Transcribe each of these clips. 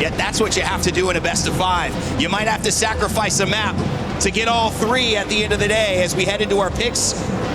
Yet that's what you have to do in a best of 5. You might have to sacrifice a map to get all 3 at the end of the day as we head into our picks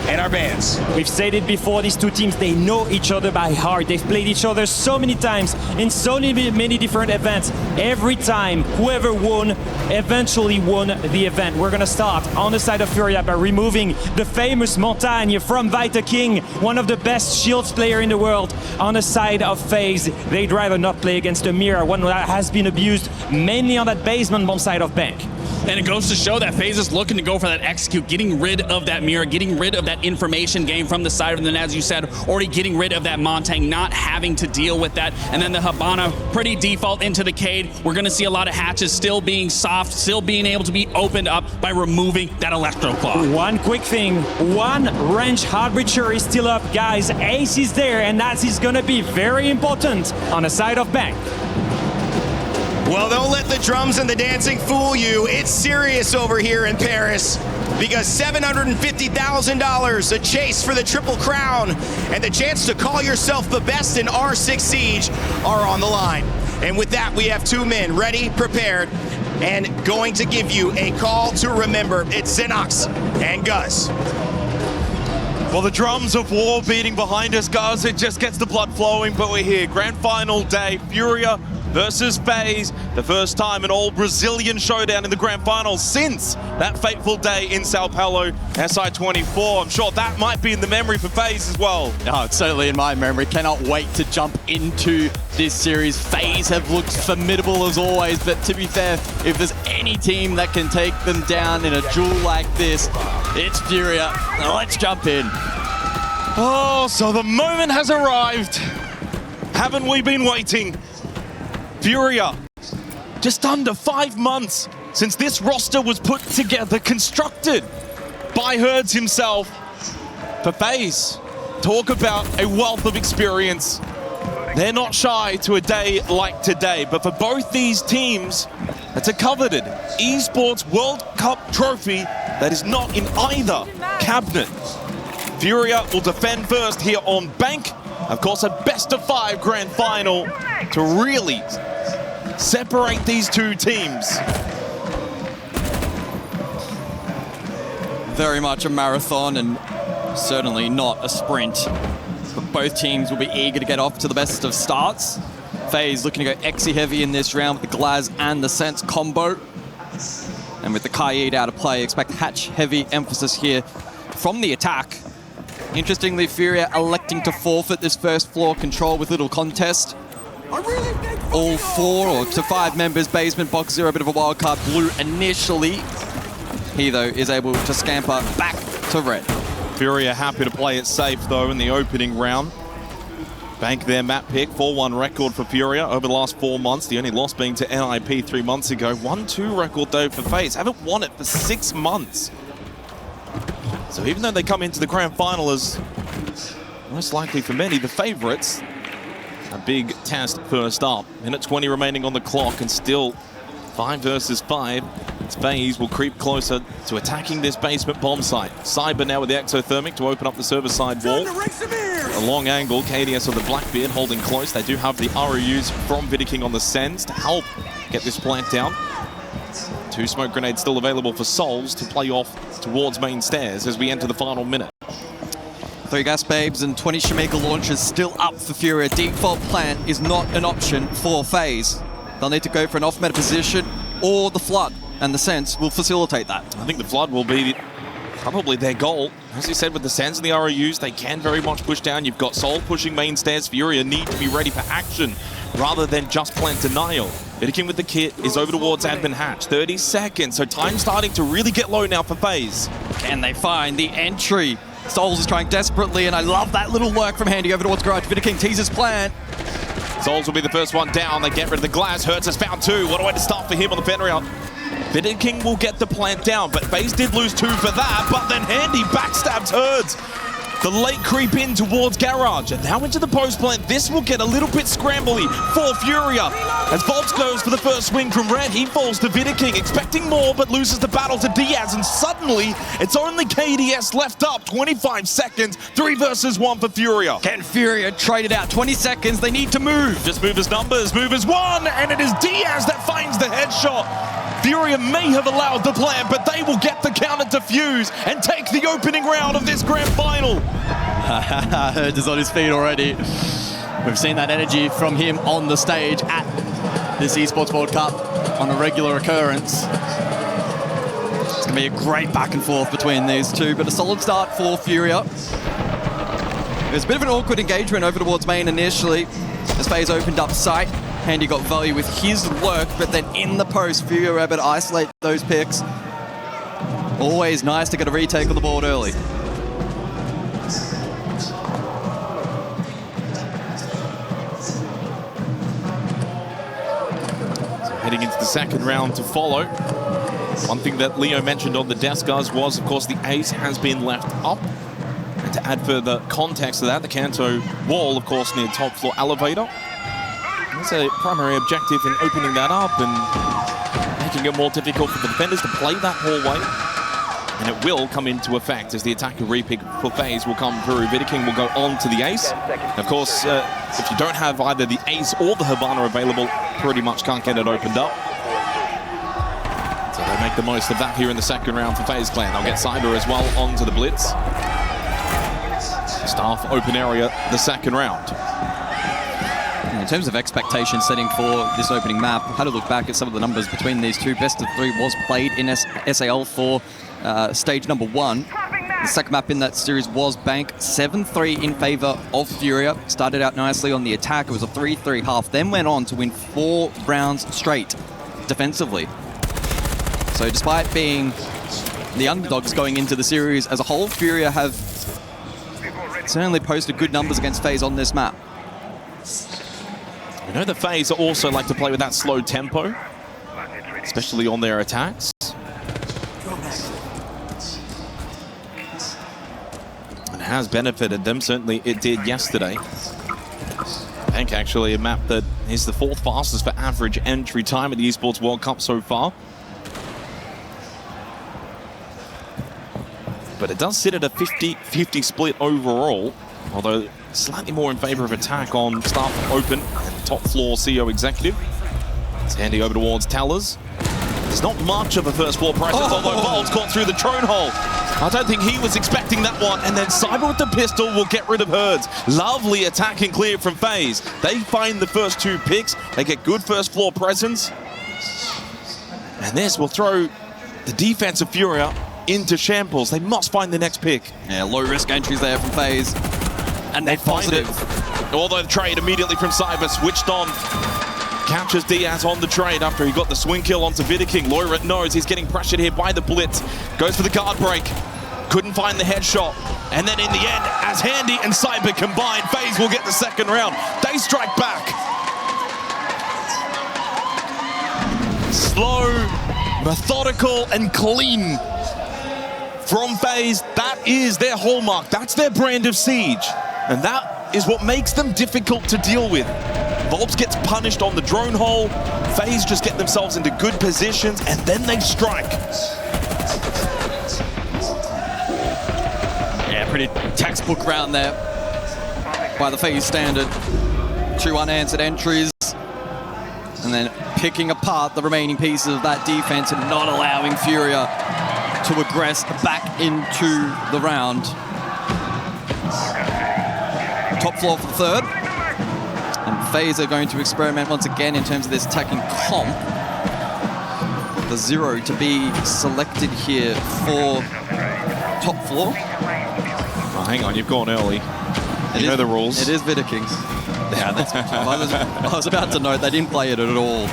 and our bans. We've said it before, these two teams, they know each other by heart. They've played each other so many times in so many different events. Every time, whoever won eventually won the event. We're gonna start on the side of FURIA by removing the famous Montagne from Vita King, one of the best shields player in the world. On the side of FaZe, they'd rather not play against a mirror, one that has been abused mainly on that basement bomb side of Bank. And it goes to show that FaZe is looking to go for that execute, getting rid of that mirror, getting rid of that information game from the side, and then as you said, already getting rid of that Montagne, not having to deal with that. And then the Habana, pretty default into the Cade. We're gonna see a lot of hatches still being soft, still being able to be opened up by removing that Electro Claw. One quick thing, one range hard breacher is still up, guys. Ace is there, and that is gonna be very important on the side of Bank. Well, don't let the drums and the dancing fool you. It's serious over here in Paris because $750,000, a chase for the Triple Crown, and the chance to call yourself the best in R6 Siege are on the line. And with that, we have 2 men ready, prepared, and going to give you a call to remember. It's Xenox and Gus. Well, the drums of war beating behind us, Gus. It just gets the blood flowing, but we're here. Grand final day, FURIA versus FaZe, the first time an all-Brazilian showdown in the grand final since that fateful day in Sao Paulo, SI24. I'm sure that might be in the memory for FaZe as well. Oh, it's certainly in my memory. Cannot wait to jump into this series. FaZe have looked formidable as always, but to be fair, if there's any team that can take them down in a duel like this, it's FURIA. Now let's jump in. Oh, so the moment has arrived. Haven't we been waiting? FURIA, just under 5 months since this roster was put together, constructed by Herds himself. For FaZe, talk about a wealth of experience. They're not shy to a day like today, but for both these teams, it's a coveted Esports World Cup trophy that is not in either cabinet. FURIA will defend first here on Bank. Of course, a best of 5 grand final to really separate these two teams. Very much a marathon and certainly not a sprint. But both teams will be eager to get off to the best of starts. FaZe looking to go Exy heavy in this round with the Glaz and the Sense combo. And with the Kaid out of play, expect hatch heavy emphasis here from the attack. Interestingly, FURIA electing to forfeit this first floor control with little contest. All 4 to 5 members, basement, box 0, a bit of a wild card. Blue initially. He, though, is able to scamper back to red. FURIA happy to play it safe, though, in the opening round. Bank their map pick, 4-1 record for FURIA over the last 4 months. The only loss being to NIP 3 months ago. 1-2 record, though, for FaZe. Haven't won it for 6 months. So even though they come into the grand final as, most likely for many, the favorites, a big test first up. Minute 20 remaining on the clock and still 5 versus 5. FaZe will creep closer to attacking this basement bomb site. Cyber now with the exothermic to open up the server side wall. A long angle, KDS on the Blackbeard holding close. They do have the ROUs from Vidiking on the Sens to help get this plant down. 2 smoke grenades still available for Souls to play off towards main stairs as we enter the final minute. 3 gas babes and 20 Shemeka launchers still up for FURIA. Default plant is not an option for FaZe. They'll need to go for an off-meta position, or the Flood, and the Sense will facilitate that. I think the Flood will be probably their goal. As you said, with the Sens and the ROUs, they can very much push down. You've got Soul pushing main stairs. FURIA need to be ready for action rather than just plant denial. Vidiking with the kit is over towards admin hatch. 30 seconds, so time starting to really get low now for FaZe. Can they find the entry? Souls is trying desperately, and I love that little work from Handy over towards Garage. Vidiking teases plan. Souls will be the first one down. They get rid of the glass. Hertz has found 2. What a way to start for him on the pen round. Vidiking will get the plant down, but FaZe did lose 2 for that, but then Handy backstabs Hertz. The late creep in towards Garage, and now into the post plant. This will get a little bit scrambly for FURIA. As Volts goes for the first swing from red, he falls to Vidiking, expecting more, but loses the battle to Diaz, and suddenly suddenly, it's only KDS left up. 25 seconds, 3 versus 1 for FURIA. Can FURIA trade it out? 20 seconds, they need to move. Just movers numbers, movers 1, and it is Diaz that finds the headshot. FURIA may have allowed the plant, but they will get the counter to Fuse and take the opening round of this grand final. Herd is on his feet already. We've seen that energy from him on the stage at this Esports World Cup on a regular occurrence. It's going to be a great back and forth between these two, but a solid start for FURIA. There's a bit of an awkward engagement over towards main initially, as FaZe opened up sight. Handy got value with his work, but then in the post, FURIA were able to isolate those picks. Always nice to get a retake on the board early. Heading into the second round to follow. One thing that Leo mentioned on the desk was, of course, the ace has been left up. And to add further context to that, the Kanto wall, of course, near top floor elevator. That's a primary objective in opening that up and making it more difficult for the defenders to play that hallway. And it will come into effect as the attacker repick for FaZe will come through. Vidiking will go on to the ace. Of course, if you don't have either the ace or the Hibana available, pretty much can't get it opened up. So they make the most of that here in the second round for FaZe Clan. They'll get Cyber as well onto the blitz. Staff open area the second round. In terms of expectation setting for this opening map, I had to look back at some of the numbers between these two. Best of 3 was played in SAL for stage number 1. The second map in that series was Bank. 7-3 in favor of FURIA. Started out nicely on the attack. It was a 3-3 half, then went on to win 4 rounds straight defensively. So despite being the underdogs going into the series as a whole, FURIA have certainly posted good numbers against FaZe on this map. We know the FaZe also like to play with that slow tempo, especially on their attacks. And has benefited them, certainly it did yesterday. Bank actually a map that is the 4th fastest for average entry time at the Esports World Cup so far. But it does sit at a 50-50 split overall, although slightly more in favor of attack on staff open and top floor CEO executive. It's handy over towards Tellers. There's not much of a first floor presence, although Volt's caught through the drone hole. I don't think he was expecting that one, and then Cyber with the pistol will get rid of Herds. Lovely attack and clear from FaZe. They find the first 2 picks. They get good first floor presence. And this will throw the defense of FURIA into shambles. They must find the next pick. Yeah, low risk entries there from FaZe. And they find it. Although the trade immediately from Cyber switched on. Captures Diaz on the trade after he got the swing kill onto Vidiking. Loira knows he's getting pressured here by the blitz. Goes for the guard break. Couldn't find the headshot. And then in the end, as Handy and Cyber combine, FaZe will get the second round. They strike back. Slow, methodical, and clean from FaZe. That is their hallmark. That's their brand of siege. And that is what makes them difficult to deal with. Volps gets punished on the drone hole. FaZe just get themselves into good positions, and then they strike. Yeah, pretty textbook round there by the FaZe standard. 2 unanswered entries, and then picking apart the remaining pieces of that defense and not allowing FURIA to aggress back into the round. Top floor for the third. And FaZe are going to experiment once again in terms of this attacking comp. The 0 to be selected here for top floor. Oh, hang on, you've gone early. You know the rules. It is Vidiking. Yeah, that's, I was about to note they didn't play it at all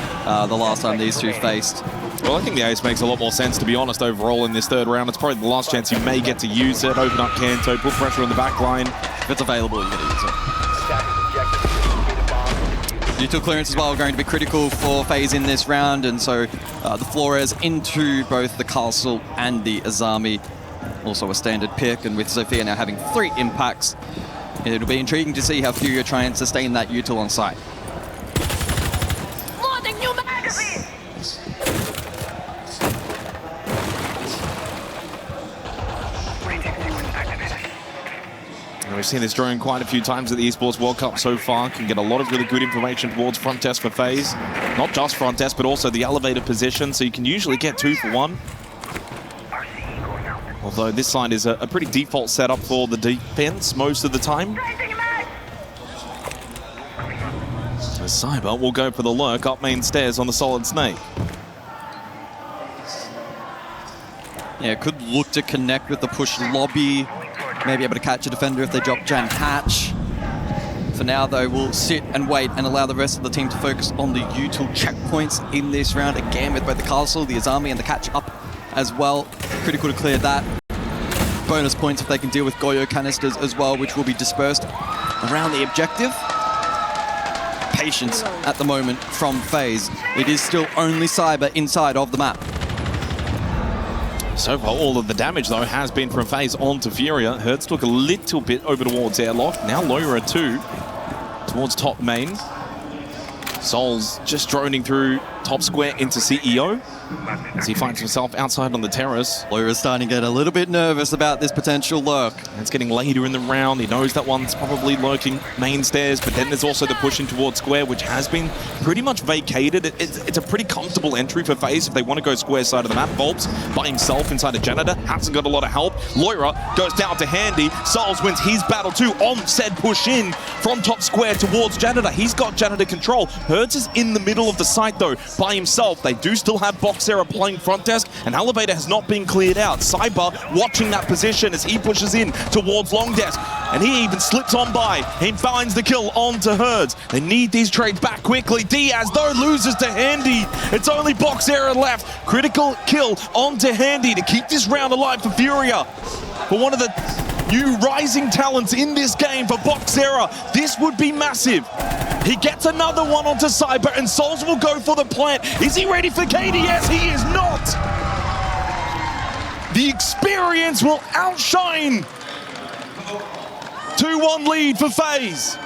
the last time these two faced. Well, I think the ace makes a lot more sense, to be honest, overall in this third round. It's probably the last chance you may get to use it. Open up Kanto, put pressure on the back line. If it's available, you get to use it. Util clearance as well going to be critical for FaZe in this round, and so the Flores into both the Castle and the Azami. Also a standard pick, and with Sophia now having 3 impacts, it'll be intriguing to see how FURIA try and sustain that Util on site. Loading new magazine! We've seen this drone quite a few times at the Esports World Cup so far. Can get a lot of really good information towards front desk for FaZe. Not just front desk, but also the elevator position, so you can usually get 2 for 1. Although this side is a pretty default setup for the defense most of the time. So Cyber will go for the lurk up main stairs on the Solid Snake. Yeah, could look to connect with the push lobby. Maybe able to catch a defender if they drop Jan Hatch. For now, though, we'll sit and wait and allow the rest of the team to focus on the util checkpoints in this round. Again, with both the castle, the Azami, and the catch up as well. Critical to clear that. Bonus points if they can deal with Goyo canisters as well, which will be dispersed around the objective. Patience at the moment from FaZe. It is still only Cyber inside of the map. So far, all of the damage, though, has been from FaZe onto FURIA. Hertz took a little bit over towards airlock. Now Loira too, towards top main. Sol's just droning through top square into CEO as he finds himself outside on the terrace. Loira's starting to get a little bit nervous about this potential lurk. It's getting later in the round. He knows that one's probably lurking main stairs, but then there's also the push in towards square, which has been pretty much vacated. It's a pretty comfortable entry for FaZe if they want to go square side of the map. Volps by himself inside a janitor, hasn't got a lot of help. Loira goes down to Handy. Souls wins his battle too on said push in from top square towards janitor. He's got janitor control. Hertz is in the middle of the site though by himself. They do still have Boxera playing front desk, and elevator has not been cleared out. Cyber watching that position as he pushes in towards long desk, and he even slips on by. He finds the kill onto Hertz. They need these trades back quickly. Diaz though loses to Handy. It's only Boxera left. Critical kill onto Handy to keep this round alive for FURIA. For one of the new rising talents in this game for Boxera, this would be massive. He gets another one onto Cyber, and Souls will go for the plant. Is he ready for KD? Yes, he is not. The experience will outshine. 2-1 lead for FaZe.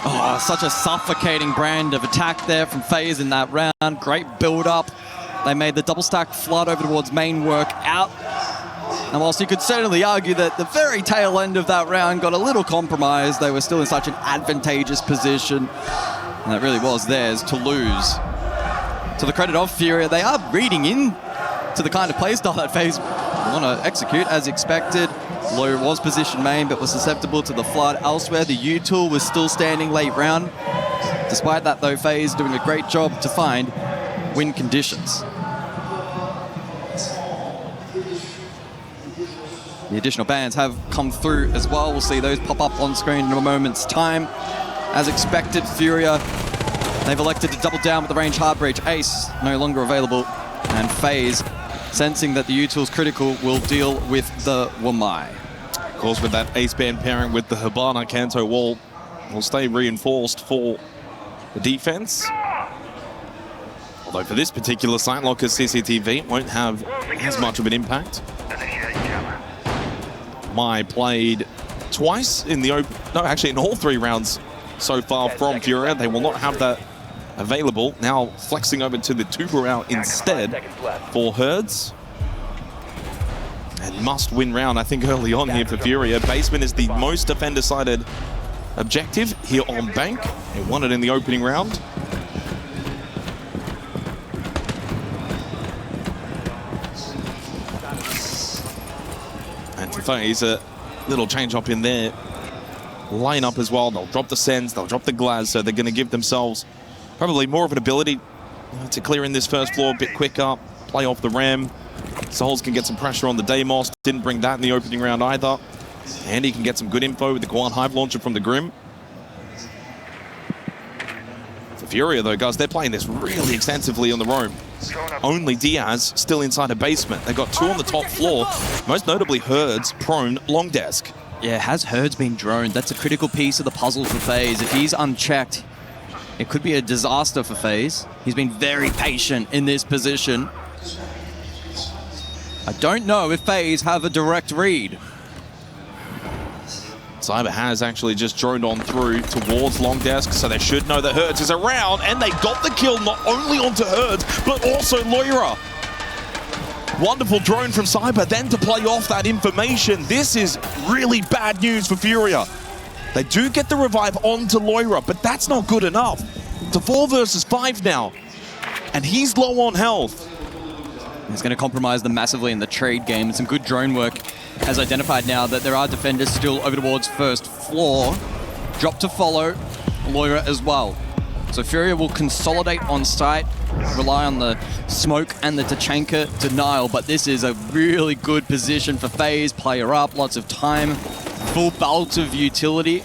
Oh, such a suffocating brand of attack there from FaZe in that round. Great build-up. They made the double stack flood over towards main work out. And whilst you could certainly argue that the very tail end of that round got a little compromised, they were still in such an advantageous position. And that really was theirs to lose. To the credit of FURIA, they are reading in to the kind of playstyle that FaZe want to execute as expected. Low was position main, but was susceptible to the flood elsewhere. The util was still standing late round. Despite that, though, FaZe doing a great job to find win conditions. The additional bans have come through as well. We'll see those pop up on screen in a moment's time. As expected, FURIA, they've elected to double down with the range hard breach. Ace no longer available, and FaZe, sensing that the util's critical, will deal with the Wamai. Of course, with that ace band pairing with the Habana, Kanto wall will stay reinforced for the defense. Although for this particular site, Locker's CCTV won't have as much of an impact. Mai played twice in the open, no, actually in all 3 rounds so far from FURIA. They will not have that available. Now flexing over to the Tuberau instead for Hertz. And must-win round, I think, early on here for FURIA. Basement is the most defender-sided objective here on Bank. They won it in the opening round. And for FaZe, a little change up in their lineup as well. They'll drop the Sens, they'll drop the Glaz, so they're going to give themselves probably more of an ability to clear in this first floor a bit quicker, play off the ram. Souls can get some pressure on the Deimos. Didn't bring that in the opening round either. And he can get some good info with the Guan Hive launcher from the Grim. For FURIA though, guys, they're playing this really extensively on the roam. Only Diaz still inside a basement. They've got 2 on the top floor, most notably Herds, prone, long desk. Yeah, has Herds been droned? That's a critical piece of the puzzle for FaZe. If he's unchecked, it could be a disaster for FaZe. He's been very patient in this position. I don't know if FaZe have a direct read. Cyber has actually just droned on through towards long desk, so they should know that Hertz is around, and they got the kill not only onto Hertz, but also Loira. Wonderful drone from Cyber, then to play off that information. This is really bad news for FURIA. They do get the revive onto Loira, but that's not good enough. It's a 4 versus 5 now, and he's low on health. He's going to compromise them massively in the trade game. Some good drone work has identified now that there are defenders still over towards first floor. Drop to follow, Loira as well. So FURIA will consolidate on site, rely on the smoke and the Tachanka denial, but this is a really good position for FaZe. Player up, lots of time, full belt of utility.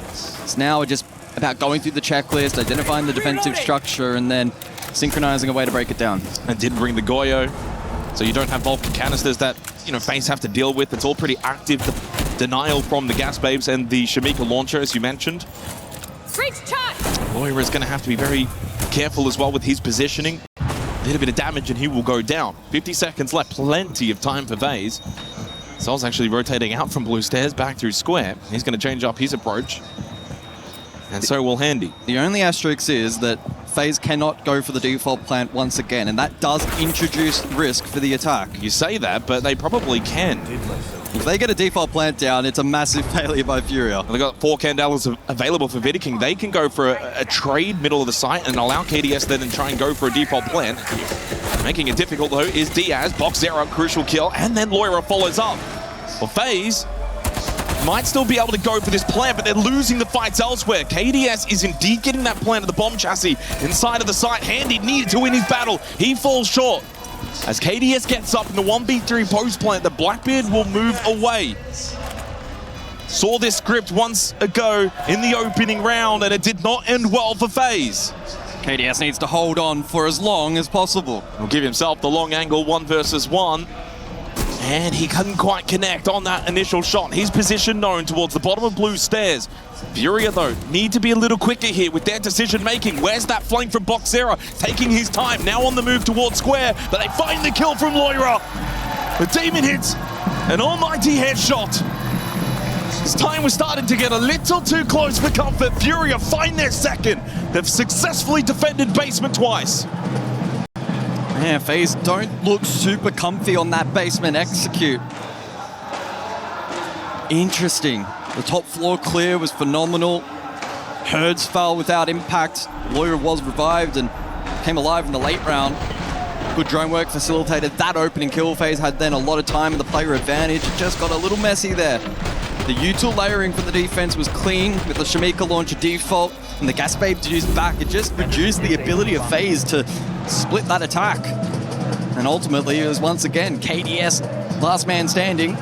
It's now just about going through the checklist, identifying the defensive structure, and then synchronizing a way to break it down. And didn't bring the Goyo, so you don't have Vulcan canisters that, you know, FaZe have to deal with. It's all pretty active. The denial from the Gas Babes and the Shamika launcher, as you mentioned. Loira is going to have to be very careful as well with his positioning. A little bit of damage and he will go down. 50 seconds left, plenty of time for FaZe. Sol's actually rotating out from blue stairs back through square. He's going to change up his approach. And so will Handy. The only asterisk is that FaZe cannot go for the default plant once again, and that does introduce risk for the attack. You say that, but they probably can. If they get a default plant down, it's a massive failure by FURIA. They've got 4 Candelas available for Vidiking. They can go for a trade middle of the site and allow KDS then and try and go for a default plant. Making it difficult though is Diaz, box 0, crucial kill, and then Loira follows up. Well, FaZe might still be able to go for this plant, but they're losing the fights elsewhere. KDS is indeed getting that plant of the bomb chassis inside of the site. Handy needed to win his battle. He falls short. As KDS gets up in the 1v3 post plant, the Blackbeard will move away. Saw this script once ago in the opening round, and it did not end well for FaZe. KDS needs to hold on for as long as possible. He'll give himself the long angle 1 versus 1. And he couldn't quite connect on that initial shot. His position known towards the bottom of blue stairs. FURIA, though, need to be a little quicker here with their decision-making. Where's that flank from box 0? Taking his time, now on the move towards square, but they find the kill from Loira. The Demon hits an almighty headshot. This time we're starting to get a little too close for comfort. FURIA find their second. They've successfully defended basement twice. Yeah, FaZe don't look super comfy on that basement execute. Interesting. The top floor clear was phenomenal. Herds fell without impact. Loira was revived and came alive in the late round. Good drone work facilitated that opening kill. FaZe had then a lot of time in the player advantage. It just got a little messy there. The util layering for the defense was clean with the Shamika launcher default and the Gas Babe used back. It just reduced the ability of FaZe to split that attack. And ultimately, it was once again KDS, last man standing.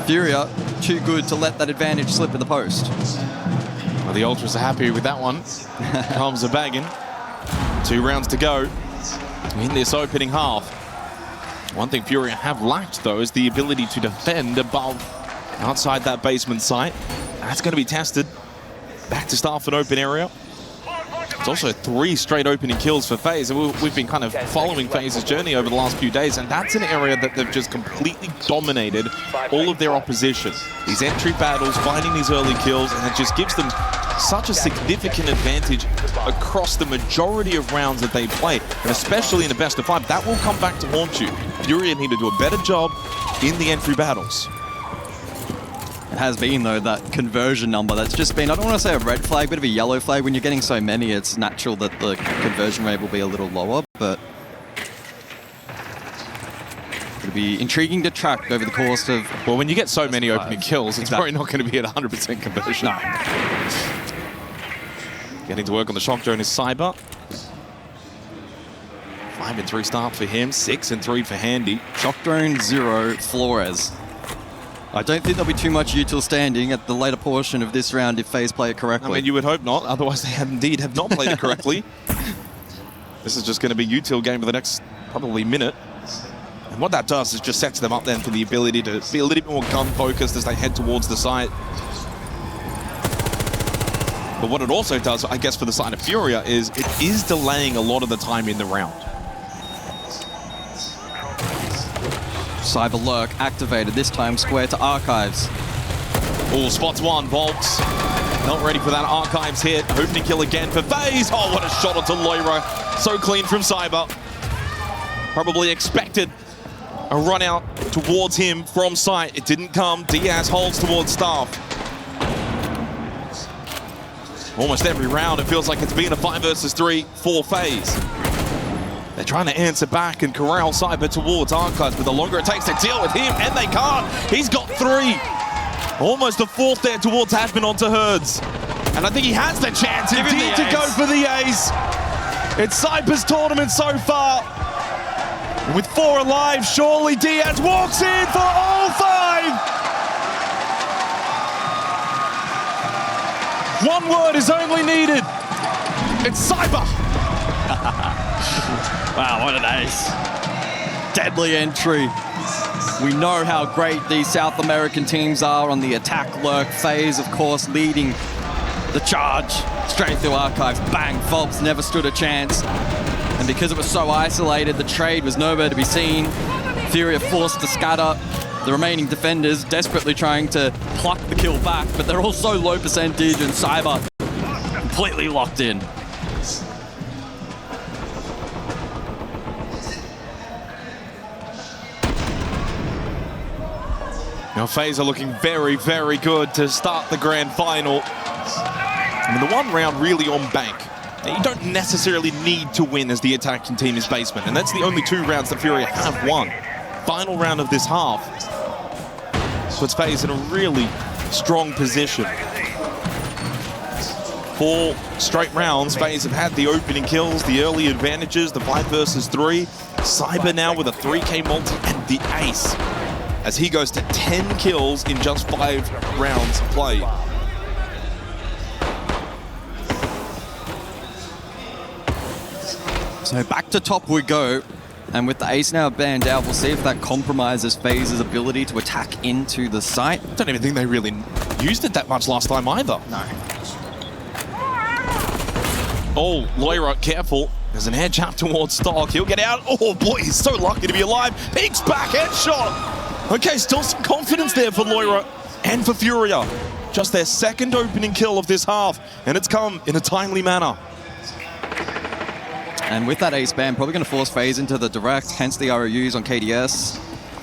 FURIA, too good to let that advantage slip in the post. Well, the Ultras are happy with that one. Comes a bagging. 2 rounds to go in this opening half. One thing FURIA have lacked, though, is the ability to defend above, outside that basement site. That's going to be tested. Back to start for an open area. It's also 3 straight opening kills for FaZe. We've been kind of following FaZe's journey over the last few days, and that's an area that they've just completely dominated all of their opposition. These entry battles, finding these early kills, and it just gives them such a significant advantage across the majority of rounds that they play, and especially in the best of 5. That will come back to haunt you. FURIA need to do a better job in the entry battles. It has been, though, that conversion number that's just been, I don't want to say a red flag, but of a yellow flag. When you're getting so many, it's natural that the conversion rate will be a little lower, but it'll be intriguing to track over the course of... Well, when you get so many opening kills, it's probably not going to be at 100% conversion. No. Getting to work on the shock drone is Cyber. 5-3 start for him, 6-3 for Handy. Shock drone 0, Flores. I don't think there'll be too much util standing at the later portion of this round if FaZe play it correctly. I mean, you would hope not. Otherwise, they indeed have not played it correctly. This is just going to be util game for the next probably minute. And what that does is just sets them up then for the ability to be a little bit more gun-focused as they head towards the site. But what it also does, I guess, for the side of FURIA is it is delaying a lot of the time in the round. Cyber Lurk activated, this time square to Archives. Oh, spots 1, Volks. Not ready for that Archives hit. Opening kill again for FaZe. Oh, what a shot onto Loira. So clean from Cyber. Probably expected a run out towards him from sight. It didn't come. Diaz holds towards Staff. Almost every round, it feels like it's been a 5 versus 3 for FaZe. They're trying to answer back and corral Cyber towards Archives, but the longer it takes to deal with him, and they can't. He's got 3. Almost a 4th there towards Hashman onto Herds. And I think he has the chance indeed to go for the ace. It's Cyber's tournament so far. With 4 alive, surely Diaz walks in for all 5. One word is only needed. It's Cyber. Wow, what an ace. Deadly entry. We know how great these South American teams are on the attack lurk. FaZe, of course, leading the charge straight through Archives. Bang, Phelps never stood a chance. And because it was so isolated, the trade was nowhere to be seen. FURIA forced to scatter. The remaining defenders desperately trying to pluck the kill back, but they're all so low percentage, and Cyber completely locked in. Now FaZe are looking very, very good to start the grand final. I mean, the one round really on bank. Now, you don't necessarily need to win as the attacking team is basement, and that's the only 2 rounds that FURIA have won. Final round of this half puts FaZe in a really strong position. 4 straight rounds, FaZe have had the opening kills, the early advantages, the 5 versus 3. Cyber now with a 3K multi and the ace, as he goes to 10 kills in just 5 rounds played. So back to top we go. And with the ace now banned out, we'll see if that compromises FaZe's ability to attack into the site. I don't even think they really used it that much last time either. No. Oh, Loira, careful. There's an air jab towards Stock. He'll get out. Oh boy, he's so lucky to be alive. Peeks back, headshot. Okay, still some confidence there for Loira and for FURIA. Just their 2nd opening kill of this half, and it's come in a timely manner. And with that ace ban, probably going to force FaZe into the direct, hence the ROUs on KDS.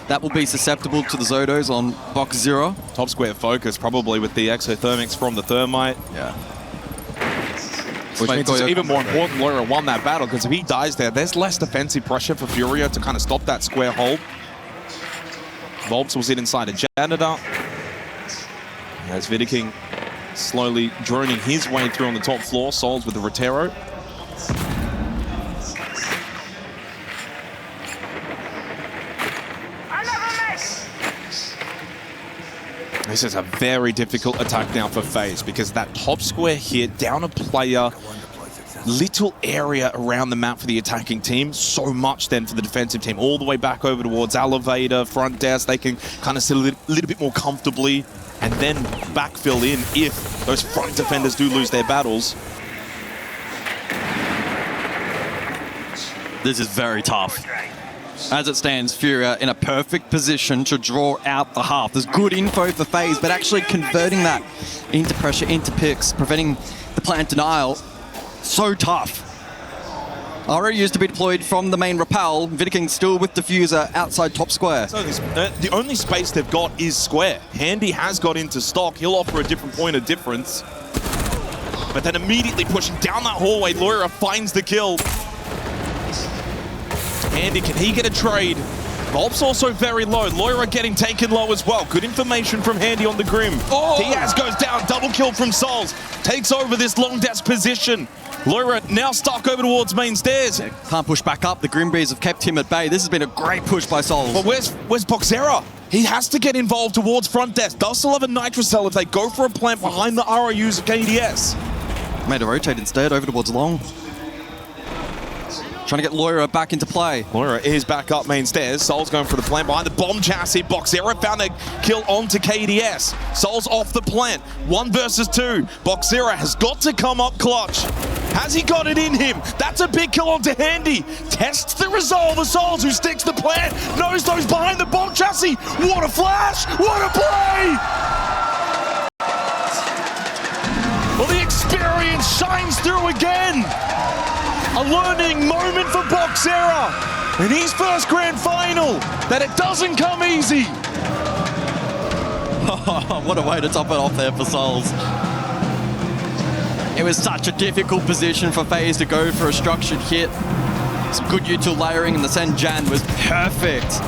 That will be susceptible to the Zodos on box 0. Top square focus, probably with the exothermics from the Thermite. Yeah. Which means it's even more important Loira won that battle, because if he dies there, there's less defensive pressure for FURIA to kind of stop that square hold. Volps will sit inside a janitor. As Vidiking slowly droning his way through on the top floor. Souls with the Rotero. This is a very difficult attack now for FaZe, because that top square hit down a player, little area around the map for the attacking team, so much then for the defensive team, all the way back over towards elevator, front desk. They can kind of sit a little bit more comfortably and then backfill in if those front defenders do lose their battles. This is very tough. As it stands, FURIA in a perfect position to draw out the half. There's good info for FaZe, but actually converting that into pressure, into picks, preventing the plant denial, so tough. RO used to be deployed from the main rappel. Vidiking still with diffuser outside top square. So the only space they've got is square. Handy has got into stock. He'll offer a different point of difference. But then immediately pushing down that hallway, Loira finds the kill. Handy, can he get a trade? Volp's also very low. Loira getting taken low as well. Good information from Handy on the Grim. Oh. Diaz goes down, double kill from Souls. Takes over this long desk position. Loira now stuck over towards main stairs. Yeah, can't push back up. The Grimbees have kept him at bay. This has been a great push by Souls. But where's Boxera? He has to get involved towards front desk. Does still have a Nitrocell if they go for a plant behind the ROUs of KDS. Made a rotate instead over towards long. Trying to get Loira back into play. Loira is back up main stairs. Soul's going for the plant behind the bomb chassis. Boxera found a kill onto KDS. Soul's off the plant. 1 versus 2. Boxera has got to come up clutch. Has he got it in him? That's a big kill onto Handy. Tests the resolve of Souls, who sticks the plant. Knows those behind the bomb chassis. What a flash! What a play! Well, the experience shines through again. A learning moment for Boxera in his first grand final, that it doesn't come easy. What a way to top it off there for Souls. It was such a difficult position for FaZe to go for a structured hit. Some good util layering, and the Sen Jan was perfect.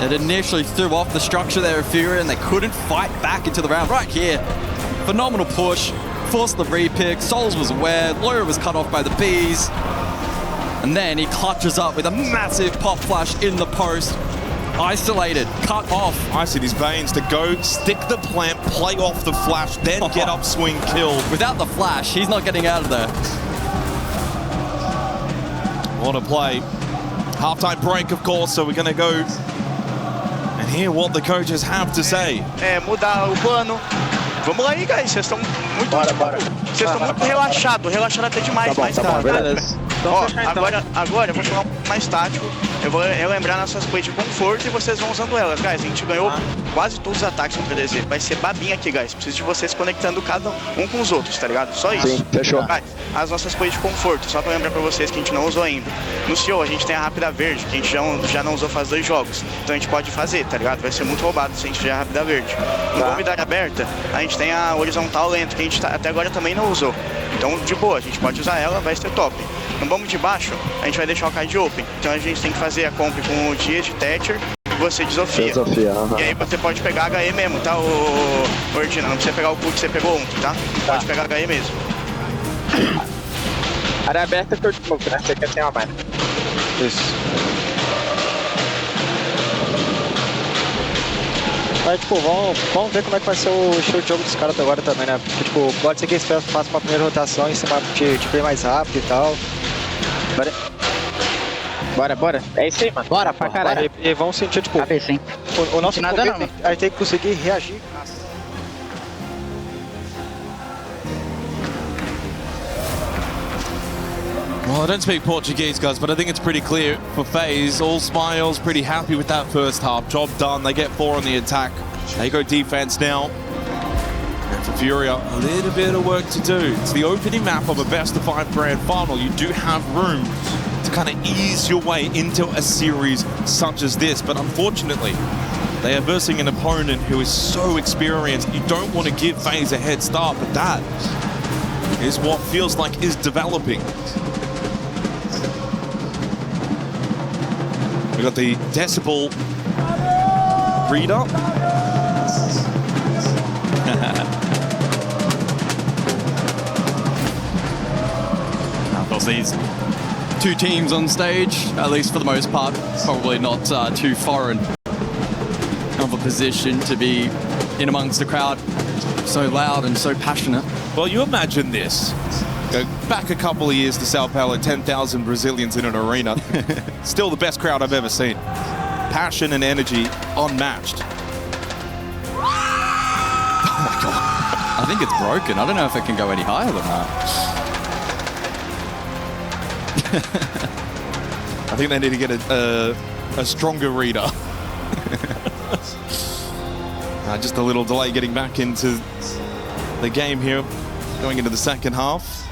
It initially threw off the structure there of FURIA, and they couldn't fight back into the round right here. Phenomenal push, forced the repick. Souls was aware, Lawyer was cut off by the bees. And then he clutches up with a massive pop flash in the post. Isolated, cut off. Ice in his veins to go, stick the plant, play off the flash, then get up, swing, kill. Without the flash, he's not getting out of there. What a play. Halftime break, of course, so we're going to go and hear what the coaches have to say. Mudar o plano. Vamos lá aí, guys. Vocês estão muito, vocês estão muito relaxados até demais. Tá bom, beleza. Ó, agora eu vou falar mais tático. Eu vou relembrar nossas plays de conforto e vocês vão usando elas, guys. A gente ganhou quase todos os ataques no PDZ. Vai ser babinha aqui, guys. Preciso de vocês conectando cada um com os outros, tá ligado? Só isso. Sim, fechou. Guys, as nossas plays de conforto, só pra lembrar pra vocês que a gente não usou ainda. No CEO, a gente tem a rápida verde, que a gente já não usou faz 2 jogos. Então a gente pode fazer, tá ligado? Vai ser muito roubado se a gente tiver a rápida verde. No convidar aberta, a gente tem a horizontal lento, que a gente até agora também não usou. Então, de boa, a gente pode usar ela, vai ser top. No bombo de baixo, a gente vai deixar o card open. Então a gente tem que fazer a comp com o Dias de Thatcher e você de Sofia. E aí você pode pegar HE mesmo, tá, o Ordina? Não precisa pegar o Q que você pegou ontem, tá? Pode pegar HE mesmo. Área aberta é Turtle Smoke, né? Você quer ter uma mana. Isso. Mas, tipo, vamos ver como é que vai ser o estilo de jogo dos caras agora também, né? Porque, tipo, pode ser que eles façam uma primeira rotação em cima de play mais rápido e tal. Bora. É isso aí, mano. Bora pra caralho. E vamos sentir, tipo, o nosso começo, a gente tem que conseguir reagir. Well, I don't speak Portuguese, guys, but I think it's pretty clear for FaZe. All smiles, pretty happy with that first half. Job done. They get 4 on the attack. They go defense now. And for FURIA, a little bit of work to do. It's the opening map of a best-of-5 grand final. You do have room to kind of ease your way into a series such as this, but unfortunately, they are versing an opponent who is so experienced. You don't want to give FaZe a head start, but that is what feels like is developing. We got the decibel reader. Of course, these 2 teams on stage, at least for the most part, probably not too foreign of a position to be in amongst the crowd, so loud and so passionate. Well, you imagine this. Go back a couple of years to Sao Paulo, 10,000 Brazilians in an arena. Still the best crowd I've ever seen. Passion and energy unmatched. Oh my God. I think it's broken. I don't know if it can go any higher than that. I think they need to get a stronger reader. Just a little delay getting back into the game here, going into the second half.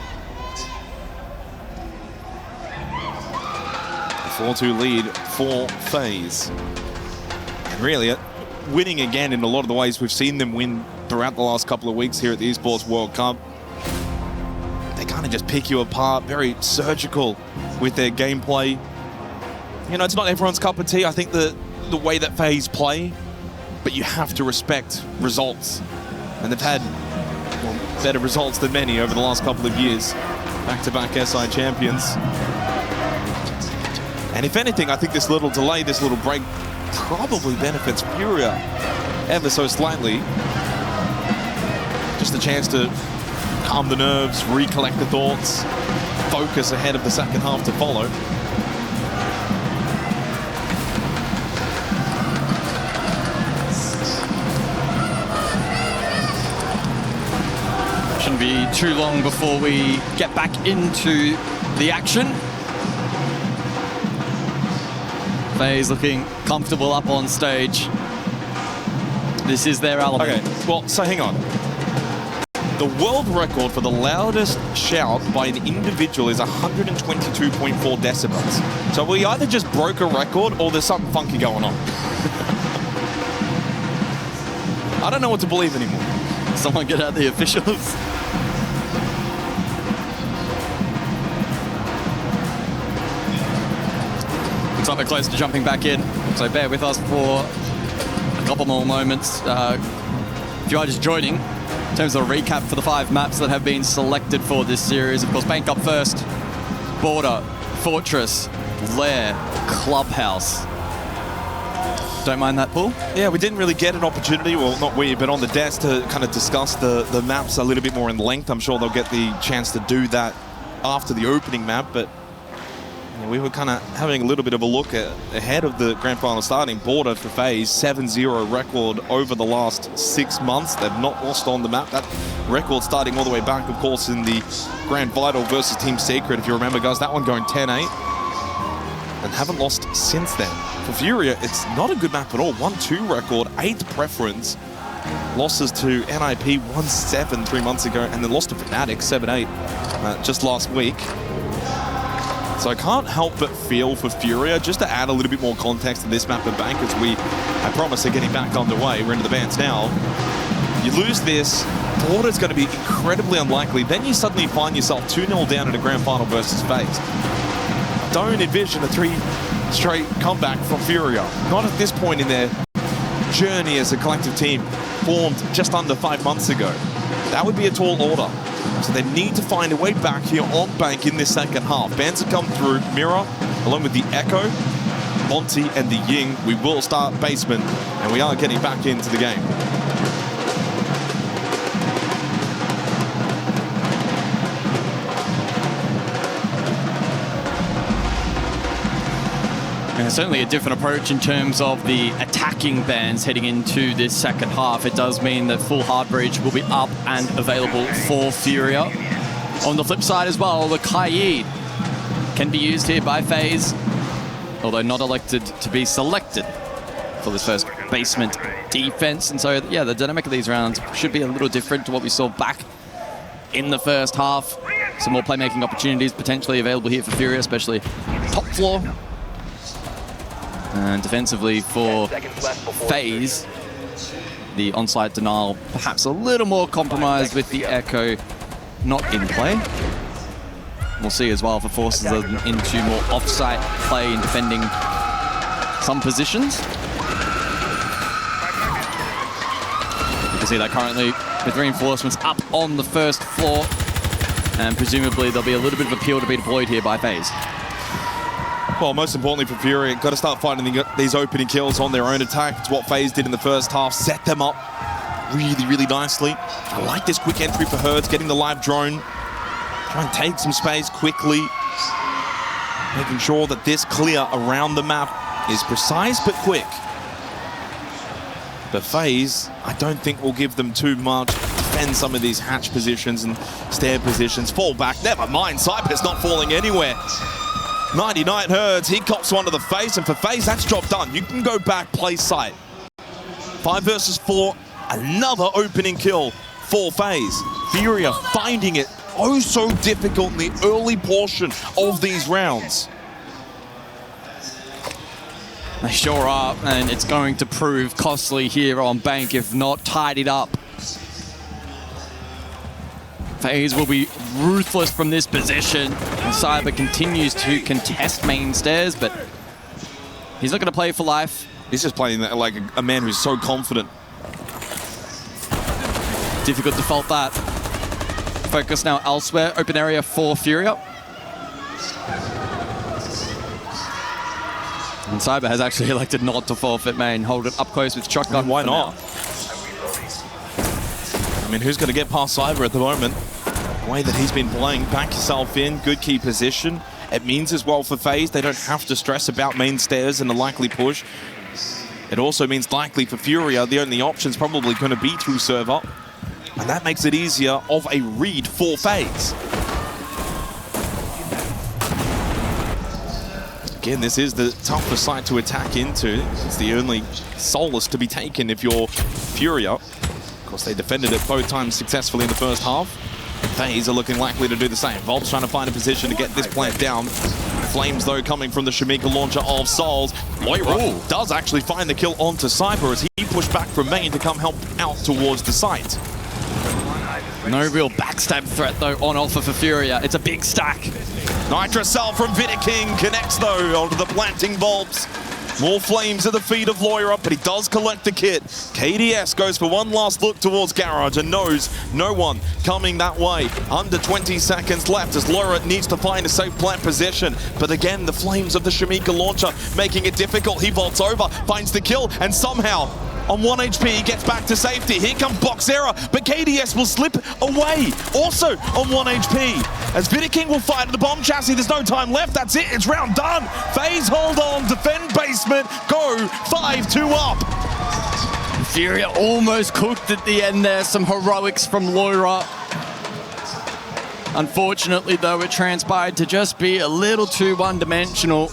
4-2 lead for FaZe. And really, winning again in a lot of the ways we've seen them win throughout the last couple of weeks here at the Esports World Cup. They kind of just pick you apart, very surgical with their gameplay. You know, it's not everyone's cup of tea. I think the way that FaZe play, but you have to respect results. And they've had better results than many over the last couple of years. Back-to-back SI champions. And if anything, I think this little delay, this little break probably benefits FURIA ever so slightly. Just a chance to calm the nerves, recollect the thoughts, focus ahead of the second half to follow. Shouldn't be too long before we get back into the action. FaZe looking comfortable up on stage. This is their element. Okay, well, so hang on. The world record for the loudest shout by an individual is 122.4 decibels. So we either just broke a record or there's something funky going on. I don't know what to believe anymore. Someone get out the officials. Looks like we're close to jumping back in, so bear with us for a couple more moments. If you are just joining, in terms of a recap for the 5 maps that have been selected for this series, of course, Bank up first, Border, Fortress, Lair, Clubhouse. Don't mind that, Paul? Yeah, we didn't really get an opportunity, well, not we, but on the desk to kind of discuss the maps a little bit more in length. I'm sure they'll get the chance to do that after the opening map, but we were kind of having a little bit of a look ahead of the grand final starting. Border for FaZe, 7-0 record over the last 6 months. They've not lost on the map. That record starting all the way back, of course, in the Grand Vital versus Team Secret, if you remember, guys. That one going 10-8. And haven't lost since then. For FURIA, it's not a good map at all. 1-2 record, 8th preference. Losses to NIP 1-7 3 months ago, and then lost to Fnatic 7-8 just last week. So I can't help but feel for FURIA, just to add a little bit more context to this map of Bank, as I promise, are getting back underway. We're into the bands now. You lose this, Porte's going to be incredibly unlikely. Then you suddenly find yourself 2-0 down in a grand final versus FaZe. Don't envision a 3 straight comeback from FURIA. Not at this point in their journey as a collective team, formed just under 5 months ago. That would be a tall order. So they need to find a way back here on Bank in this second half. Bands have come through. Mira, along with the Echo, Monty, and the Ying. We will start basement, and we are getting back into the game. And certainly a different approach in terms of the attacking bands heading into this second half. It does mean that full hard breach will be up and available for FURIA. On the flip side as well, the Kaid can be used here by FaZe, although not elected to be selected for this first basement defense. And so, yeah, the dynamic of these rounds should be a little different to what we saw back in the first half. Some more playmaking opportunities potentially available here for FURIA, especially top floor. And defensively for FaZe, the onside denial perhaps a little more compromised with the Echo not in play. We'll see as well if it forces them into more off-site play in defending some positions. You can see that currently with reinforcements up on the first floor, and presumably there'll be a little bit of a peel to be deployed here by FaZe. Well, most importantly for FURIA, got to start finding these opening kills on their own attack. It's what FaZe did in the first half, set them up really, really nicely. I like this quick entry for Herds, getting the live drone. Try and take some space quickly. Making sure that this clear around the map is precise but quick. But FaZe, I don't think will give them too much. Defend some of these hatch positions and stair positions. Fall back, never mind. Cyber's not falling anywhere. 99 Herds, he cops one to the face, and for FaZe, that's job done. You can go back, play sight. 5 versus 4, another opening kill for FaZe. FURIA finding it oh so difficult in the early portion of these rounds. They sure are, and it's going to prove costly here on Bank if not tidied up. FaZe will be ruthless from this position. Cyber continues to contest main stairs, but he's not going to play for life. He's just playing like a man who's so confident. Difficult to fault that. Focus now elsewhere. Open area for FURIA. And Cyber has actually elected not to forfeit main, hold it up close with shotgun. I mean, why not? I mean, who's going to get past Cyber at the moment? The way that he's been playing, back yourself in, good key position. It means as well for FaZe, they don't have to stress about main stairs and a likely push. It also means likely for FURIA, the only option's probably going to be through server. And that makes it easier of a read for FaZe. Again, this is the tougher site to attack into. It's the only solace to be taken if you're FURIA. Of course, they defended it both times successfully in the first half. FaZe are looking likely to do the same. Volp's trying to find a position to get this plant down. Flames, though, coming from the Shamika launcher of Souls. Loira does actually find the kill onto Cypher as he pushed back from main to come help out towards the site. No real backstab threat, though, on offer for FURIA. It's a big stack. Nitrocell from Vidiking connects, though, onto the planting Volps. More flames at the feet of Loira, but he does collect the kit. KDS goes for one last look towards Garage and knows no one coming that way. Under 20 seconds left as Loira needs to find a safe plant position. But again, the flames of the Shamika launcher making it difficult. He vaults over, finds the kill, and somehow on 1 HP, he gets back to safety. Here comes Boxera, but KDS will slip away. Also on 1 HP. As Vidiking will fight at the bomb chassis, there's no time left. That's it, it's round done. FaZe hold on, defend basement, go 5-2 up. FURIA almost cooked at the end there. Some heroics from Loira. Unfortunately, though, it transpired to just be a little too one-dimensional.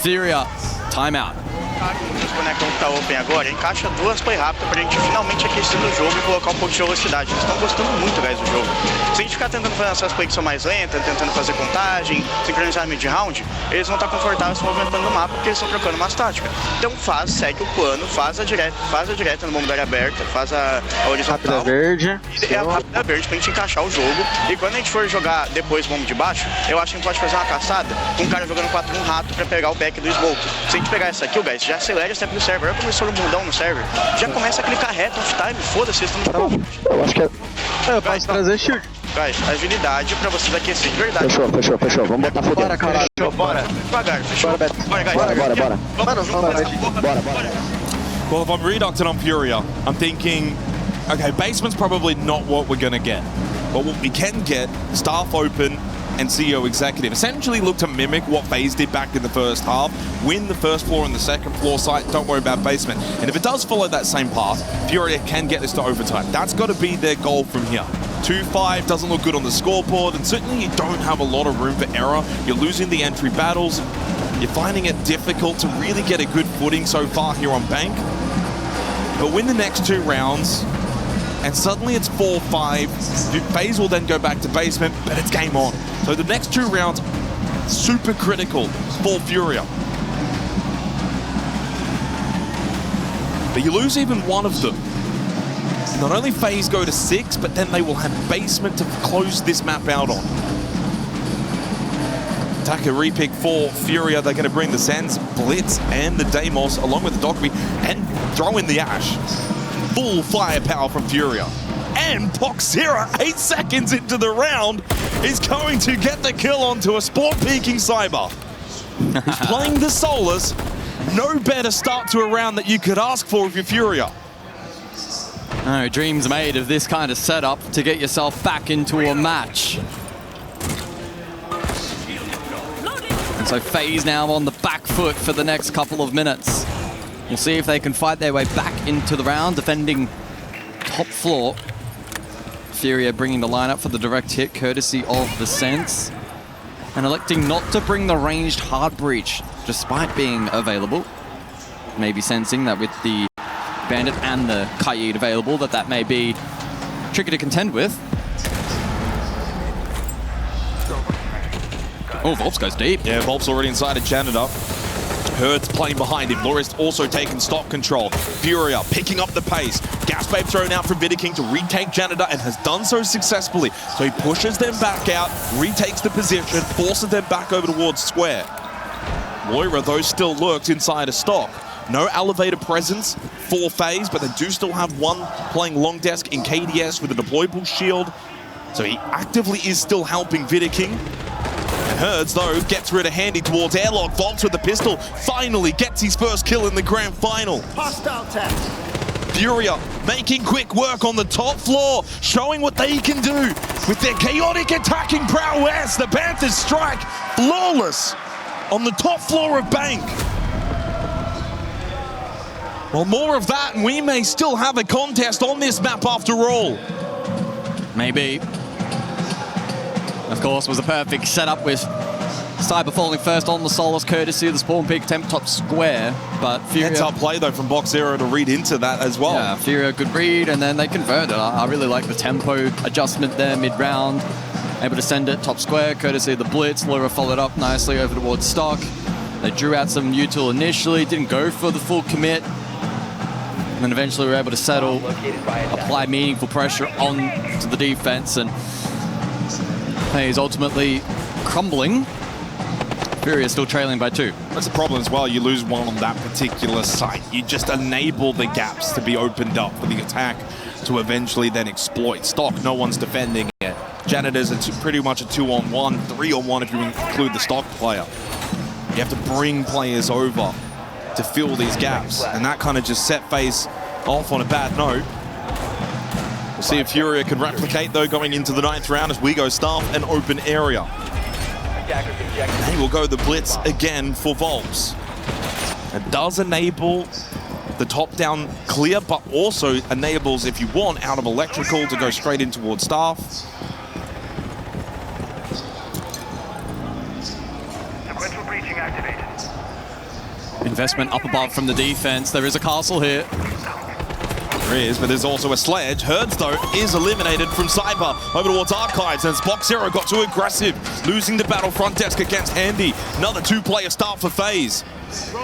FURIA, timeout. Os bonecos que tá open agora, encaixa duas play rápidas pra gente finalmente aquecer no jogo e colocar um pouco de velocidade. Eles estão gostando muito, guys, do jogo. Se a gente ficar tentando fazer essas plays que são mais lentas, tentando fazer contagem, sincronizar mid-round, eles vão estar confortáveis se movimentando no mapa porque eles estão trocando umas táticas. Então segue o plano, faz a direta no bomba da área aberta, faz a horizontal. Rápida verde. É a rápida verde pra gente encaixar o jogo. E quando a gente for jogar depois bomba de baixo, eu acho que a gente pode fazer uma caçada com um cara jogando 4-1 rato pra pegar o back do smoke. Se a gente pegar essa aqui, guys, já acelera o step do server. Olha como eles foram bundão no server. Já começa a clicar reto, off-time, foda-se, eles estão no... Eu acho que é... Eu posso trazer shield. Guys, agilidade pra vocês aquecer de verdade. Fechou. Vamos botar fogo. Bora, caralho. Bora. Devagar, fechou? Bora, guys. Bora. Bora. Well, if I'm reducted on FURIA, I'm thinking, okay, basement's probably not what we're gonna get. But what we can get, staff open and CEO executive. Essentially look to mimic what FaZe did back in the first half. Win the first floor and the second floor site, don't worry about basement. And if it does follow that same path, FURIA can get this to overtime. That's got to be their goal from here. 2-5 doesn't look good on the scoreboard, and certainly you don't have a lot of room for error. You're losing the entry battles. You're finding it difficult to really get a good footing so far here on Bank. But win the next 2 rounds, and suddenly it's 4-5. FaZe will then go back to basement, but it's game on. So the next 2 rounds, super critical for FURIA. But you lose even one of them. Not only FaZe go to 6, but then they will have basement to close this map out on. Attacker repick for FURIA. They're going to bring the Sands, Blitz, and the Deimos, along with the Dokkaebi, and throw in the Ash. Full firepower from FURIA. And Boxera, 8 seconds into the round, is going to get the kill onto a sport-peaking Cyber. He's playing the Solars. No better start to a round that you could ask for if you're FURIA. No, dreams made of this kind of setup to get yourself back into a match. And so FaZe now on the back foot for the next couple of minutes. We'll see if they can fight their way back into the round, defending top floor. FURIA bringing the lineup for the direct hit, courtesy of the Sense. And electing not to bring the ranged hard breach, despite being available. Maybe sensing that with the Bandit and the Kaid available, that may be tricky to contend with. Oh, Volps goes deep. Yeah, Volps already inside a Janitor. Hurt's playing behind him. Loris also taking stock control. FURIA picking up the pace. Gas Babe thrown out from Vidiking to retake Janitor and has done so successfully. So he pushes them back out, retakes the position, forces them back over towards square. Moira, though, still lurks inside a stock. No elevator presence for FaZe, but they do still have one playing long desk in KDS with a deployable shield. So he actively is still helping Vidiking. And Herds, though, gets rid of Handy towards airlock. Volts with the pistol, finally gets his first kill in the grand final. Hostile tech. FURIA making quick work on the top floor, showing what they can do with their chaotic attacking prowess. The Panthers strike flawless on the top floor of Bank. Well, more of that, and we may still have a contest on this map after all. Maybe. Of course, was a perfect setup with Cyber falling first on the Solace, courtesy of the spawn pick attempt top square, but FURIA... Heads up play, though, from Box Zero to read into that as well. Yeah, FURIA good read, and then they converted. I really like the tempo adjustment there mid-round. Able to send it top square, courtesy of the blitz. Lura followed up nicely over towards stock. They drew out some util initially, didn't go for the full commit. And then eventually were able to settle, apply meaningful pressure on to the defense, and FaZe ultimately crumbling. FURIA still trailing by 2. That's the problem as well. You lose one on that particular site. You just enable the gaps to be opened up for the attack to eventually then exploit. Stock, no one's defending it. Janitors, it's pretty much a 2-on-1, 3-on-1 if you include the stock player. You have to bring players over to fill these gaps, and that kind of just set FaZe off on a bad note. We'll see if FURIA can replicate, though, going into the 9th round as we go staff an open area. They will go the blitz again for Volps. It does enable the top-down clear, but also enables, if you want, out of electrical to go straight in towards staff. Investment up above from the defense. There is a castle here. There is, but there's also a sledge. Herds, though, is eliminated from Cyber over towards Archives, and Box Zero got too aggressive, losing the battle front desk against Handy. Another 2-player start for FaZe.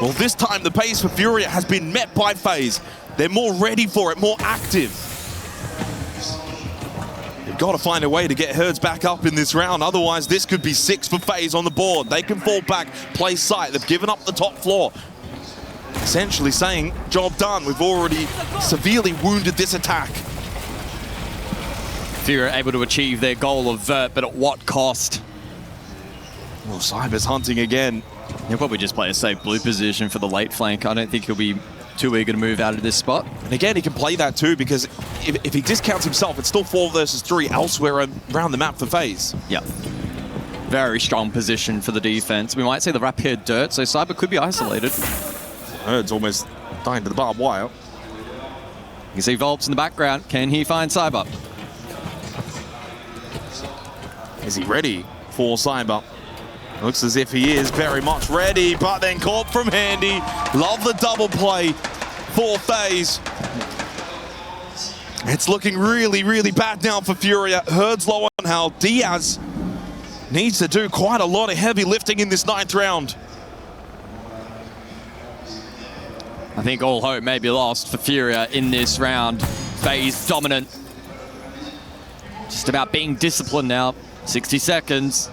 Well, this time the pace for FURIA has been met by FaZe. They're more ready for it, more active. They've got to find a way to get Herds back up in this round, otherwise this could be 6 for FaZe on the board. They can fall back, play sight. They've given up the top floor. Essentially saying, job done. We've already severely wounded this attack. FURIA able to achieve their goal of Vert, but at what cost? Well, Cyber's hunting again. He'll probably just play a safe blue position for the late flank. I don't think he'll be too eager to move out of this spot. And again, he can play that too, because if he discounts himself, it's still 4 versus 3 elsewhere around the map for FaZe. Yeah. Very strong position for the defense. We might see the rapid dirt, so Cyber could be isolated. Herds almost dying to the barbed wire. You can see Volps in the background. Can he find Cyber? Is he ready for Cyber? Looks as if he is very much ready, but then caught from Handy. Love the double play for FaZe. It's looking really, really bad now for FURIA. Herds low on health. Diaz needs to do quite a lot of heavy lifting in this 9th round. I think all hope may be lost for FURIA in this round. FaZe dominant. Just about being disciplined now. 60 seconds.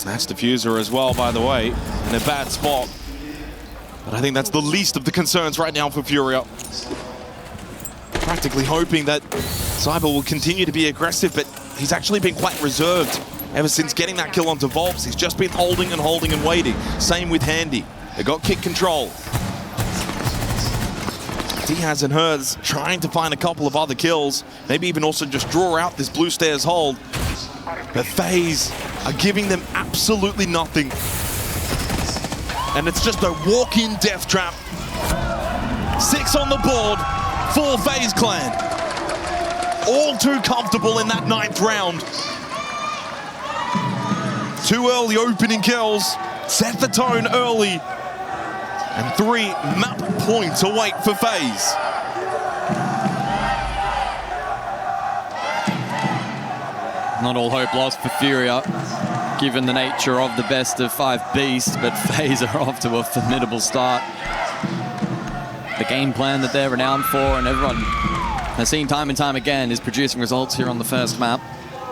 That's Diffuser as well, by the way, in a bad spot. But I think that's the least of the concerns right now for FURIA. Practically hoping that Cyber will continue to be aggressive, but he's actually been quite reserved ever since getting that kill onto Volps. He's just been holding and holding and waiting. Same with Handy. They got kick control. Diaz and Herds trying to find a couple of other kills. Maybe even also just draw out this blue stairs hold. But FaZe are giving them absolutely nothing. And it's just a walk-in death trap. 6 on the board for FaZe Clan. All too comfortable in that 9th round. 2 early opening kills, set the tone early, and 3 map points await for FaZe. Not all hope lost for FURIA, given the nature of the best of 5 beasts, but FaZe are off to a formidable start. The game plan that they're renowned for, and everyone has seen time and time again, is producing results here on the first map.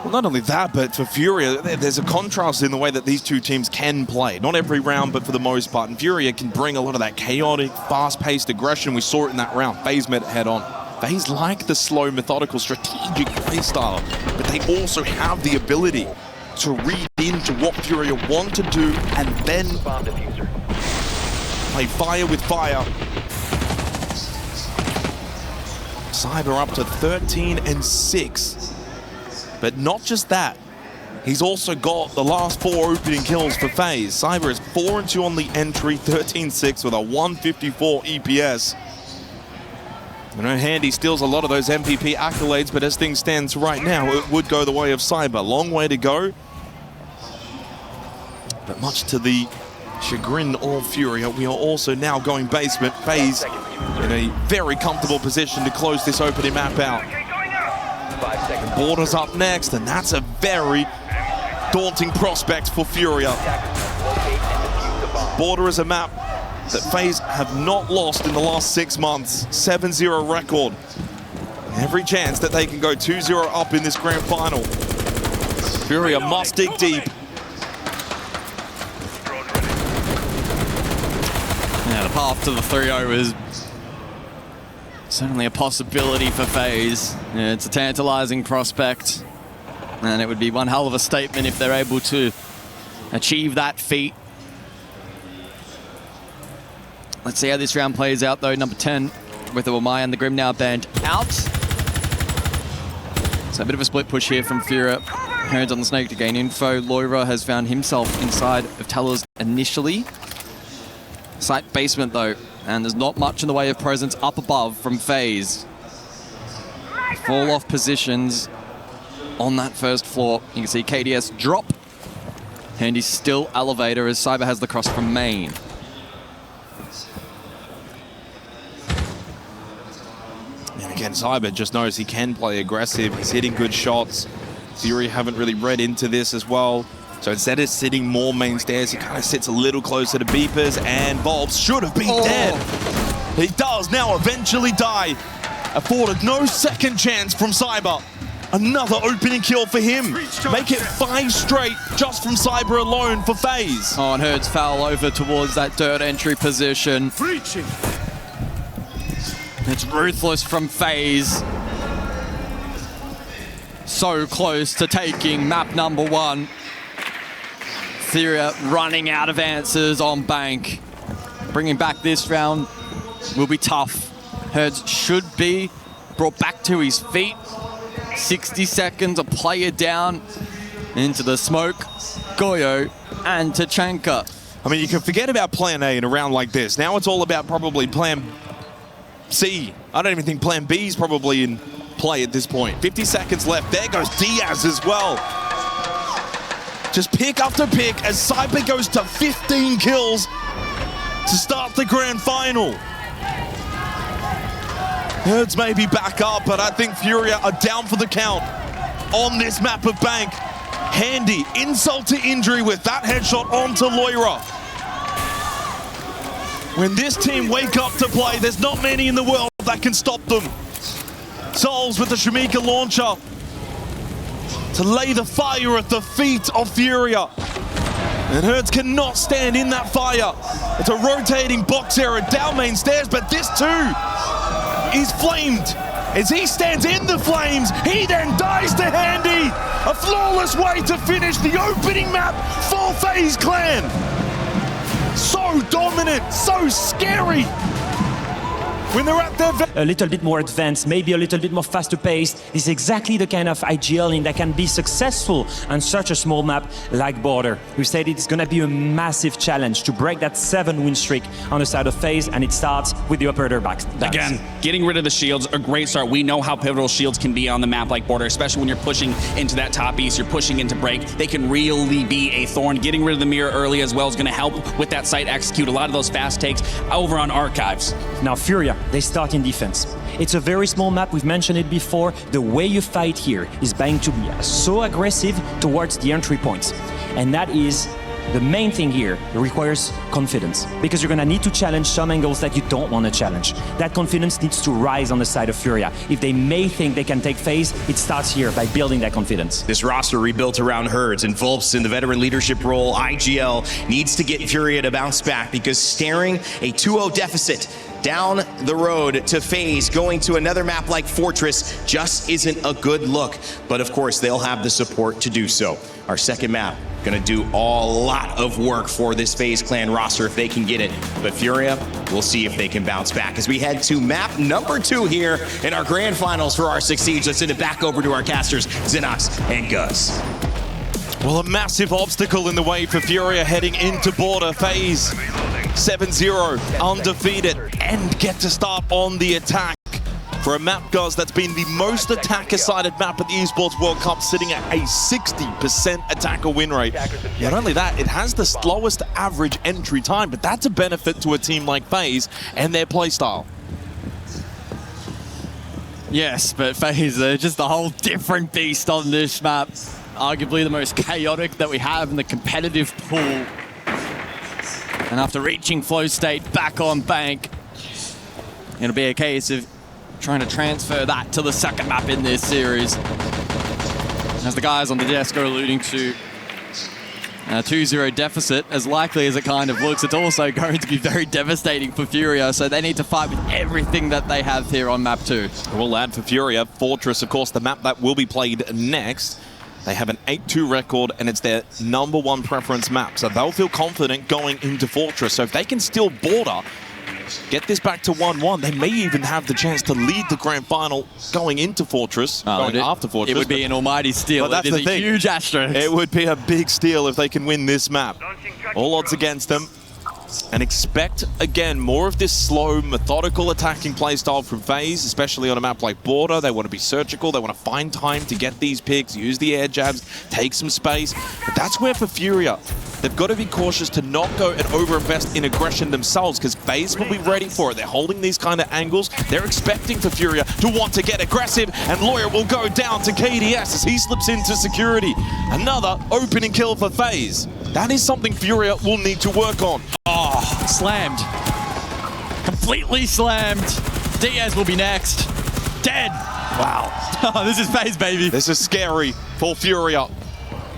Well, not only that, but for FURIA, there's a contrast in the way that these two teams can play. Not every round, but for the most part. And FURIA can bring a lot of that chaotic, fast-paced aggression. We saw it in that round. FaZe met it head-on. FaZe like the slow, methodical, strategic play style, but they also have the ability to read into what FURIA want to do and then play fire with fire. Cyber up to 13-6. But not just that, he's also got the last 4 opening kills for FaZe. Cyber is 4-2 on the entry, 13-6 with a 154 EPS. I know Handy steals a lot of those MVP accolades, but as things stand right now, it would go the way of Cyber. Long way to go. But much to the chagrin of FURIA, we are also now going basement. FaZe in a very comfortable position to close this opening map out. Porte's up next, and that's a very daunting prospect for FURIA. Porte is a map that FaZe have not lost in the last 6 months. 7-0 record. Every chance that they can go 2-0 up in this grand final. FURIA must dig deep. Yeah, the path to the 3-0 is certainly a possibility for FaZe. Yeah, it's a tantalizing prospect, and it would be one hell of a statement if they're able to achieve that feat. Let's see how this round plays out, though. Number 10 with the Wamai and the Grim now banned out. So a bit of a split push here from FURIA. Hands on the Snake to gain info. Loira has found himself inside of Tellers initially. Site basement, though, and there's not much in the way of presence up above from FaZe. Fall off positions on that first floor. You can see KDS drop. Handy's still elevator as Cyber has the cross from main. And again, Cyber just knows he can play aggressive. He's hitting good shots. FURIA haven't really read into this as well. So instead of sitting more main stairs, he kind of sits a little closer to beepers, and Volbs should have been dead. He does now eventually die. Afforded no second chance from Cyber. Another opening kill for him. Make it 5 straight just from Cyber alone for FaZe. Oh, and Herds foul over towards that dirt entry position. It's ruthless from FaZe. So close to taking map number 1. FURIA running out of answers on Bank. Bringing back this round will be tough. Herds should be brought back to his feet. 60 seconds, a player down into the smoke. Goyo and Tachanka. I mean, you can forget about plan A in a round like this. Now it's all about probably plan C. I don't even think plan B is probably in play at this point. 50 seconds left. There goes Diaz as well. Just pick after pick as Cyber goes to 15 kills to start the grand final. Herds may be back up, but I think FURIA are down for the count on this map of Bank. Handy, insult to injury with that headshot onto Loira. When this team wake up to play, there's not many in the world that can stop them. Souls with the Shamika launcher to lay the fire at the feet of FURIA. And Herds cannot stand in that fire. It's a rotating box error down main stairs, but this too is flamed. As he stands in the flames, he then dies to Handy. A flawless way to finish the opening map for FaZe Clan. So dominant, so scary. When they're at their a little bit more advanced, maybe a little bit more faster paced. This is exactly the kind of IGL that can be successful on such a small map like Border. We said it's going to be a massive challenge to break that 7-win streak on the side of FaZe, and it starts with the operator backs. Again, getting rid of the shields, a great start. We know how pivotal shields can be on the map like Border, especially when you're pushing into that top east, you're pushing into break. They can really be a thorn. Getting rid of the mirror early as well is going to help with that site execute a lot of those fast takes over on Archives. Now FURIA, they start in defense. It's a very small map, we've mentioned it before. The way you fight here is going to be so aggressive towards the entry points. And that is the main thing here. It requires confidence, because you're gonna need to challenge some angles that you don't want to challenge. That confidence needs to rise on the side of FURIA. If they may think they can take FaZe, it starts here by building that confidence. This roster rebuilt around Herds and Volps in the veteran leadership role. IGL needs to get FURIA to bounce back, because staring a 2-0 deficit down the road to FaZe, going to another map like Fortress, just isn't a good look. But of course, they'll have the support to do so. Our second map, gonna do a lot of work for this FaZe Clan roster if they can get it. But FURIA, we'll see if they can bounce back as we head to map number 2 here in our grand finals for our 6 Siege. Let's send it back over to our casters, Xenox and Gus. Well, a massive obstacle in the way for FURIA heading into Border. FaZe 7-0, undefeated, and get to start on the attack. For a map, guys, that's been the most attacker-sided map at the Esports World Cup, sitting at a 60% attacker win rate. Not only that, it has the slowest average entry time, but that's a benefit to a team like FaZe and their playstyle. Yes, but FaZe are just a whole different beast on this map. Arguably the most chaotic that we have in the competitive pool. And after reaching flow state back on bank, it'll be a case of trying to transfer that to the second map in this series. As the guys on the desk are alluding to, a 2-0 deficit, as likely as it kind of looks, it's also going to be very devastating for FURIA, so they need to fight with everything that they have here on map 2. We'll add for FURIA, Fortress, of course, the map that will be played next. They have an 8-2 record, and it's their #1 preference map, so they'll feel confident going into Fortress. So if they can steal border, get this back to 1-1, they may even have the chance to lead the grand final going into Fortress, after Fortress. It would be an almighty steal. But that's the thing. Huge asterisk. It would be a big steal if they can win this map. All odds against them. And expect, again, more of this slow, methodical attacking playstyle from FaZe, especially on a map like Border. They want to be surgical. They want to find time to get these picks, use the air jabs, take some space. But that's where for FURIA, they've got to be cautious to not go and overinvest in aggression themselves, because FaZe will be ready for it. They're holding these kind of angles. They're expecting for FURIA to want to get aggressive, and Lawyer will go down to KDS as he slips into security. Another opening kill for FaZe. That is something FURIA will need to work on. Oh, slammed. Completely slammed. Diaz will be next. Dead. Wow. Oh, this is FaZe, baby. This is scary for FURIA.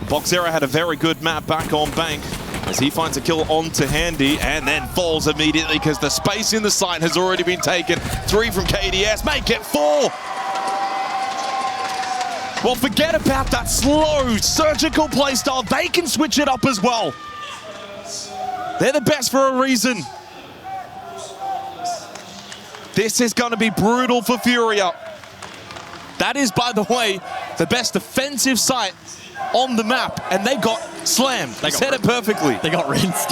Boxera had a very good map back on bank as he finds a kill onto Handy and then falls immediately because the space in the site has already been taken. 3 from KDS, make it 4. Well, forget about that slow, surgical playstyle. They can switch it up as well. They're the best for a reason. This is going to be brutal for FURIA. That is, by the way, the best defensive site on the map, and they got slammed. They said it perfectly. They got rinsed.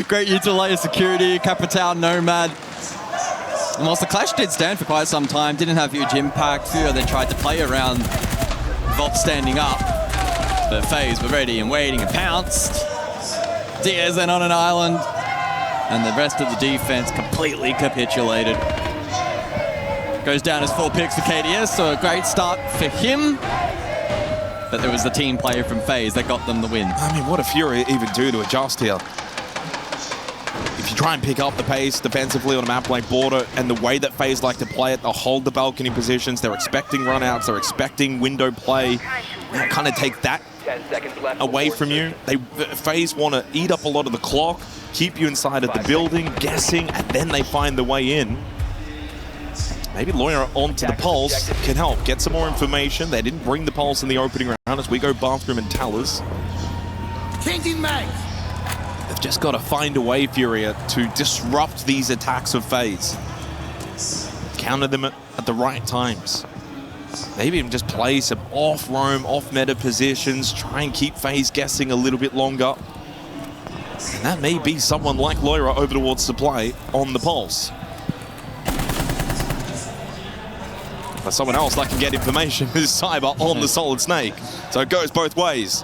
Great utilizer security, Capital Nomad. And whilst the clash did stand for quite some time, didn't have huge impact, FURIA then tried to play around VOD standing up. But FaZe were ready and waiting and pounced. Diaz then on an island, and the rest of the defense completely capitulated. Goes down as 4 picks for KDS, so a great start for him. But there was the team player from FaZe that got them the win. I mean, what did FURIA even do to adjust here? If you try and pick up the pace defensively on a map like Border and the way that FaZe like to play it, they'll hold the balcony positions, they're expecting runouts, they're expecting window play. They'll kind of take that away from you. FaZe want to eat up a lot of the clock, keep you inside of the building, guessing, and then they find the way in. Maybe Lawyer onto the Pulse can help get some more information. They didn't bring the Pulse in the opening round as we go Bathroom and Tellers. Changing mags. They've just got to find a way, FURIA, to disrupt these attacks of FaZe. Counter them at the right times. Maybe even just play some off-roam, off-meta positions, try and keep FaZe guessing a little bit longer. And that may be someone like Lawyer over towards Supply on the Pulse. But someone else that can get information is Cyber on the Solid Snake. So it goes both ways.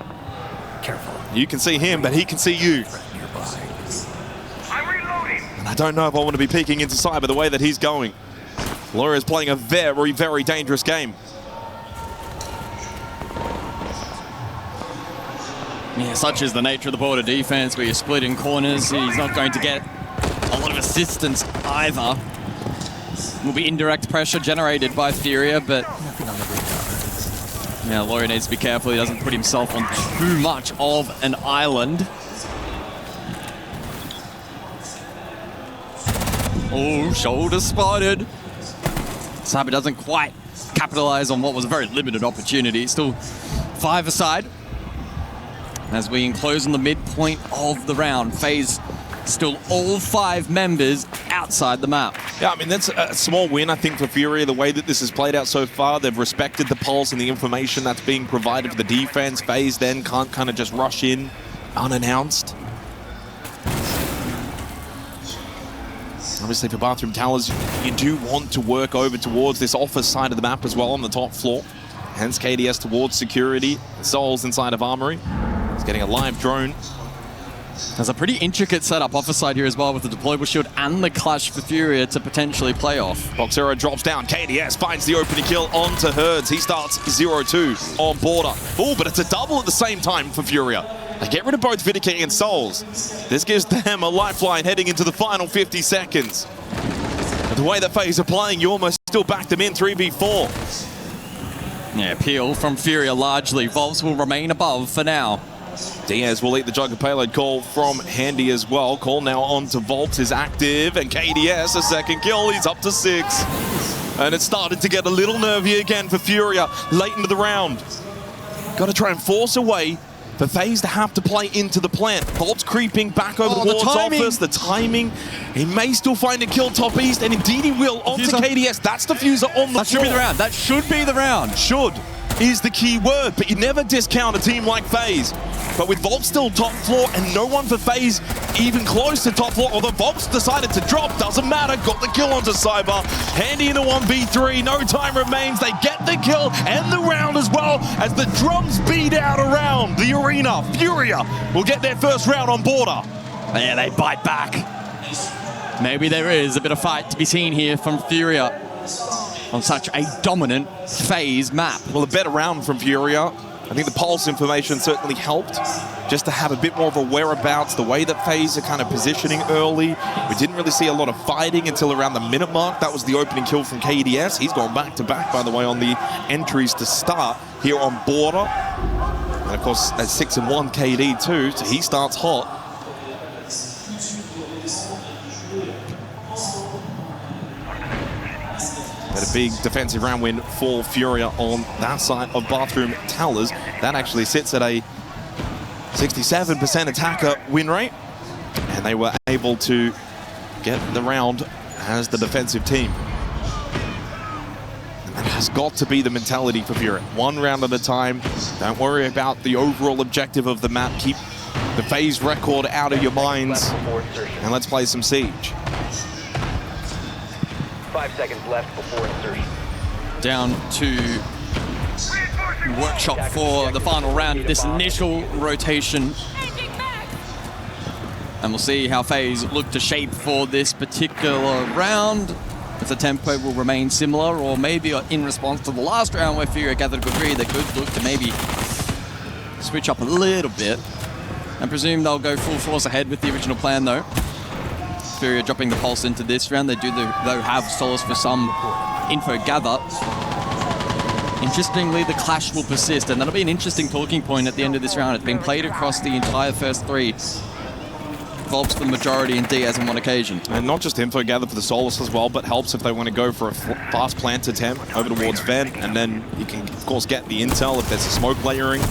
Careful. You can see him, but he can see you. And I don't know if I want to be peeking into Cyber the way that he's going. Lawyer is playing a very, very dangerous game. Yeah, such is the nature of the Border defense, where you're split in corners. He's not going to get a lot of assistance either. Will be indirect pressure generated by FURIA, but yeah, Lawyer needs to be careful he doesn't put himself on too much of an island. Oh, shoulder spotted. Cyber doesn't quite capitalize on what was a very limited opportunity. Still 5 aside. As we enclose on the midpoint of the round, FaZe still all 5 members outside the map. Yeah, I mean, that's a small win, I think, for FURIA. The way that this has played out so far, they've respected the pulse and the information that's being provided for the defense. FaZe then can't kind of just rush in unannounced. Obviously for Bathroom Towers, you do want to work over towards this office side of the map as well on the top floor. Hence KDS towards security. Souls inside of Armory. He's getting a live drone. There's a pretty intricate setup office side here as well with the deployable shield and the Clash for FURIA to potentially play off. Boxero drops down. KDS finds the opening kill onto Herds. He starts 0-2 on Porte. Oh, but it's a double at the same time for FURIA. They get rid of both Vidiking and Souls. This gives them a lifeline heading into the final 50 seconds. But the way that FaZe are playing, you almost still back them in 3v4. Yeah, peel from FURIA largely. Volps will remain above for now. Diaz will eat the Jugger payload call from Handy as well. Call now on to Volps is active, and KDS a second kill. He's up to 6. And it started to get a little nervy again for FURIA late into the round. Got to try and force a way for FaZe to have to play into the plant. Volps creeping back over towards office. The timing. He may still find a kill top east, and indeed he will. Onto KDS. That's Diffuser on the floor. That should be the round. That should be the round. Should is the key word, but you never discount a team like FaZe. But with Volps still top floor and no one for FaZe even close to top floor, although Volps decided to drop, doesn't matter, got the kill onto Cyber. Handy in a 1v3, no time remains, they get the kill and the round as well as the drums beat out around the arena. FURIA will get their first round on Border. Yeah, they bite back. Maybe there is a bit of fight to be seen here from FURIA on such a dominant FaZe map. Well, a better round from FURIA. I think the pulse information certainly helped just to have a bit more of a whereabouts, the way that FaZe are kind of positioning early. We didn't really see a lot of fighting until around the minute mark. That was the opening kill from KDS. He's gone back-to-back, by the way, on the entries to start here on Border. And of course, at 6-1 KD too, so he starts hot. But a big defensive round win for FURIA on that side of Bathroom Towers. That actually sits at a 67% attacker win rate. And they were able to get the round as the defensive team. And that has got to be the mentality for FURIA. One round at a time. Don't worry about the overall objective of the map. Keep the FaZe record out of your minds. And let's play some Siege. 5 seconds left before insertion. Down to Workshop for the final round of this initial rotation. And we'll see how FaZe look to shape for this particular round. If the tempo will remain similar, or maybe in response to the last round where FURIA gathered a good read, they could look to maybe switch up a little bit. I presume they'll go full force ahead with the original plan though. FURIA dropping the pulse into this round. They do though have Solace for some info gather. Interestingly, the clash will persist, and that'll be an interesting talking point at the end of this round. It's been played across the entire first 3. Volps for the majority and Diaz on one occasion. And not just info gather for the Solace as well, but helps if they want to go for a fast plant attempt over towards Ven, and then you can of course get the intel if there's a smoke layering.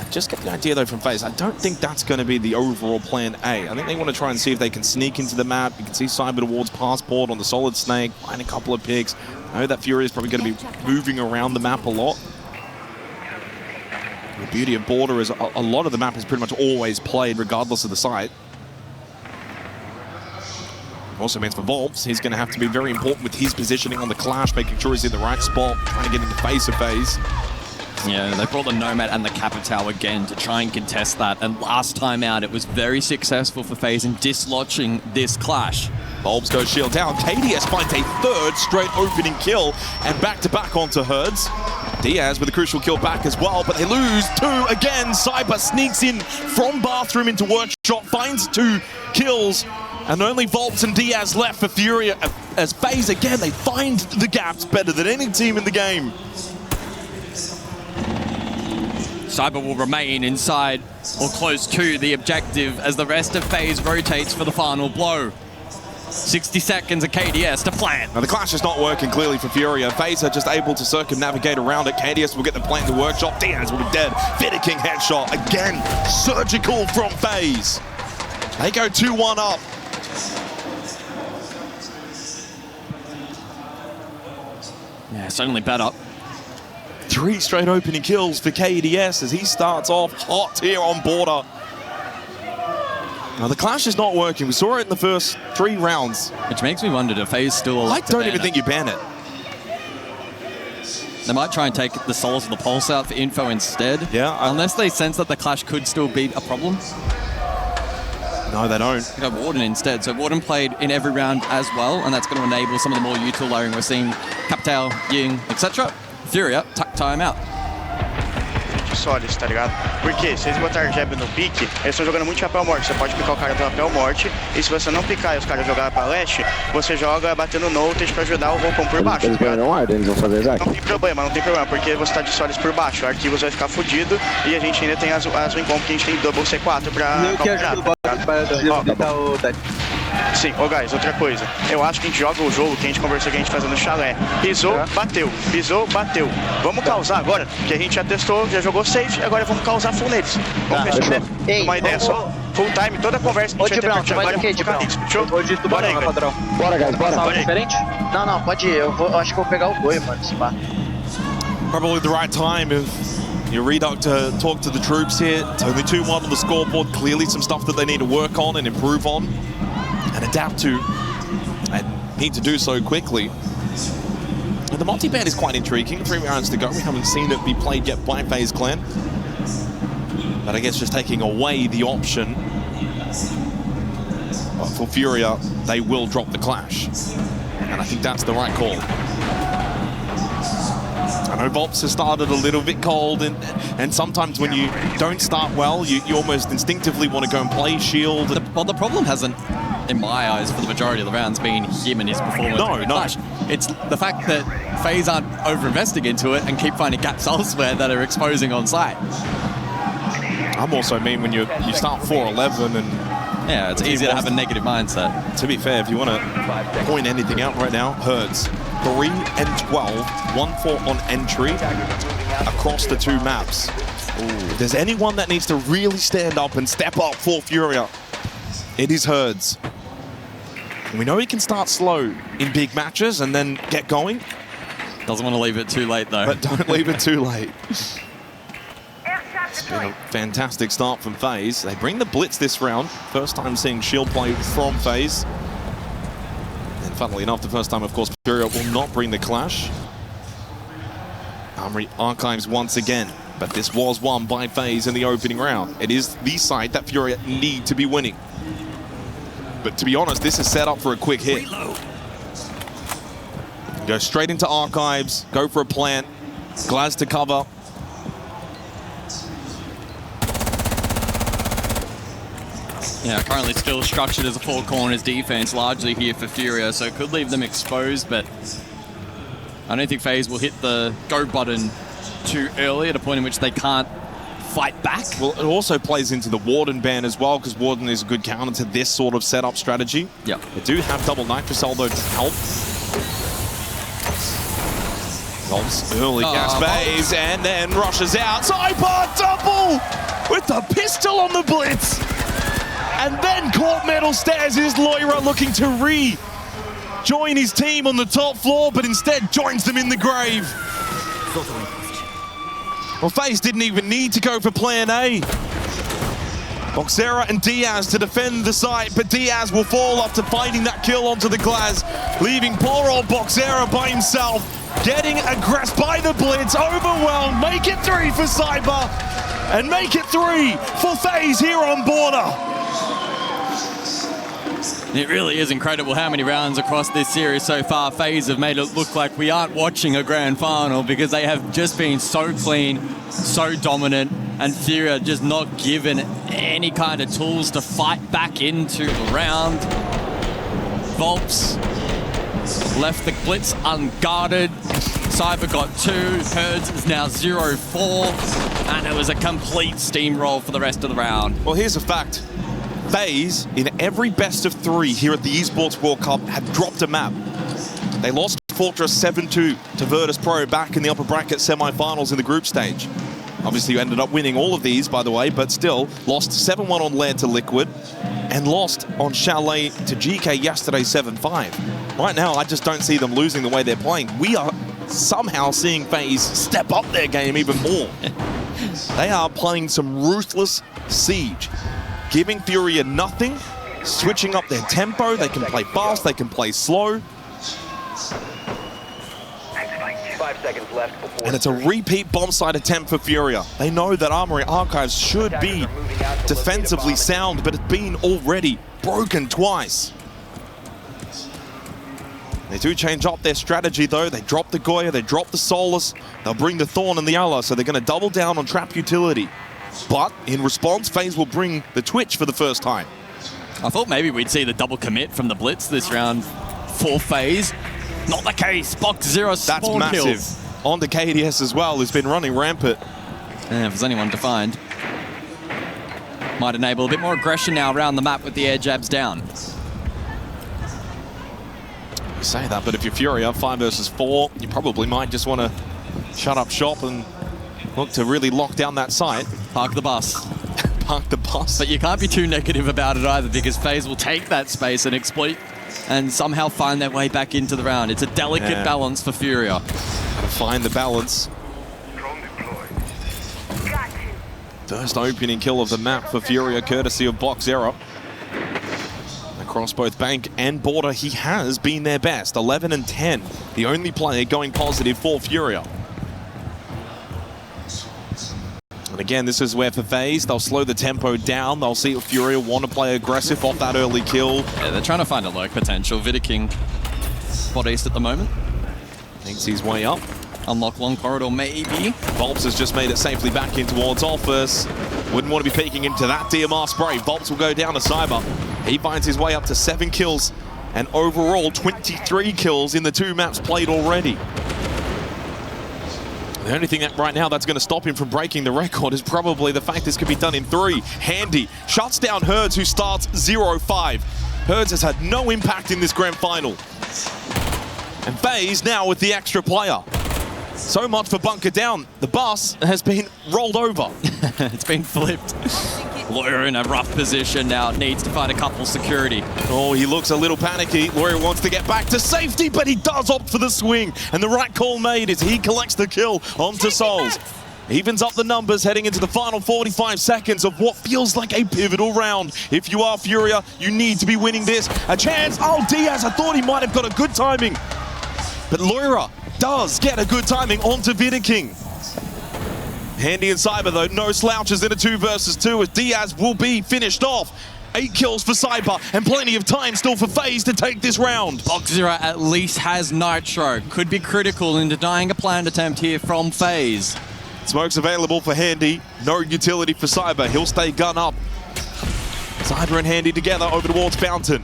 Just get the idea though from FaZe. I don't think that's going to be the overall plan A. I think they want to try and see if they can sneak into the map. You can see Cyber towards Passport on the Solid Snake, find a couple of picks. I know that FURIA is probably going to be moving around the map a lot. The beauty of Border is a lot of the map is pretty much always played regardless of the site. Also means for Volps, he's going to have to be very important with his positioning on the Clash, making sure he's in the right spot, trying to get in the face of FaZe. Yeah, they brought the Nomad and the Capitao again to try and contest that. And last time out, it was very successful for FaZe in dislodging this clash. Volps goes shield down. KDS finds a 3rd straight opening kill and back-to-back onto Herds. Diaz with a crucial kill back as well, but they lose 2 again. Cyber sneaks in from Bathroom into Workshop, finds 2 kills, and only Volps and Diaz left for FURIA. As FaZe again, they find the gaps better than any team in the game. Cyber will remain inside or close to the objective as the rest of FaZe rotates for the final blow. 60 seconds of KDS to plant. Now the clash is not working clearly for FURIA. FaZe are just able to circumnavigate around it. KDS will get the plant in the Workshop. Diaz will be dead. Vidiking headshot. Again, surgical from FaZe. They go 2-1 up. Yeah, certainly better. 3 straight opening kills for KDS as he starts off hot here on Border. Now, the clash is not working. We saw it in the first 3 rounds. Which makes me wonder, do FaZe still I elect to don't ban even it? think you ban it. They might try and take the Souls of the Pulse out for info instead. Yeah. Unless they sense that the clash could still be a problem. No, they don't. They got Warden instead. So Warden played in every round as well, and that's going to enable some of the more util layering we're seeing. Capital, Ying, etc. FURIA, tuck time out. Sólidos, tá ligado? Porque se eles botarem jab no pique, eles estão jogando muito chapéu morte. Você pode picar o cara do chapéu morte, e se você não picar e os caras jogarem pra leste, você joga batendo notes pra ajudar o roupão por baixo. Eles Tá ligado? ganham ar, eles vão fazer Isaac. Não tem problema, porque você tá de sólidos por baixo. O Arquivos vai ficar fudido e a gente ainda tem as win comp que a gente tem double C4 pra calcular. Sim, guys, outra coisa. Eu acho que a gente joga o jogo que a gente conversou que a gente fazendo no chalé. Pisou, bateu. Pisou, bateu. Vamos causar agora, porque a gente já testou, já jogou safe, agora vamos causar full neles. Vamos fechar uma ideia só. Full time, toda a conversa que a gente vai ter agora é focar nisso. Fechou? Bora aí, padrão. Bora, guys, bora. Bora aí. Diferente? Não, pode ir. Eu acho que vou pegar o boi, mano, esse bar. Probably the right time of your Reduct to talk to the troops here. It's only 2-1 on the scoreboard. Clearly some stuff that they need to work on and improve on and adapt to, and need to do so quickly. And the multi-ban is quite intriguing. 3 rounds to go. We haven't seen it be played yet by FaZe Clan. But I guess just taking away the option for FURIA, they will drop the clash. And I think that's the right call. I know Volps has started a little bit cold, and sometimes when you don't start well, you almost instinctively want to go and play shield. Well, the problem hasn't, in my eyes, for the majority of the rounds, been him and his performance. No. Clash. It's the fact that FaZe aren't over-investing into it and keep finding gaps elsewhere that are exposing on site. I'm also mean when you start 4-11 and... Yeah, it's easy to have a negative mindset. To be fair, if you want to point anything out right now, Herds, 3 and 12, 1-4 on entry across the 2 maps. If there's anyone that needs to really stand up and step up for FURIA, it is Herds. We know he can start slow in big matches and then get going. Doesn't want to leave it too late, though. But don't leave it too late. It's been a fantastic start from FaZe. They bring the blitz this round. First time seeing shield play from FaZe. And funnily enough, the first time, of course, FURIA will not bring the clash. Armory archives once again, but this was won by FaZe in the opening round. It is the side that FURIA need to be winning. But to be honest, this is set up for a quick hit. Go straight into archives, go for a plant, Glaz to cover. Yeah, currently still structured as a 4 corners defense, largely here for FURIA, so it could leave them exposed, but I don't think FaZe will hit the go button too early at a point in which they can't fight back. Well, it also plays into the Warden ban as well, because Warden is a good counter to this sort of setup strategy. Yep. They do have double Nitrocell though to help. Volps early gas phase and then rushes out. Cyber double with the pistol on the blitz. And then Court Metal Stairs is Loira looking to rejoin his team on the top floor, but instead joins them in the grave. Well, FaZe didn't even need to go for plan A. Boxera and Diaz to defend the site, but Diaz will fall after finding that kill onto the Glaz, leaving poor old Boxera by himself, getting aggressed by the blitz, overwhelmed, make it 3 for Cyber, and make it 3 for FaZe here on Border. It really is incredible how many rounds across this series so far FaZe have made it look like we aren't watching a grand final, because they have just been so clean, so dominant, and FURIA just not given any kind of tools to fight back into the round. Volps left the blitz unguarded. Cyber got 2, Herds is now 0-4, and it was a complete steamroll for the rest of the round. Well, here's a fact. FaZe, in every best of 3 here at the Esports World Cup, have dropped a map. They lost Fortress 7-2 to Virtus.pro back in the upper bracket semi-finals in the group stage. Obviously, you ended up winning all of these, by the way, but still lost 7-1 on Laird to Liquid and lost on Chalet to GK yesterday 7-5. Right now, I just don't see them losing the way they're playing. We are somehow seeing FaZe step up their game even more. They are playing some ruthless siege. giving FURIA nothing, switching up their tempo. They can play fast, they can play slow. 5 seconds left before And it's a repeat bomb site attempt for FURIA. They know that Armory Archives should be defensively sound, but it's been already broken twice. They do change up their strategy though. They drop the Goya, they drop the Solus, they'll bring the Thorn and the Allah, so they're going to double down on trap utility. But in response, FaZe will bring the Twitch for the first time. I thought maybe we'd see the double commit from the Blitz this round for FaZe. Not the case. Box Zero spawn That's massive. kills. On to KDS as well, who's been running rampant. And if there's anyone to find, might enable a bit more aggression now around the map with the air jabs down. You say that, but if you're FURIA 5 versus 4, you probably might just want to shut up shop and look to really lock down that site. Park the bus. Park the bus. But you can't be too negative about it either, because FaZe will take that space and exploit and somehow find their way back into the round. It's a delicate balance for FURIA. Gotta find the balance. First opening kill of the map for FURIA, courtesy of Box Error. Across both Bank and Border, he has been their best. 11 and 10, the only player going positive for FURIA. And again, this is where for FaZe, they'll slow the tempo down. They'll see if FURIA want to play aggressive off that early kill. Yeah, they're trying to find a lurk potential. Vidiking spot east at the moment. Thinks his way up. Unlock long corridor, maybe. Volps has just made it safely back in towards Office. Wouldn't want to be peeking into that DMR spray. Volps will go down to Cyber. He finds his way up to 7 kills and overall 23 kills in the 2 maps played already. The only thing that right now that's going to stop him from breaking the record is probably the fact this could be done in 3. Handy shuts down Herds, who starts 0-5. Herds has had no impact in this grand final. And FaZe now with the extra player. So much for bunker down. The bus has been rolled over. It's been flipped. Lawyer in a rough position now, needs to find a couple security. Oh, he looks a little panicky. Lawyer wants to get back to safety, but he does opt for the swing. And the right call made is he collects the kill onto Souls. Evens up the numbers heading into the final 45 seconds of what feels like a pivotal round. If you are FURIA, you need to be winning this. A chance. Oh, Diaz, I thought he might have got a good timing. But Lawyer does get a good timing onto Vidiking. Handy and Cyber though, no slouches in a 2 versus 2 as Diaz will be finished off. 8 kills for Cyber and plenty of time still for FaZe to take this round. Box Zero at least has Nitro. Could be critical in denying a planned attempt here from FaZe. Smoke's available for Handy, no utility for Cyber. He'll stay gun up. Cyber and Handy together over towards Fountain.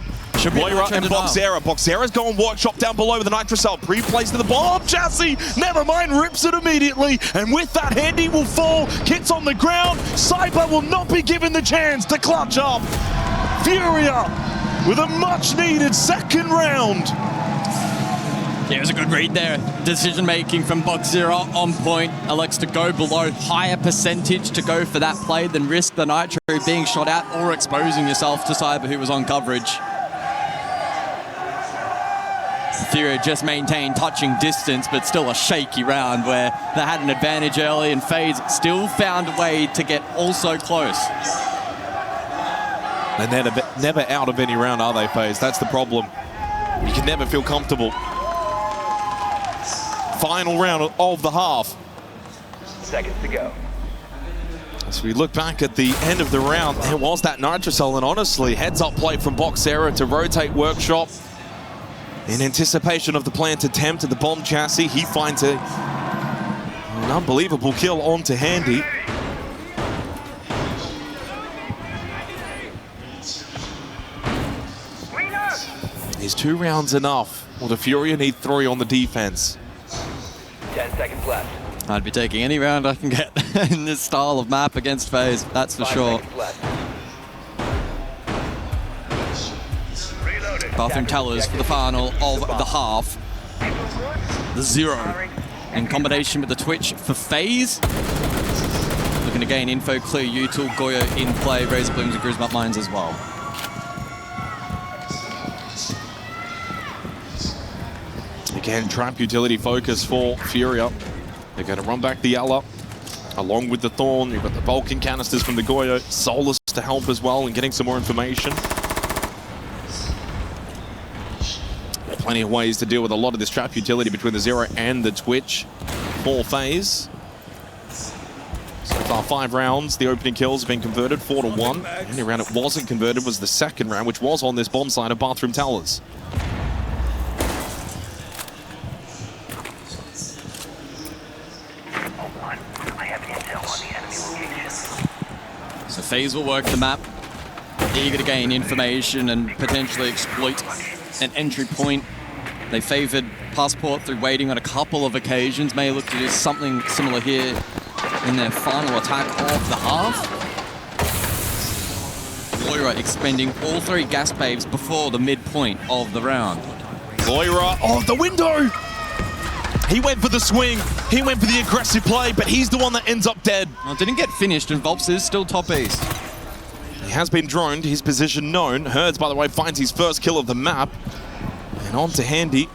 Moira and Boxera. Boxera's going workshop down below with the Nitro Cell. Pre-placed to the bomb chassis. Never mind, rips it immediately. And with that, Handy will fall. Kit's on the ground. Cyber will not be given the chance to clutch up. FURIA with a much-needed second round. Yeah, it was a good read there. Decision-making from Box Zero on point. Elects to go below. Higher percentage to go for that play than risk the Nitro being shot at or exposing yourself to Cyber, who was on coverage. FURIA just maintained touching distance, but still a shaky round where they had an advantage early and FaZe still found a way to get also close. They're never out of any round, are they, FaZe? That's the problem. You can never feel comfortable. Final round of the half. Seconds to go. As we look back at the end of the round, there was that Nitro Cell, and honestly, heads-up play from Boxera to rotate Workshop. In anticipation of the planned attempt at the bomb chassis, he finds an unbelievable kill onto Handy. Is 2 rounds enough? Or the FURIA need 3 on the defense? 10 seconds left. I'd be taking any round I can get in this style of map against FaZe, that's for sure. Bathroom tellers for the final of the half. The 0 in combination with the Twitch for FaZe. Looking to gain info, clear util, Goyo in play, Razor Blooms and Grismut Mines as well. Again, trap utility focus for FURIA. They're going to run back the Yalla along with the Thorn. You've got the Vulcan canisters from the Goyo. Solus to help as well and getting some more information. Plenty of ways to deal with a lot of this trap utility between the Zero and the Twitch for FaZe. So far, 5 rounds. The opening kills have been converted, 4-1. The only round it wasn't converted was the second round, which was on this bomb site of Bathroom Towers. So FaZe will work the map, eager to gain information and potentially exploit an entry point. They favored Passport through waiting on a couple of occasions. May look to do something similar here in their final attack of the half. Loira expending all 3 gas babes before the midpoint of the round. Loira, oh, the window! He went for the swing, he went for the aggressive play, but he's the one that ends up dead. Well, didn't get finished, and Volps is still top east. He has been droned, his position known. Herds, by the way, finds his first kill of the map. And on to Handy.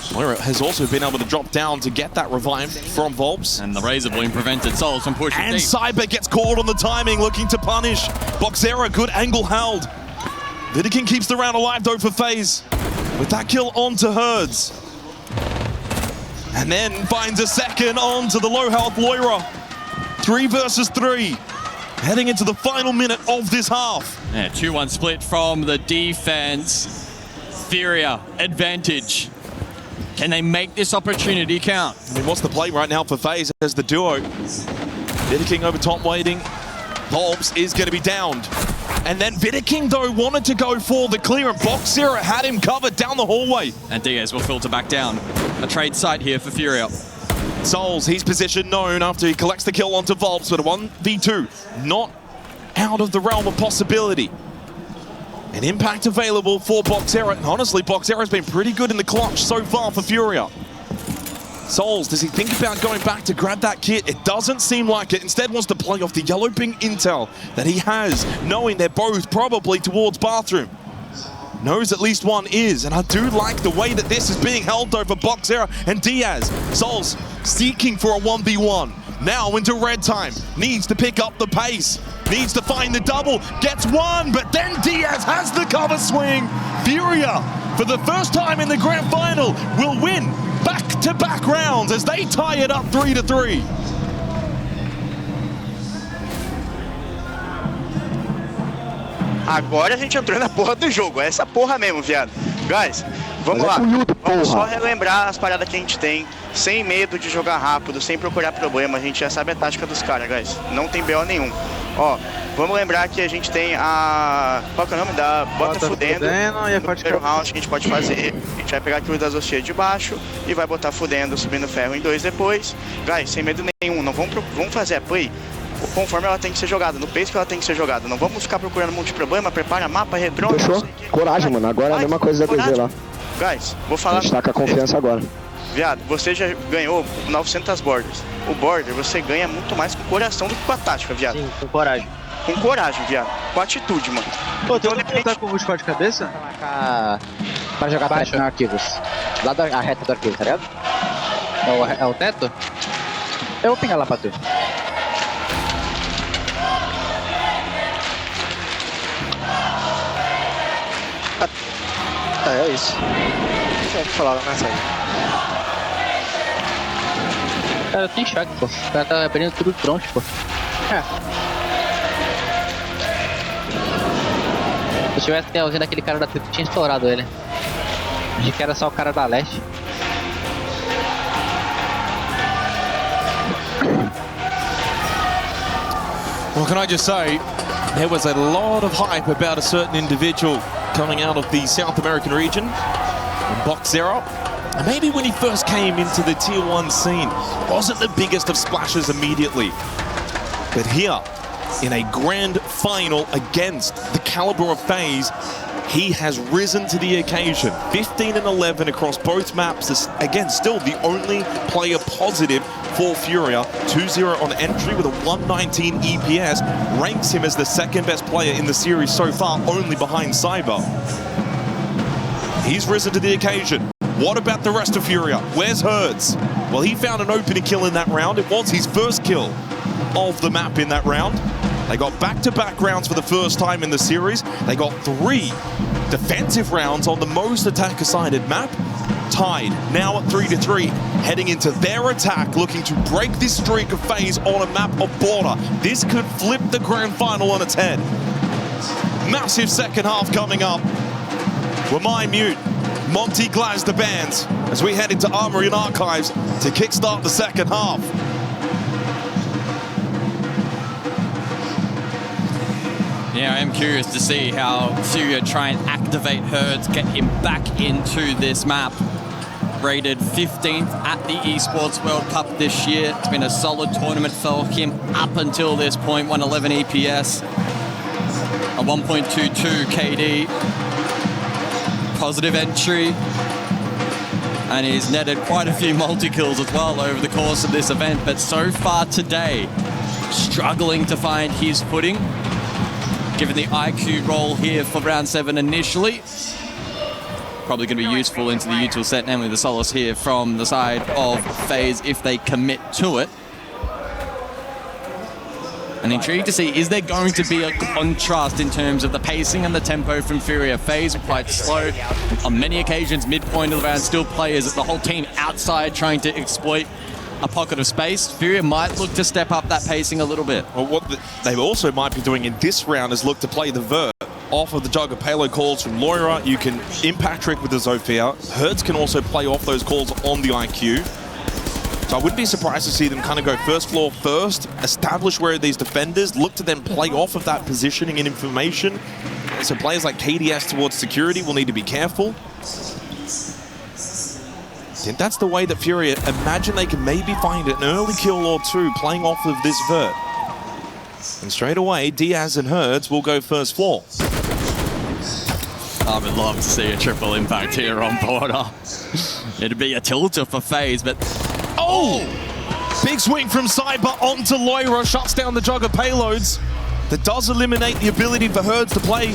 Loira has also been able to drop down to get that revive from Volps. And the Razor Bloom prevented Souls from pushing and deep. Cyber gets caught on the timing, looking to punish. Boxera, good angle held. Vidiking keeps the round alive though for FaZe. With that kill onto Herds. And then finds a second onto the low health Loira. 3 versus 3. Heading into the final minute of this half. Yeah, 2-1 split from the defense. FURIA advantage. Can they make this opportunity count? I mean, what's the play right now for FaZe as the duo? Vidiking over top waiting. Volps is going to be downed. And then Vidiking, though, wanted to go for the clear, and Boxera had him covered down the hallway. And Diaz will filter back down. A trade site here for FURIA. Souls, his position known after he collects the kill onto Volps with a 1v2. Not out of the realm of possibility. An impact available for Boxera. And honestly, Boxera's been pretty good in the clutch so far for FURIA. Souls, does he think about going back to grab that kit? It doesn't seem like it. Instead wants to play off the yellow ping intel that he has, knowing they're both probably towards Bathroom. Knows at least one is, and I do like the way that this is being held over Boxera and Diaz. Souls seeking for a 1v1. Now into red time. Needs to pick up the pace. Needs to find the double. Gets one, but then Diaz has the cover swing. FURIA, for the first time in the grand final, will win back-to-back rounds as they tie it up 3-3. Agora a gente entrou na porra do jogo, é essa porra mesmo, viado. Guys, vamos lá. Vamos só relembrar as paradas que a gente tem, sem medo de jogar rápido, sem procurar problema. A gente já sabe a tática dos caras, guys. Não tem BO nenhum. Ó, vamos lembrar que a gente tem a... Qual que é o nome? Da Bota Fudendo. E no primeiro round que a gente pode fazer. A gente vai pegar aquilo das hostias de baixo e vai botar Fudendo, subindo ferro em 2 depois. Guys, sem medo nenhum. Não vamos fazer a play conforme ela tem que ser jogada, no pace que ela tem que ser jogada. Não vamos ficar procurando um monte de problema, prepara mapa, redrone. Fechou? Coragem, mano. Agora é a mesma coisa da DZ lá. Guys, vou falar... A gente tá com a confiança agora. Viado, você já ganhou 900 borders. O border você ganha muito mais com o coração do que com a tática, viado. Sim, com coragem. Com coragem, viado. Com atitude, mano. Pô, tu não tá com o multipode de cabeça? Pra jogar baixo no arquivos. Lá da reta do arquivo, tá ligado? É o teto? Eu vou pingar lá pra tu. É isso. Deixa eu falar nessa aí. Cara, eu tenho choque, pô. O cara tá aprendendo tudo pronto, pô. É. Se eu tivesse usando aquele cara da Pipo, tinha estourado ele. Achei que era só o cara da leste. Well, can I just say, there was a lot of hype about a certain individual coming out of the South American region, Boxera. And maybe when he first came into the Tier 1 scene, wasn't the biggest of splashes immediately. But here, in a grand final against the caliber of FaZe, he has risen to the occasion. 15 and 11 across both maps. Again, still the only player positive for FURIA. 2-0 on entry with a 119 EPS. Ranks him as the second best player in the series so far, only behind Cyber. He's risen to the occasion. What about the rest of FURIA? Where's Herds? Well, he found an opening kill in that round. It was his first kill of the map in that round. They got back-to-back rounds for the first time in the series. They got 3 defensive rounds on the most attacker-sided map. Tied, now at 3-3, heading into their attack, looking to break this streak of FaZe on a map of Porte. This could flip the grand final on its head. Massive second half coming up. We're my mute. Monty Glaz the bands as we head into Armory and Archives to kickstart the second half. Yeah, I am curious to see how FURIA try and activate Herds, get him back into this map. Rated 15th at the Esports World Cup this year. It's been a solid tournament for him up until this point. 111 EPS, a 1.22 KD. Positive entry. And he's netted quite a few multi-kills as well over the course of this event. But so far today, struggling to find his footing. Given the IQ role here for round 7 initially. Probably going to be useful into the util set, namely the Solace here from the side of FaZe if they commit to it. And intrigued to see, is there going to be a contrast in terms of the pacing and the tempo from FURIA? FaZe quite slow. On many occasions, midpoint of the round, still players, the whole team outside trying to exploit a pocket of space. FURIA might look to step up that pacing a little bit. Well, what they also might be doing in this round is look to play the Vert. Off of the Jugger payload calls from Loira, you can impact trick with the Zofia. Herds can also play off those calls on the IQ. So I wouldn't be surprised to see them kind of go first floor first, establish where these defenders, look to then play off of that positioning and information. So players like KDS towards security will need to be careful. I think that's the way that FURIA imagine they can maybe find an early kill or 2 playing off of this Vert. And straight away, Diaz and Herds will go first floor. I would love to see a triple impact here on Porte. It'd be a tilter for FaZe, but... Oh! Big swing from Cyber onto Loira, shuts down the Jugger payloads. That does eliminate the ability for Herds to play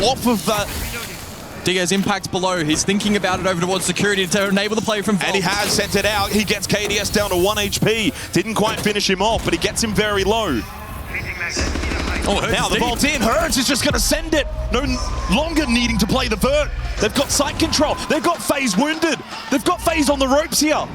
off of that. Diaz impacts below. He's thinking about it over towards security to enable the play from Vault. And he has sent it out. He gets KDS down to 1 HP. Didn't quite finish him off, but he gets him very low. Oh, now the Vault in. Herds is just going to send it. No longer needing to play the Vert. They've got site control. They've got FaZe wounded. They've got FaZe on the ropes here.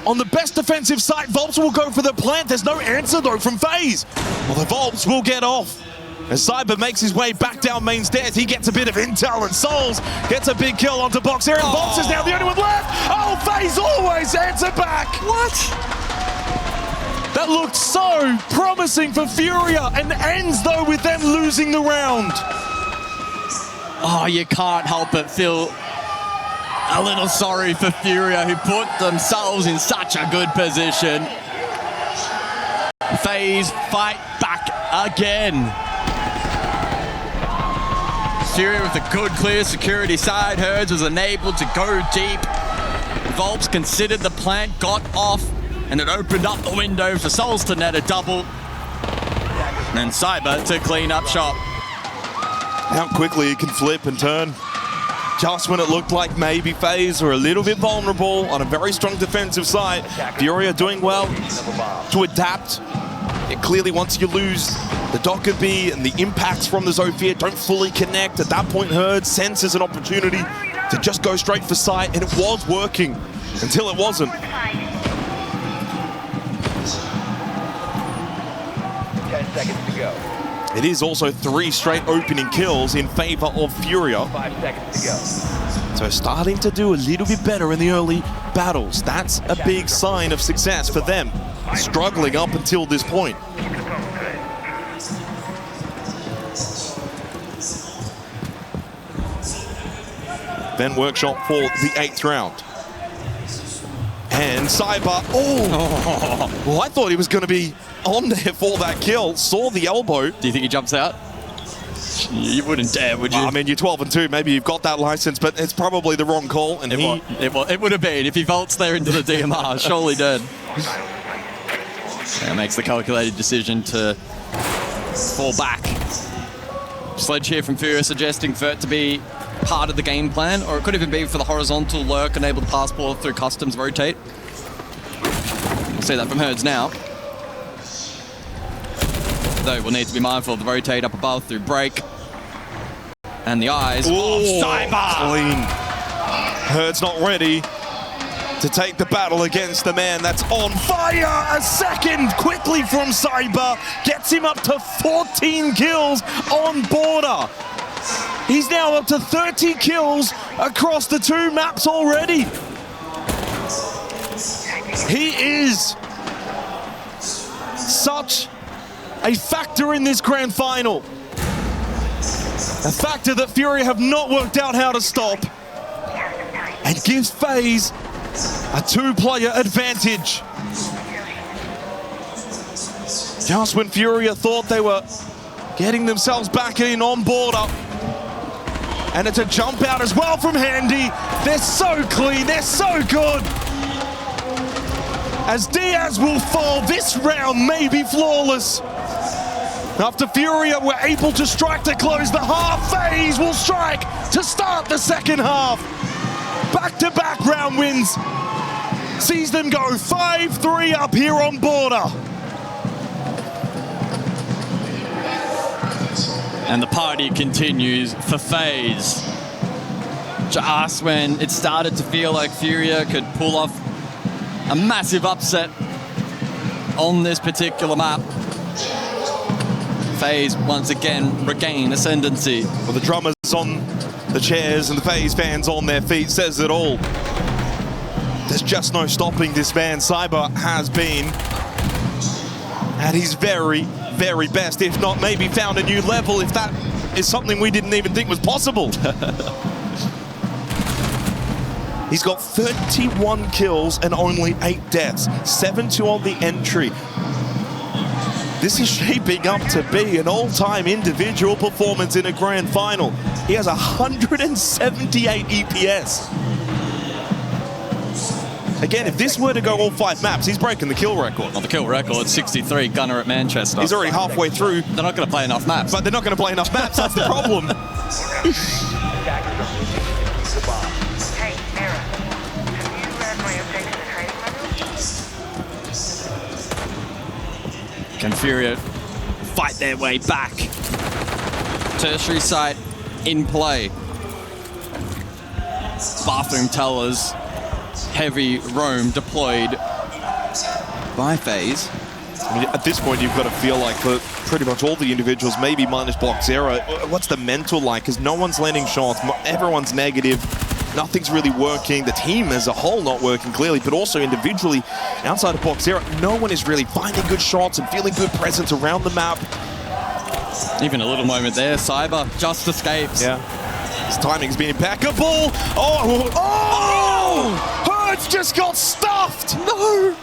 On the best defensive site, Volps will go for the plant. There's no answer, though, from FaZe. Well, the Volps will get off. As Cyber makes his way back down main stairs, he gets a bit of intel, and Souls gets a big kill onto Box here, and Volps is now the only one left. Oh, FaZe always answer back. What? That looked so promising for FURIA, and ends, though, with them losing the round. Oh, you can't help but feel a little sorry for FURIA, who put themselves in such a good position. FaZe fight back again. FURIA with a good, clear security side. Herds was enabled to go deep. Volps considered the plant, got off, and it opened up the window for Souls to net a double. And then Cyber to clean up shop. How quickly he can flip and turn. Just when it looked like maybe FaZe were a little bit vulnerable on a very strong defensive side, FURIA doing well to adapt. It clearly, once you lose the Dockerby and the impacts from the Zofia don't fully connect, at that point Herds senses an opportunity to just go straight for sight, and it was working until it wasn't. 10 seconds to go. It is also 3 straight opening kills in favor of FURIA. 5 seconds to go. So starting to do a little bit better in the early battles. That's a big sign of success for them, struggling up until this point. Then workshop for the 8th round. And Cyber, well, I thought he was going to be on there for that kill. Saw the elbow. Do you think he jumps out? You wouldn't dare, would you? I mean, you're 12-2. Maybe you've got that license, but it's probably the wrong call. And it would have been if he vaults there into the DMR. Surely dead. And makes the calculated decision to fall back. Sledge here from FURIA suggesting Vert to be part of the game plan, or it could even be for the horizontal lurk, enable the passport through customs rotate. We'll see that from Herds now. though, will need to be mindful of the rotate up above through break. And the eyes. Oh, Cyber! clean. Herd's not ready to take the battle against the man that's on fire. A second quickly from Cyber gets him up to 14 kills on Porte. He's now up to 30 kills across the 2 maps already. He is such a factor in this grand final. A factor that FURIA have not worked out how to stop, and gives FaZe a 2-player advantage. Just when FURIA thought they were getting themselves back in on Porte. And it's a jump out as well from Handy. They're so clean, they're so good. As Diaz will fall, this round may be flawless. After FURIA were able to strike to close the half, FaZe will strike to start the second half. Back-to-back round wins sees them go 5-3 up here on Porte. And the party continues for FaZe. Just when it started to feel like FURIA could pull off a massive upset on this particular map, FaZe once again regain ascendancy. Well, the drummers on the chairs and the FaZe fans on their feet says it all. There's just no stopping this man. Cyber has been at his very, very best, if not maybe found a new level, if that is something we didn't even think was possible. He's got 31 kills and only 8 deaths, 7-2 on the entry. This is shaping up to be an all-time individual performance in a grand final. He has 178 EPS. Again, if this were to go all 5 maps, he's breaking the kill record. Well, the kill record, 63, Gunner at Manchester. He's already halfway through. They're not going to play enough maps. But they're not going to play enough maps, that's the problem. Can FURIA fight their way back? Tertiary site in play. Bathroom tellers, heavy roam deployed by FaZe. I mean, at this point, you've got to feel like for pretty much all the individuals, maybe minus Block Zero, what's the mental like? Because no one's landing shots, everyone's negative. Nothing's really working. The team as a whole not working clearly, but also individually, outside of Box Zero, no one is really finding good shots and feeling good presence around the map. Even a little moment there, Cyber just escapes. Yeah. His timing's been impeccable. Oh! Herd's just got stuffed! No!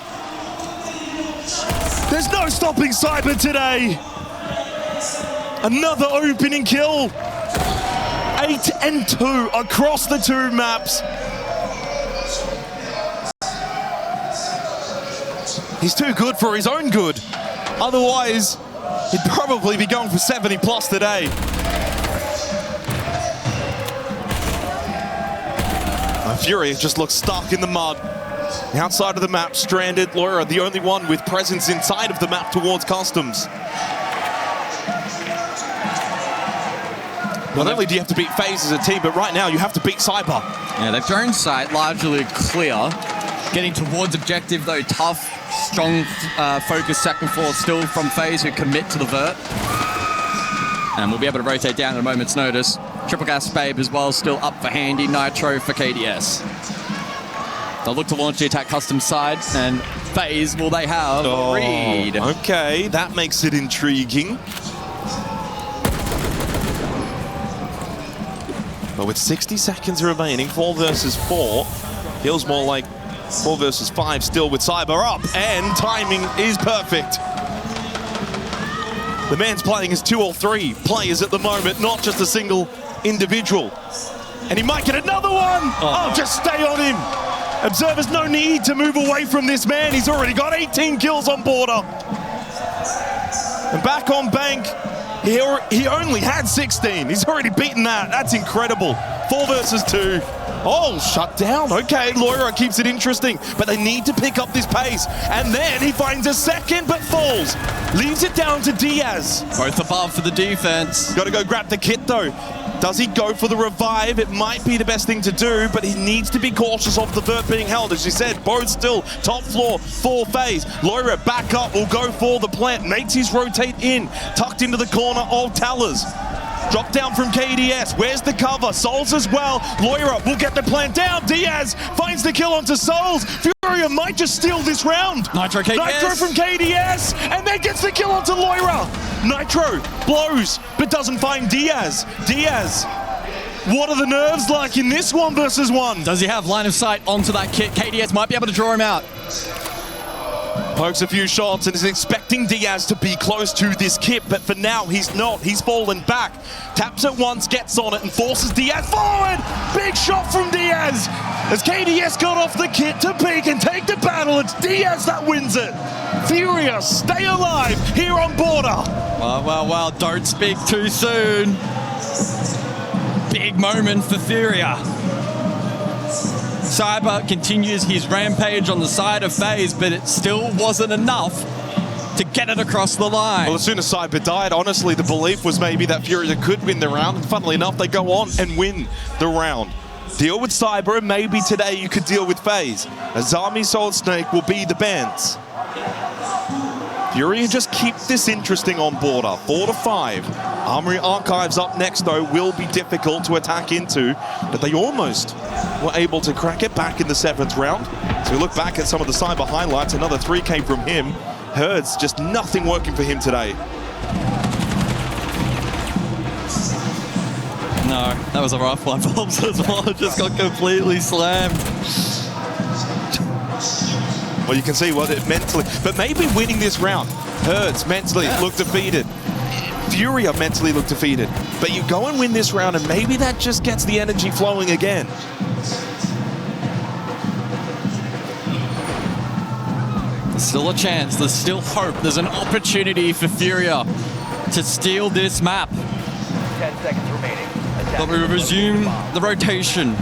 There's no stopping Cyber today. Another opening kill. 8-2 across the 2 maps. He's too good for his own good. Otherwise, he'd probably be going for 70 plus today. FURIA just looks stuck in the mud. Outside of the map, stranded. Laura, the only one with presence inside of the map towards customs. Not only do you have to beat FaZe as a team, but right now you have to beat Cyber. Yeah, they've drone site largely clear. Getting towards objective though, tough, strong focus second floor still from FaZe who commit to the vert. And we'll be able to rotate down at a moment's notice. Triple gas Babe as well, still up for Handy. Nitro for KDS. They'll look to launch the attack custom side, and FaZe will they have a read. Okay, that makes it intriguing. But with 60 seconds remaining, 4 versus 4, feels more like 4 versus 5 still with Cyber up, and timing is perfect. The man's playing as 2 or 3 players at the moment, not just a single individual. And he might get another one! Oh, just stay on him! Observers, no need to move away from this man. He's already got 18 kills on Porte. And back on Bank, he only had 16. He's already beaten that. That's incredible. 4 versus 2. Oh, shut down. Okay, Loira keeps it interesting, but they need to pick up this pace. And then he finds a second, but falls. Leaves it down to Diaz. Both above for the defense. Got to go grab the kit, though. Does he go for the revive? It might be the best thing to do, but he needs to be cautious of the vert being held. As you said, both still top floor for FaZe. Loira back up, will go for the plant. Makes his rotate in, tucked into the corner of Talers. Drop down from KDS. Where's the cover? Souls as well. Loira will get the plant down. Diaz finds the kill onto Souls. FURIA might just steal this round. Nitro KDS. Nitro from KDS, and then gets the kill onto Loira. Nitro blows, but doesn't find Diaz. Diaz, what are the nerves like in this 1 versus 1? Does he have line of sight onto that kit? KDS might be able to draw him out. Pokes a few shots and is expecting Diaz to be close to this kit, but for now he's not. He's fallen back. Taps it once, gets on it, and forces Diaz forward. Big shot from Diaz as KDS got off the kit to peek and take the battle. It's Diaz that wins it. FURIA stay alive here on Porte. Well, don't speak too soon. Big moment for FURIA. Cyber continues his rampage on the side of FaZe, but it still wasn't enough to get it across the line. Well, as soon as Cyber died, honestly, the belief was maybe that FURIA could win the round, and funnily enough, they go on and win the round. Deal with Cyber, and maybe today you could deal with FaZe. Azami Solid Snake will be the bands. FURIA just keep this interesting on Porte. 4 to 5. Armory Archives up next, though, will be difficult to attack into, but they almost were able to crack it back in the 7th round. So we look back at some of the Cyber highlights. Another 3 came from him. Herds, just nothing working for him today. No, that was a rough one. Bombs as well, just got completely slammed. Well, you can see what it mentally, but maybe winning this round. Herds mentally look defeated. FURIA mentally look defeated. But you go and win this round, and maybe that just gets the energy flowing again. There's still a chance, there's still hope, there's an opportunity for FURIA to steal this map. 10 seconds remaining. But we resume the rotation,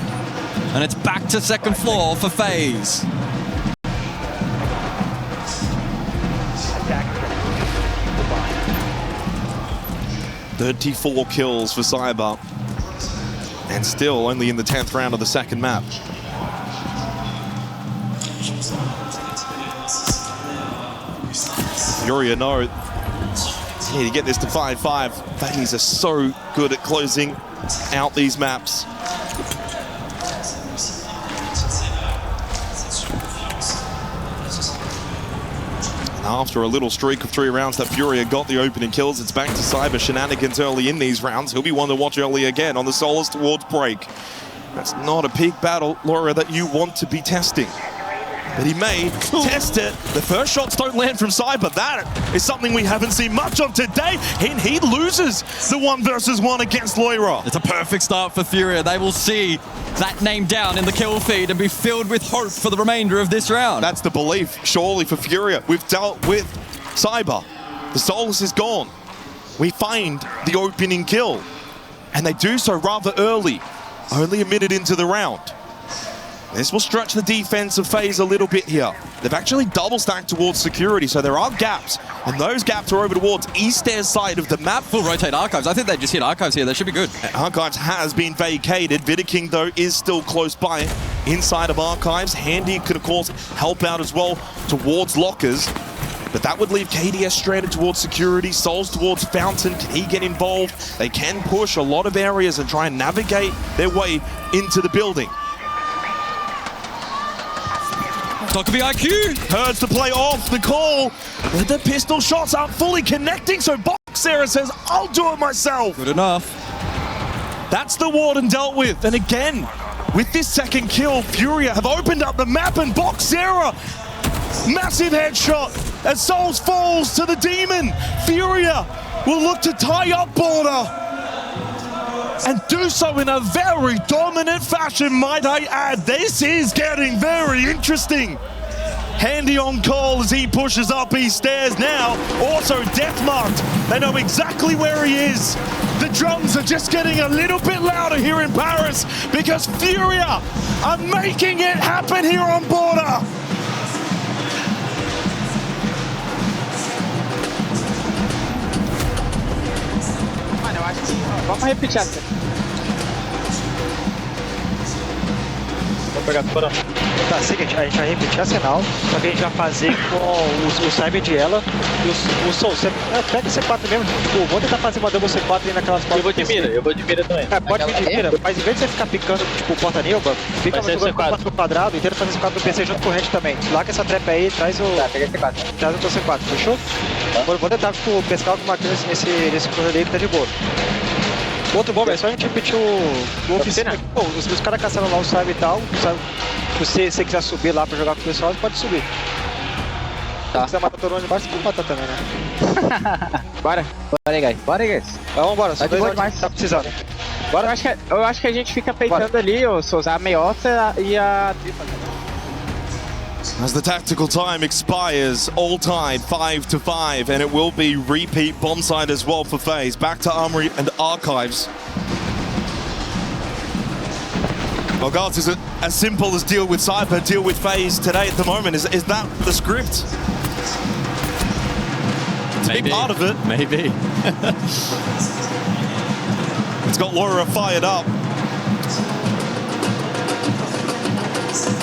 and it's back to 2nd floor for FaZe. 34 kills for Cyber, and still only in the 10th round of the 2nd map. FURIA know need to get this to 5-5. FaZe are so good at closing out these maps. After a little streak of 3 rounds that FURIA got the opening kills, it's back to Cyber shenanigans early in these rounds. He'll be one to watch early again on the Solus towards break. That's not a peak battle, Laura, that you want to be testing. But he may test it. The first shots don't land from Cyber. That is something we haven't seen much of today. And he loses the 1 versus 1 against Loira. It's a perfect start for FURIA. They will see that name down in the kill feed and be filled with hope for the remainder of this round. That's the belief, surely, for FURIA. We've dealt with Cyber. The Solus is gone. We find the opening kill. And they do so rather early, only a minute into the round. This will stretch the defense of FaZe a little bit here. They've actually double stacked towards security, so there are gaps, and those gaps are over towards east air side of the map. Full rotate Archives. I think they just hit Archives here. They should be good. Archives has been vacated. Vidaking, though, is still close by inside of Archives. Handy could, of course, help out as well towards lockers, but that would leave KDS stranded towards security. Souls towards Fountain. Can he get involved? They can push a lot of areas and try and navigate their way into the building. Talkaby IQ. Herds to play off the call. But the pistol shots aren't fully connecting, so Boxera says, I'll do it myself. Good enough. That's the Warden dealt with. And again, with this 2nd kill, FURIA have opened up the map, and Boxera, massive headshot as Souls falls to the Demon. FURIA will look to tie up Porte, and do so in a very dominant fashion, might I add. This is getting very interesting. Handy on call as he pushes up these stairs now. Also death marked. They know exactly where he is. The drums are just getting a little bit louder here in Paris because FURIA are making it happen here on Porte. Vamos repetir essa. Vou pegar toda. Tá, seguinte, a gente vai repetir a sinal, só que a gente vai fazer com o Cyber de ela e o Soul. Pega o C4 mesmo, tipo, vou tentar fazer uma double C4 aí naquelas portas. Eu vou de mira também. Pode vir de mira, mas em vez de você ficar picando, tipo, porta Nilba, fica jogando C4 no quadrado e tenta fazer C4 no PC junto com o Red também. Larga essa trap aí, traz o... Tá, peguei C4. Traz o teu C4, fechou? Vou tentar, tipo, pescar alguma coisa nesse corredor aí que tá de boa. Outro bom, é só a gente repetir o oficina. Pô, os caras caçaram lá o Cyber e tal, sabe? Se você quiser subir lá pra jogar com o pessoal, pode subir. Tá. Se quiser matar todo mundo de baixo, você pode matar também, né? Bora aí, guys. Bora aí, guys. Então, vambora, só dois demais. tá precisando. Bora. Eu acho que a gente fica peitando ali, ou se usar a meiota e a tripa. As the tactical time expires, all tied 5-5, and it will be repeat bomb side as well for FaZe. Back to Armory and Archives. Well, guards, is it as simple as deal with Cyber, deal with FaZe today at the moment? Is that the script? It's a big part of it. Maybe. It's got Laura fired up.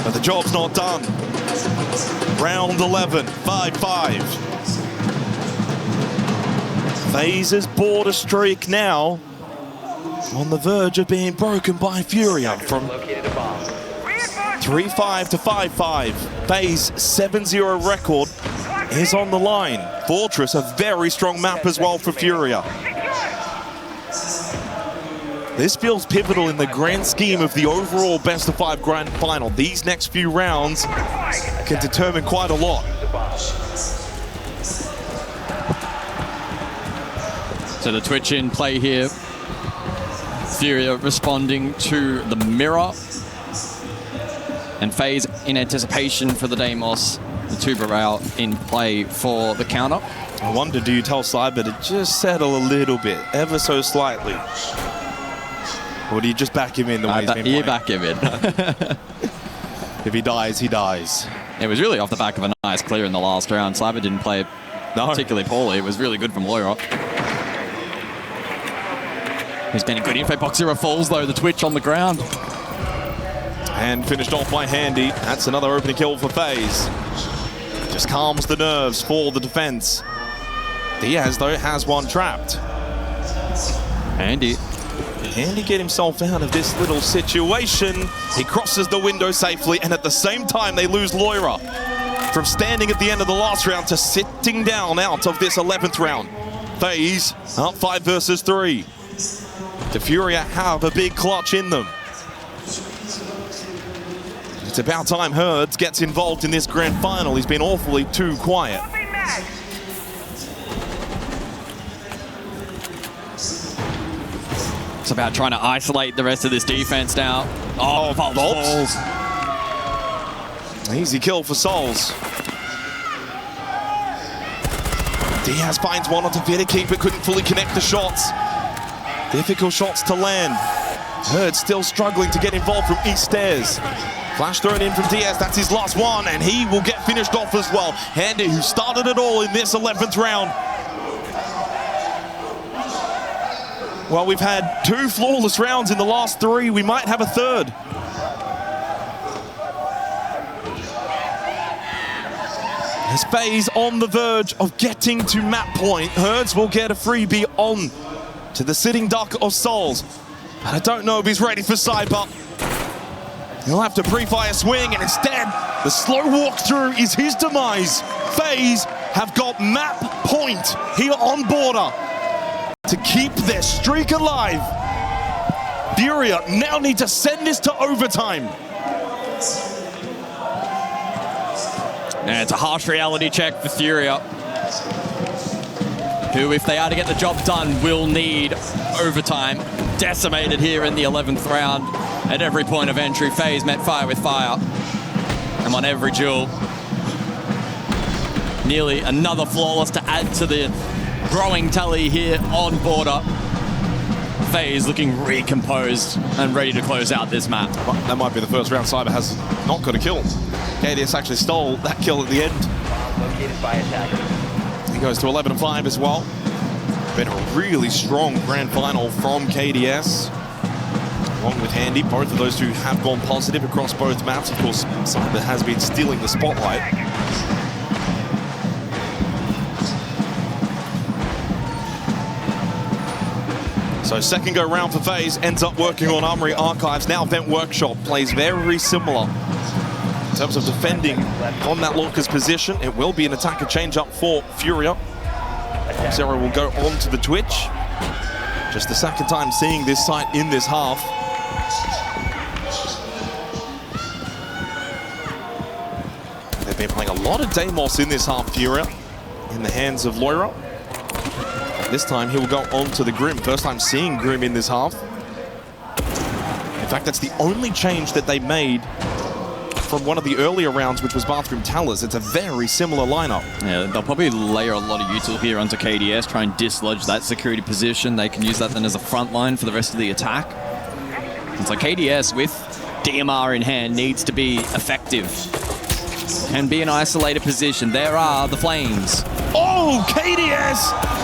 But the job's not done. Round 11, 5-5. FaZe's border streak now on the verge of being broken by FURIA from 3-5 to 5-5. FaZe 7-0 record is on the line. Fortress, a very strong map as well for FURIA. This feels pivotal in the grand scheme of the overall best-of-5 grand final. These next few rounds can determine quite a lot. So the Twitch in play here. FURIA responding to the mirror. And FaZe in anticipation for the Deimos. The tuber out in play for the counter. I wonder, do you tell Cyber to just settle a little bit, ever so slightly? Or do you just back him in the way he's been playing? You back him in. If he dies, he dies. It was really off the back of a nice clear in the last round. Cyber didn't play particularly poorly. It was really good from Loira. He's been a good info box. Zero falls though, the Twitch on the ground. And finished off by Handy. That's another opening kill for FaZe. Just calms the nerves for the defense. Diaz, though, has one trapped. Handy get himself out of this little situation. He crosses the window safely, and at the same time, they lose Loira. From standing at the end of the last round to sitting down out of this 11th round. FaZe up 5 versus 3. The FURIA have a big clutch in them. It's about time Herds gets involved in this grand final. He's been awfully too quiet. It's about trying to isolate the rest of this defense now. Oh, Souls. Easy kill for Souls. Diaz finds one onto Vidic, but couldn't fully connect the shots. Difficult shots to land. Herd still struggling to get involved from East Stairs. Flash thrown in from Diaz, that's his last one, and he will get finished off as well. Handy, who started it all in this 11th round. Well, we've had 2 flawless rounds in the last 3. We might have a third. As FaZe on the verge of getting to map point, Herds will get a freebie on to the sitting duck of Souls. But I don't know if he's ready for Cyber. He'll have to pre-fire swing, and instead, the slow walkthrough is his demise. FaZe have got map point here on Border to keep their streak alive. FURIA now need to send this to overtime. And it's a harsh reality check for FURIA, who, if they are to get the job done, will need overtime. Decimated here in the 11th round. At every point of entry, FaZe met fire with fire. And won every duel. Nearly another flawless to add to the growing tally here on Porte. FaZe looking recomposed and ready to close out this map. Well, that might be the first round Cyber has not got a kill. KDS actually stole that kill at the end. Located by attackers. He goes to 11-5 as well. Been a really strong grand final from KDS. Along with Handy, both of those two have gone positive across both maps. Of course, Cyber has been stealing the spotlight. So second go round for FaZe, ends up working on Armory Archives. Now Vent Workshop plays very similar in terms of defending from that Lorca's position. It will be an attacker change up for FURIA. Zero will go on to the Twitch. Just the second time seeing this site in this half. They've been playing a lot of Deimos in this half, FURIA, in the hands of Loira. This time he will go on to the Grim. First time seeing Grim in this half. In fact, that's the only change that they made from one of the earlier rounds, which was Bathroom Towers. It's a very similar lineup. Yeah, they'll probably layer a lot of util here onto KDS, try and dislodge that security position. They can use that then as a front line for the rest of the attack. It's like KDS with DMR in hand needs to be effective. Can be an isolated position. There are the flames. Oh, KDS!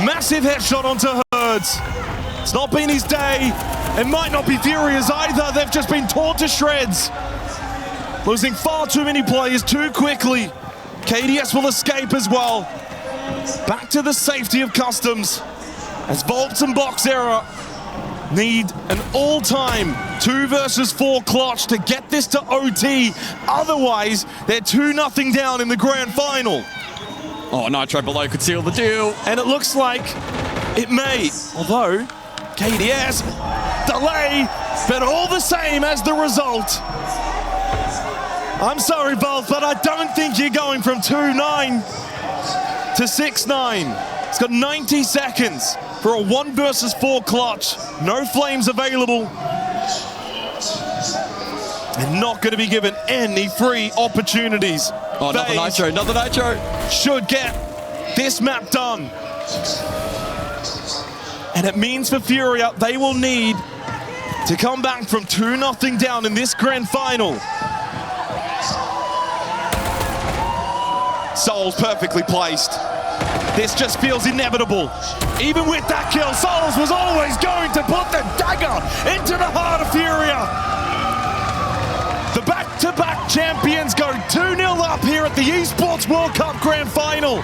Massive headshot onto Herds. It's not been his day. It might not be Furia's either. They've just been torn to shreds. Losing far too many players too quickly. KDS will escape as well. Back to the safety of Customs as Volts and Boxera need an all-time 2 versus 4 clutch to get this to OT. Otherwise, they're 2-0 down in the grand final. Oh, Nitro below could seal the deal. And it looks like it may. Although, KDS, delay, but all the same as the result. I'm sorry, Bolt, but I don't think you're going from 2-9 to 6-9. It's got 90 seconds for a 1 versus 4 clutch. No flames available. And not going to be given any free opportunities. Oh, another Nitro, another Nitro. Should get this map done. And it means for FURIA, they will need to come back from 2-0 down in this grand final. Souls perfectly placed. This just feels inevitable. Even with that kill, Souls was always going to put the dagger into the heart of FURIA. The back-to-back champions go 2-0 up here at the Esports World Cup Grand Final.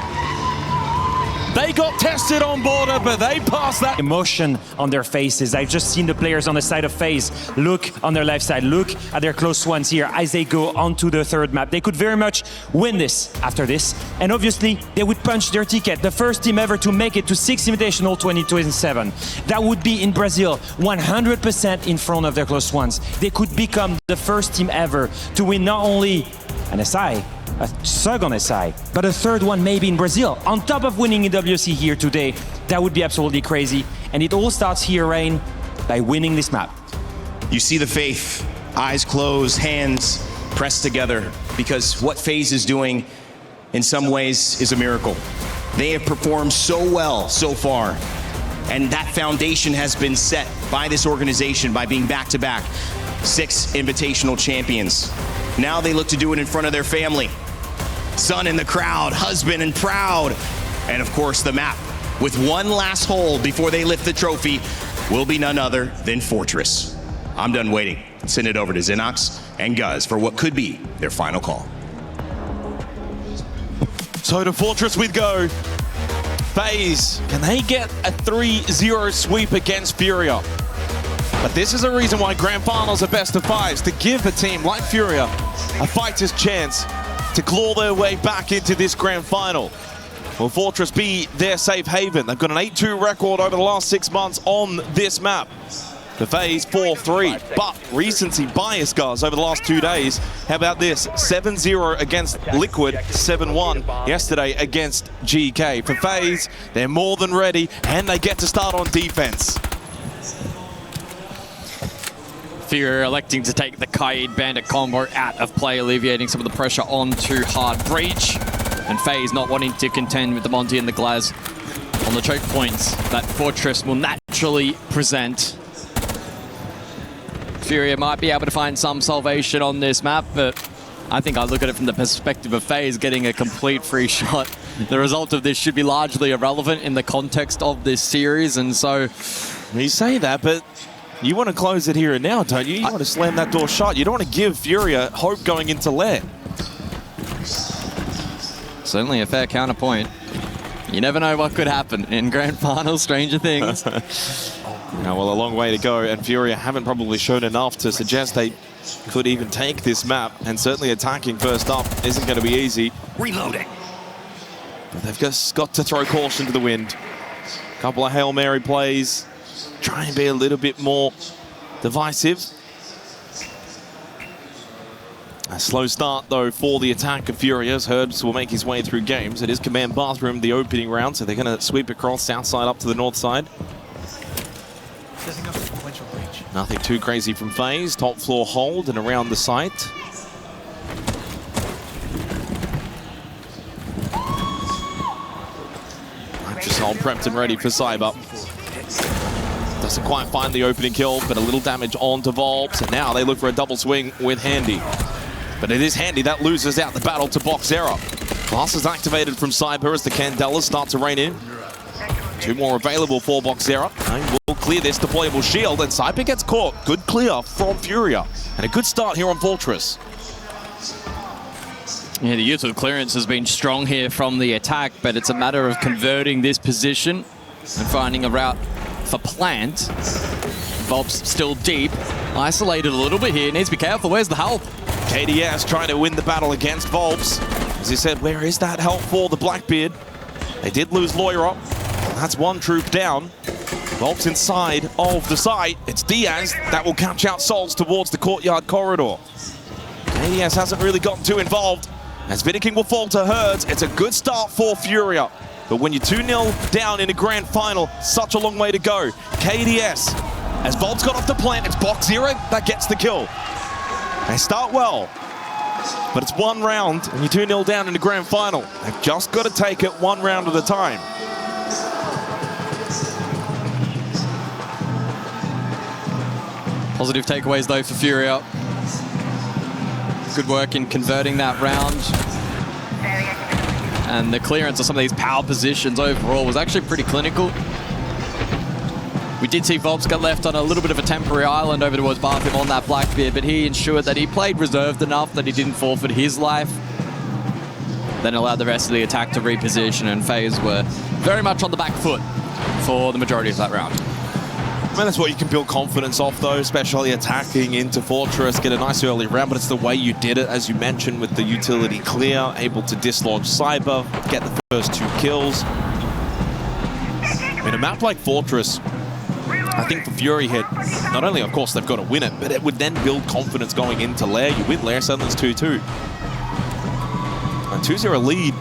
They got tested on Porte, but they passed that. Emotion on their faces. I've just seen the players on the side of FaZe look on their left side, look at their close ones here as they go onto the third map. They could very much win this after this, and obviously they would punch their ticket. The first team ever to make it to 6 Invitational 2027. That would be in Brazil, 100% in front of their close ones. They could become the first team ever to win not only an SI, a second SI, but a third one maybe in Brazil. On top of winning EWC here today, that would be absolutely crazy. And it all starts here, Rain, by winning this map. You see the faith, eyes closed, hands pressed together, because what FaZe is doing in some ways is a miracle. They have performed so well so far, and that foundation has been set by this organization by being back-to-back 6 invitational champions. Now they look to do it in front of their family. Son in the crowd, husband and proud. And of course the map with one last hole before they lift the trophy will be none other than Fortress. I'm done waiting. Send it over to Xenox and Guz for what could be their final call. So to Fortress with go. FaZe, can they get a 3-0 sweep against FURIA? But this is a reason why Grand Finals are best of 5s, to give a team like FURIA a fighter's chance to claw their way back into this Grand Final. Will Fortress be their safe haven? They've got an 8-2 record over the last 6 months on this map. The FaZe 4-3, but recency bias, guys, over the last 2 days. How about this? 7-0 against Liquid, 7-1 yesterday against GK. For FaZe, they're more than ready, and they get to start on defense. FURIA electing to take the Kaid Bandit combo out of play, alleviating some of the pressure onto Hard Breach. And FaZe not wanting to contend with the Monty and the Glaz on the choke points that Fortress will naturally present. FURIA might be able to find some salvation on this map, but I think I look at it from the perspective of FaZe getting a complete free shot. The result of this should be largely irrelevant in the context of this series, and so... You say that, but you want to close it here and now, don't you? You want to slam that door shut. You don't want to give FURIA hope going into Lair. Certainly a fair counterpoint. You never know what could happen in Grand Finals, stranger things. Now, well, a long way to go, and FURIA haven't probably shown enough to suggest they could even take this map, and certainly attacking first up isn't going to be easy. Reloading. But they've just got to throw caution to the wind. A couple of Hail Mary plays, try and be a little bit more divisive. A slow start, though, for the attack of FURIA. Herbs will make his way through games. It is Command Bathroom, the opening round, so they're going to sweep across south side up to the north side. Nothing too crazy from FaZe. Top floor hold and around the site. Just all prepped and ready for Cyber. Doesn't quite find the opening kill, but a little damage onto Volps, and now they look for a double swing with Handy. But it is Handy that loses out the battle to Boxera. Class is activated from Cyber as the Candelas start to rain in. Two more available for Boxera. And will clear this deployable shield, and Cyber gets caught. Good clear from FURIA. And a good start here on Fortress. Yeah, the use of clearance has been strong here from the attack, but it's a matter of converting this position and finding a route for plant. Volps still deep, isolated a little bit here. Needs to be careful. Where's the help? KDS trying to win the battle against Volps. As he said, where is that help for the Blackbeard? They did lose Loira. That's one troop down. Volps inside of the site. It's Diaz that will catch out Souls towards the courtyard corridor. KDS hasn't really gotten too involved. As Vidiking will fall to Herds, it's a good start for FURIA. But when you're 2-0 down in a grand final, such a long way to go. KDS, as Volps got off the plant, it's Boxera that gets the kill. They start well, but it's one round and you're 2-0 down in the grand final. They've just got to take it one round at a time. Positive takeaways though for FURIA. Good work in converting that round. And the clearance of some of these power positions overall was actually pretty clinical. We did see Volps get left on a little bit of a temporary island over towards Bathroom on that Blackbeard, but he ensured that he played reserved enough that he didn't forfeit his life. Then allowed the rest of the attack to reposition, and FaZe were very much on the back foot for the majority of that round. I mean, that's what you can build confidence off, though, especially attacking into Fortress, get a nice early round, but it's the way you did it, as you mentioned, with the utility clear, able to dislodge Cyber, get the first 2 kills. In a map like Fortress, I think for FURIA hit, not only, of course, they've got to win it, but it would then build confidence going into Lair. You win Lair, suddenly it's 2-2. A 2-0 lead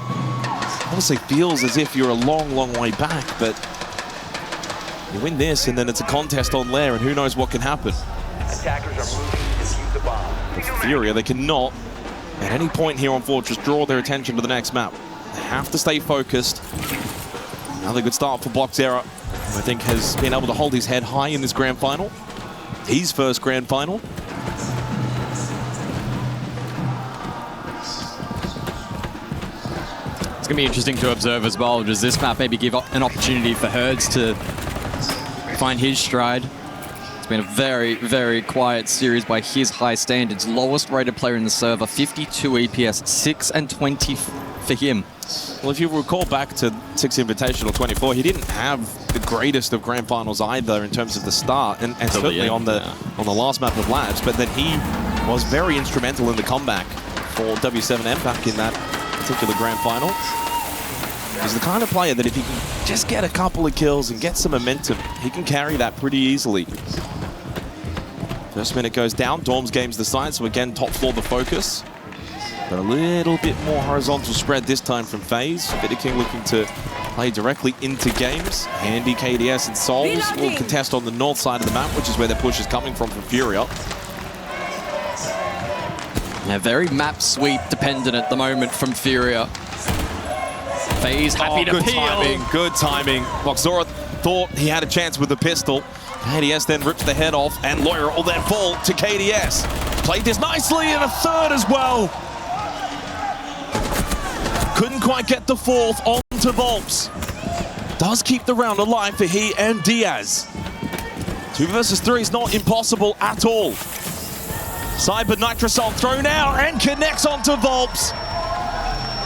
obviously feels as if you're a long, long way back, but you win this, and then it's a contest on Lair, and who knows what can happen. Attackers are moving to defuse the bomb. But for FURIA, they cannot, at any point here on Fortress, draw their attention to the next map. They have to stay focused. Another good start for Boxera, who I think has been able to hold his head high in this grand final. His first grand final. It's going to be interesting to observe as well. Does this map maybe give an opportunity for Herds to find his stride? It's been a very, very quiet series by his high standards. Lowest rated player in the server, 52 EPS, 6 and 20 for him. Well, if you recall back to 6 Invitational 24, he didn't have the greatest of grand finals either in terms of the start, and certainly on the last map of Labs, but then he was very instrumental in the comeback for W7M back in that particular grand final. He's the kind of player that if he can just get a couple of kills and get some momentum, he can carry that pretty easily. First minute goes down, Dorms gains the side, so again, top floor the focus. But a little bit more horizontal spread this time from FaZe. Vidiking looking to play directly into games. Handy, KDS, and Souls will contest on the north side of the map, which is where their push is coming from FURIA. Yeah, very map sweep dependent at the moment from FURIA. FaZe happy to good peel. timing, good timing. Boxora thought he had a chance with the pistol. KDS then rips the head off, and Lawyer will then fall to KDS. Played this nicely in a third as well. Couldn't quite get the fourth onto Volps. Does keep the round alive for he and Diaz. 2 versus 3 is not impossible at all. Cyber Nitrosol thrown out and connects onto Volps.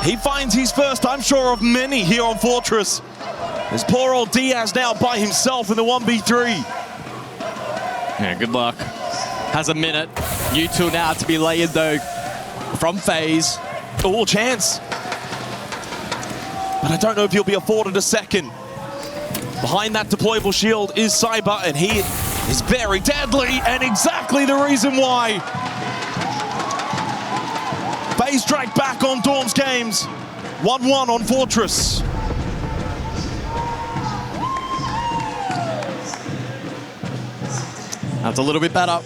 He finds his first, I'm sure, of many here on Fortress. There's poor old Diaz now by himself in the 1v3. Yeah, good luck. Has a minute. U2 now to be layered though from FaZe. All chance. But I don't know if he'll be afforded a second. Behind that deployable shield is Cyber, and he is very deadly, and exactly the reason why. FaZe strike back on Dawn's games. 1-1 on Fortress. That's a little bit better.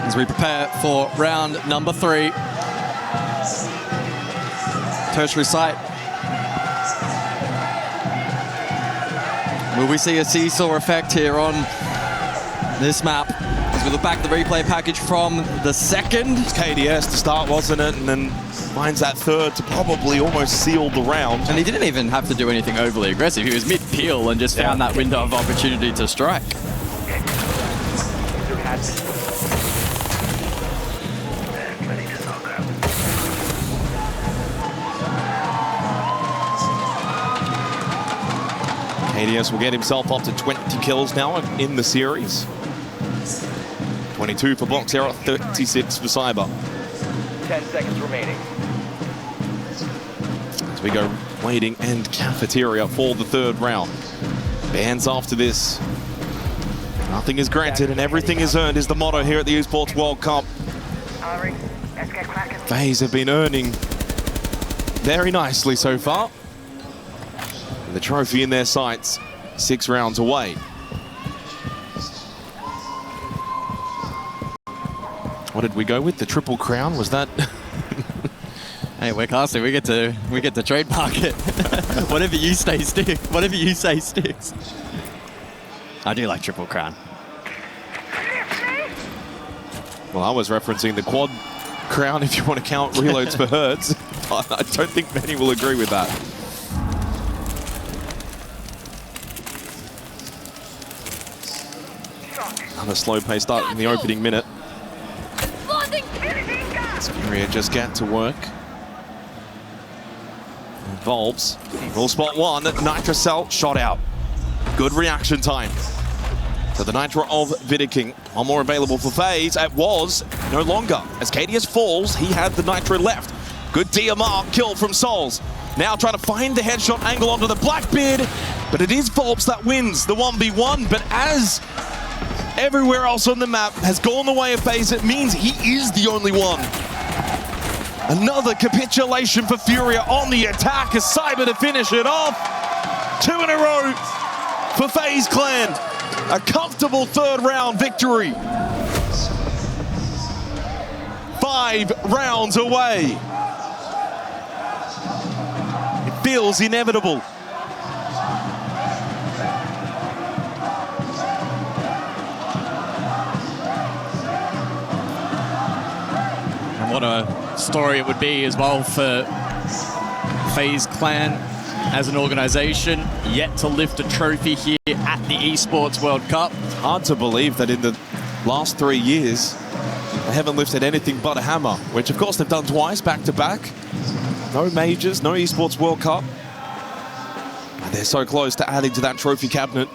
As we prepare for round number 3. Tertiary site. Will we see a seesaw effect here on this map? As we look back at the replay package from the second. It's KDS to start, wasn't it? And then finds that third to probably almost seal the round. And he didn't even have to do anything overly aggressive. He was mid-peel and just found that window of opportunity to strike. KDS will get himself up to 20 kills now in the series. 22 for Boxera, 36 for Cyber. 10 seconds remaining. As we go waiting and cafeteria for the third round. Bans after this. Nothing is granted and everything is earned is the motto here at the Esports World Cup. FaZe have been earning very nicely so far. And the trophy in their sights, 6 rounds away. What did we go with? The Triple Crown? Was that? Hey, we're casting. We get to trademark it. Whatever you say sticks. Whatever you say sticks. I do like Triple Crown. Well, I was referencing the Quad Crown if you want to count reloads for herds. I don't think many will agree with that. Another slow-paced start in the opening minute. FURIA just get to work. And Volps will spot one. Nitrocell shot out. Good reaction time. So the Nitro of Vidiking. One more available for FaZe. It was no longer. As KDS falls, he had the Nitro left. Good DMR kill from Souls. Now trying to find the headshot angle onto the Blackbeard. But it is Volps that wins the 1v1. But as everywhere else on the map has gone the way of FaZe, it means he is the only one. Another capitulation for FURIA on the attack as Cyber to finish it off. 2 in a row for FaZe Clan. A comfortable third round victory. 5 rounds away. It feels inevitable. And what a story it would be as well for FaZe Clan as an organization, yet to lift a trophy here at the Esports World Cup. Hard to believe that in the last 3 years, they haven't lifted anything but a hammer, which of course they've done twice back-to-back. No majors, no Esports World Cup. And they're so close to adding to that trophy cabinet.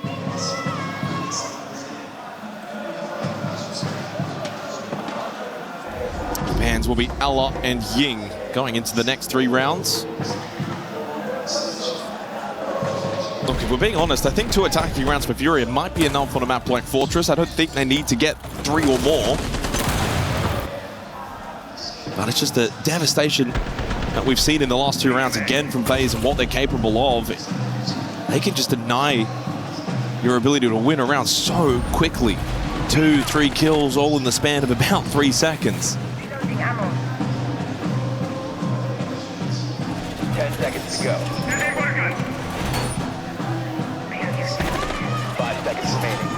The bans will be Ella and Ying going into the next 3 rounds. Look, if we're being honest, I think 2 attacking rounds for FURIA might be enough on a map like Fortress. I don't think they need to get 3 or more. But it's just the devastation that we've seen in the last 2 rounds again from FaZe and what they're capable of. They can just deny your ability to win a round so quickly. 2, 3 kills all in the span of about 3 seconds. seconds to go. 5 seconds remaining.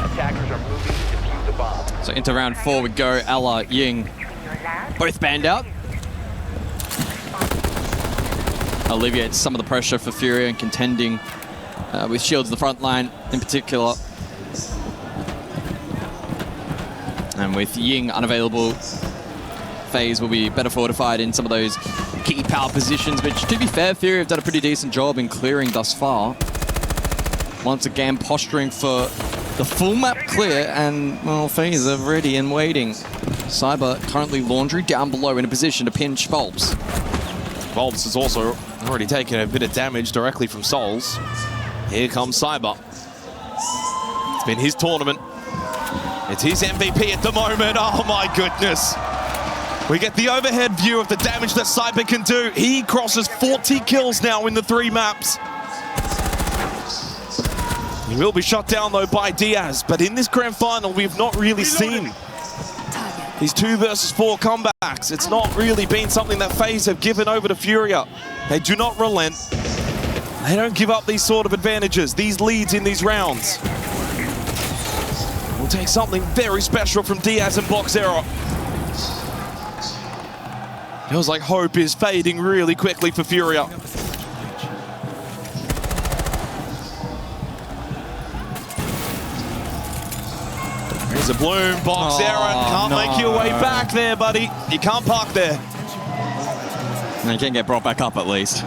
Attackers are moving to defuse the bomb. So into round 4 we go. Ella, Ying, both banned out. Alleviates some of the pressure for FURIA and contending with shields the front line in particular. And with Ying unavailable, FaZe will be better fortified in some of those key power positions, which, to be fair, FURIA have done a pretty decent job in clearing thus far. Once again, posturing for the full map clear, and, well, FaZe are ready and waiting. Cyber currently Laundry down below in a position to pinch Volps. Volps has also already taken a bit of damage directly from Souls. Here comes Cyber. It's been his tournament. It's his MVP at the moment. Oh my goodness. We get the overhead view of the damage that Cyber can do. He crosses 40 kills now in the 3 maps. He will be shut down though by Diaz, but in this grand final we've not really seen these 2 versus 4 comebacks. It's not really been something that FaZe have given over to FURIA. They do not relent. They don't give up these sort of advantages, these leads in these rounds. We'll take something very special from Diaz and Boxera. Feels like hope is fading really quickly for FURIA. There's a bloom, Boxera can't make your way back there, buddy. You can't park there. And you can get brought back up at least.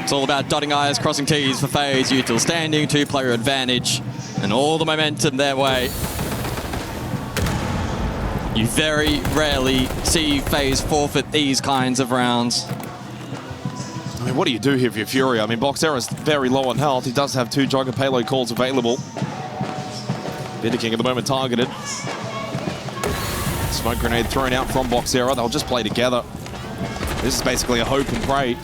It's all about dotting I's, crossing T's for FaZe. Util standing, 2-player advantage, and all the momentum their way. You very rarely see FaZe forfeit these kinds of rounds. I mean, what do you do here for your FURIA? I mean, Boxera's very low on health. He does have 2 Jugger payload calls available. Vidiking at the moment targeted. Smoke grenade thrown out from Boxera. They'll just play together. This is basically a hope and pray.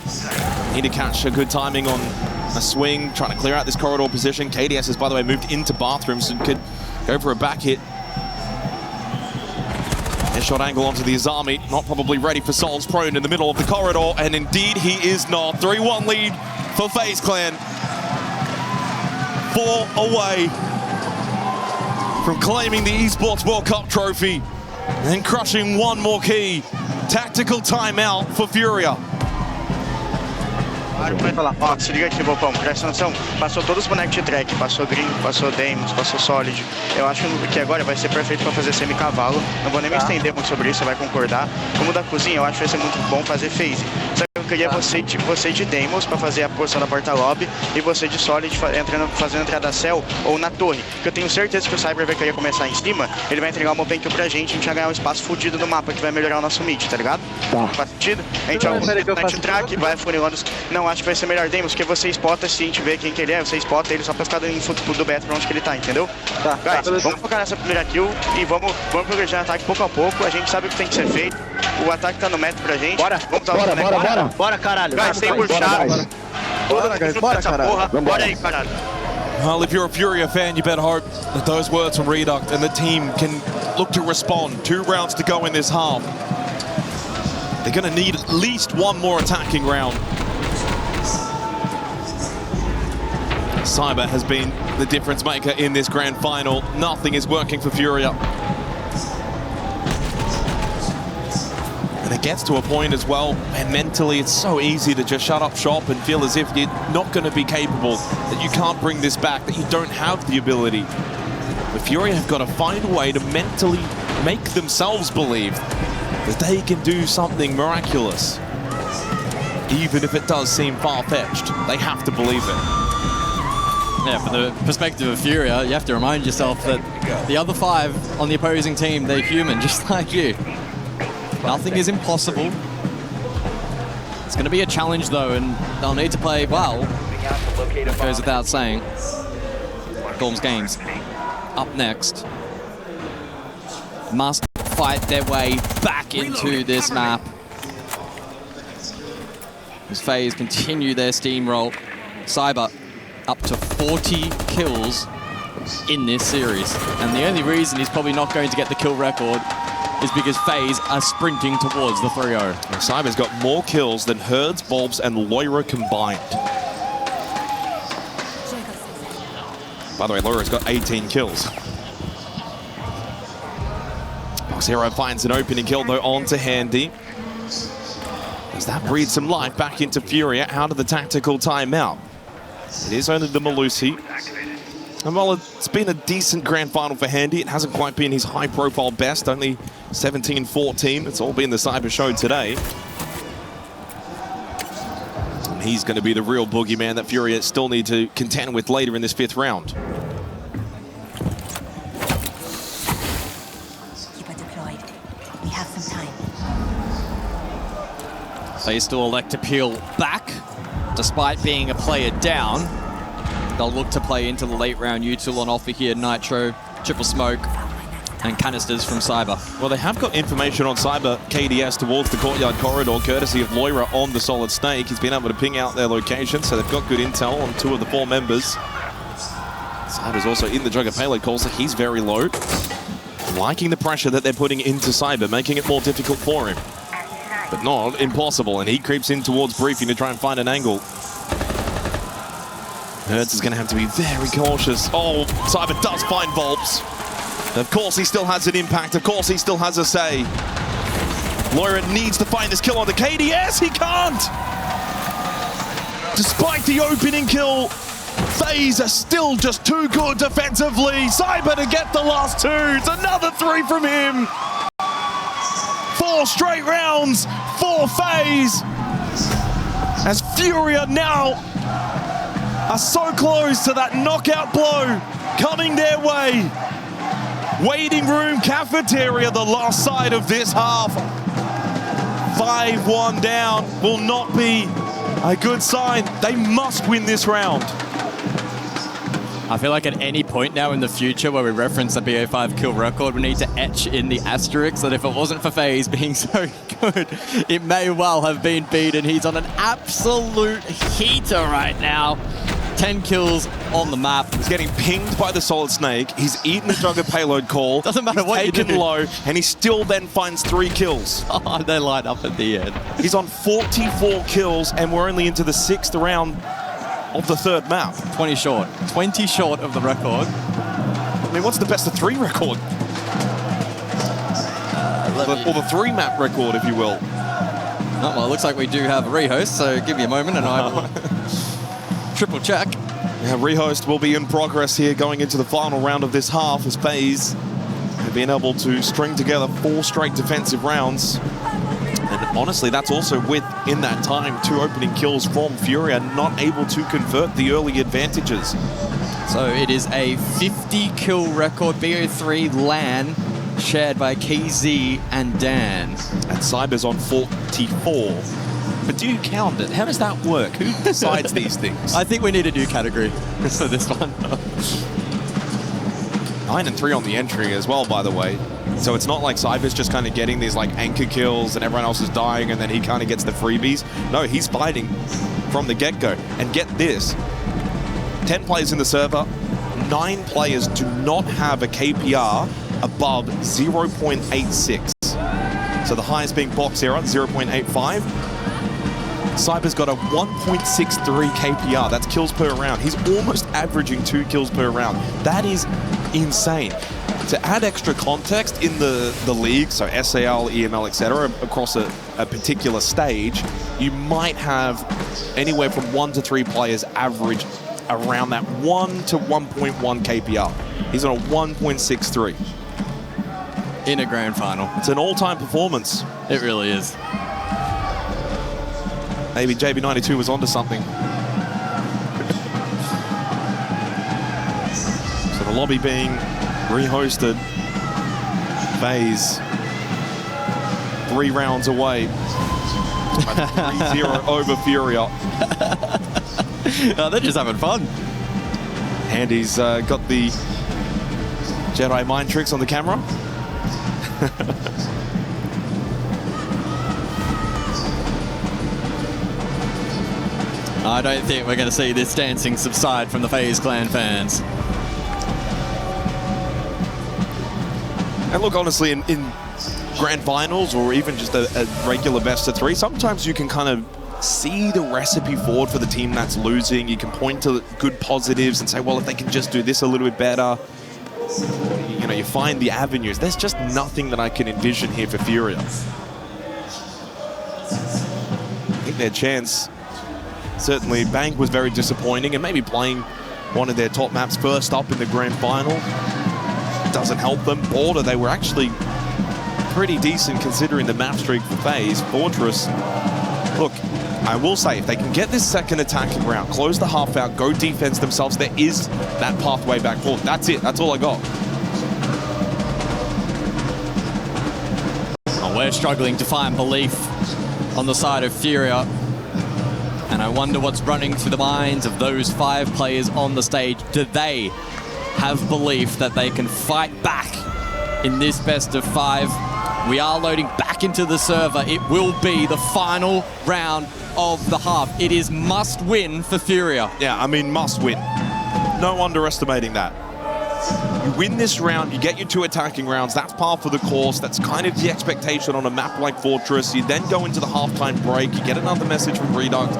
Need to catch a good timing on a swing, trying to clear out this corridor position. KDS has, by the way, moved into bathrooms and could go for a back hit. Headshot angle onto the Azami, not probably ready for Souls, prone in the middle of the corridor, and indeed he is not. 3-1 lead for FaZe Clan. 4 away from claiming the Esports World Cup trophy and crushing one more key. Tactical timeout for FURIA. Ó, se liga aqui, Bopão, presta atenção. Passou todos os bonecos de track, passou Gringo, passou Deimos, passou Solid. Eu acho que agora vai ser perfeito para fazer semi-cavalo. Não vou nem me estender muito sobre isso, você vai concordar. Como da cozinha, eu acho que vai ser muito bom fazer FaZe. Só que eu queria você de Deimos para fazer a posição da porta-lobby e você de Solid fazendo entrada céu ou na torre. Porque eu tenho certeza que o Cyber vai querer começar em cima, ele vai entregar uma open kill pra gente, a gente vai ganhar um espaço fudido no mapa que vai melhorar o nosso mid, tá ligado? Tá. Faz sentido? A gente vai track, vai funilando. Não, acho que vai ser melhor Deimos, porque você spota, se a gente vê quem que ele é, você spota ele só pra ficar dando info do Beto pra onde que ele tá, entendeu? Tá. Guys, vamos focar nessa primeira kill e vamos progredir no ataque pouco a pouco. A gente sabe o que tem que ser feito. O ataque tá no método pra gente. Bora, vamos usar bora, caralho. Guys, sem puxar. Bora, caralho. Bora aí, caralho. Well, if you're a FURIA fan, you better hope that those words from Reduct and the team can look to respond. 2 rounds to go in this half. They're going to need at least 1 more attacking round. Cyber has been the difference maker in this grand final. Nothing is working for FURIA. And it gets to a point as well, and mentally it's so easy to just shut up shop and feel as if you're not going to be capable, that you can't bring this back, that you don't have the ability. But FURIA have got to find a way to mentally make themselves believe that they can do something miraculous. Even if it does seem far-fetched, they have to believe it. Yeah, from the perspective of FURIA, you have to remind yourself that the other 5 on the opposing team, they're human, just like you. Nothing is impossible. It's going to be a challenge, though, and they'll need to play well. That goes without saying. Gorm's Games up next. Must fight their way back into this map. As FaZe continue their steamroll. Cyber up to 40 kills in this series. And the only reason he's probably not going to get the kill record is because FaZe are sprinting towards the 3-0. Cyber's got more kills than Herds, Bulbs, and Loira combined. By the way, Loira's got 18 kills. Box Hero finds an opening kill, though, onto Handy. As that breathes some life back into FURIA out of the tactical timeout. It is only the Malusi. And while it's been a decent grand final for Handy, it hasn't quite been his high-profile best, only 17-14. It's all been the Cyber show today. And he's going to be the real boogeyman that FURIA still need to contend with later in this 5th round. Keeper deployed. We have some time. They still elect to peel back, despite being a player down. They'll look to play into the late round util on offer here. Nitro, triple smoke, and canisters from Cyber. Well, they have got information on Cyber KDS towards the courtyard corridor, courtesy of Loira on the Solid Snake. He's been able to ping out their location, so they've got good intel on 2 of the 4 members. Cyber's also in the Jugger payload call, so he's very low. Liking the pressure that they're putting into Cyber, making it more difficult for him. But not impossible, and he creeps in towards Briefing to try and find an angle. Hertz is going to have to be very cautious. Oh, Cyber does find Bulbs. Of course he still has an impact. Of course he still has a say. Loira needs to find this kill on the KDS. He can't! Despite the opening kill, FaZe are still just too good defensively. Cyber to get the last 2. It's another 3 from him. 4 straight rounds for FaZe. As FURIA now are so close to that knockout blow coming their way. Waiting room cafeteria, the last side of this half. 5-1 down will not be a good sign. They must win this round. I feel like at any point now in the future where we reference the BO5 kill record, we need to etch in the asterisk that if it wasn't for FaZe being so good, it may well have been beaten. He's on an absolute heater right now. 10 kills on the map. He's getting pinged by the Solid Snake. He's eaten the Jugger payload call. Doesn't matter what you do. Taken low, and he still then finds 3 kills. Oh, they line up at the end. He's on 44 kills, and we're only into the 6th round of the 3rd map. 20 short. 20 short of the record. I mean, what's the best of 3 record? Or the 3 map record, if you will. Oh, well, it looks like we do have a rehost, so give me a moment and I will triple check. Yeah, rehost will be in progress here going into the final round of this half as FaZe have been able to string together 4 straight defensive rounds. And honestly, that's also with, in that time, 2 opening kills from FURIA, not able to convert the early advantages. So it is a 50-kill record, BO3 LAN, shared by KZ and Dan. And Cyber's on 44. But do you count it? How does that work? Who decides these things? I think we need a new category for this one. 9 and 3 on the entry as well, by the way. So it's not like Cyber's just kind of getting these like anchor kills and everyone else is dying and then he kind of gets the freebies. No, he's fighting from the get-go. And get this, 10 players in the server, 9 players do not have a KPR above 0.86. So the highest being Box Hero, 0.85. Cyber's got a 1.63 KPR. That's kills per round. He's almost averaging 2 kills per round. That is insane. To add extra context in the league, so SAL, EML, etc., across a particular stage, you might have anywhere from 1 to 3 players average around that 1 to 1.1 KPR. He's on a 1.63. In a grand final. It's an all-time performance. It really is. Maybe JB92 was onto something. So the lobby being rehosted. FaZe 3 rounds away. 3-0 over FURIA. Oh, they're just having fun. Handy's got the Jedi mind tricks on the camera. I don't think we're going to see this dancing subside from the FaZe Clan fans. And look, honestly, in grand finals or even just a regular best of 3, sometimes you can kind of see the recipe forward for the team that's losing. You can point to good positives and say, well, if they can just do this a little bit better, you know, you find the avenues. There's just nothing that I can envision here for FURIA. I think their chance, certainly Bank was very disappointing, and maybe playing one of their top maps first up in the grand final doesn't help them. Porte, they were actually pretty decent considering the map streak for FaZe. Fortress, look, I will say, if they can get this second attacking round, close the half out, go defense themselves, there is that pathway back forward. That's it. That's all I got. Oh, we're struggling to find belief on the side of FURIA. And I wonder what's running through the minds of those 5 players on the stage. Do they have belief that they can fight back in this best of 5? We are loading back into the server. It will be the final round of the half. It is must win for FURIA. Yeah, I mean, must win. No underestimating that. You win this round, you get your 2 attacking rounds. That's par for the course. That's kind of the expectation on a map like Fortress. You then go into the halftime break. You get another message from Redux.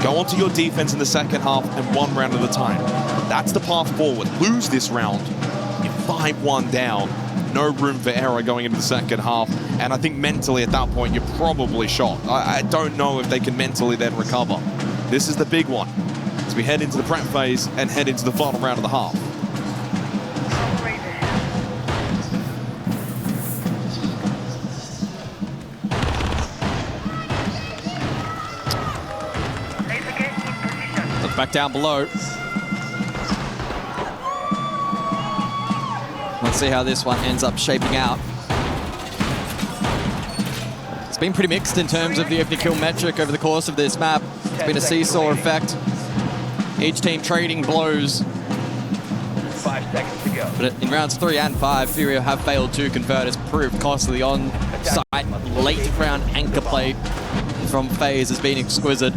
Go onto your defense in the second half and 1 round at a time. That's the path forward. Lose this round, you're 5-1 down. No room for error going into the second half. And I think mentally at that point, you're probably shot. I don't know if they can mentally then recover. This is the big one as we head into the prep phase and head into the final round of the half. Look back down below. Let's see how this one ends up shaping out. It's been pretty mixed in terms of the opening kill metric over the course of this map. It's been a seesaw effect. Each team trading blows. 5 seconds to go. But in rounds 3 and 5, FURIA have failed to convert. It's proved costly on site. Late round anchor play from FaZe has been exquisite.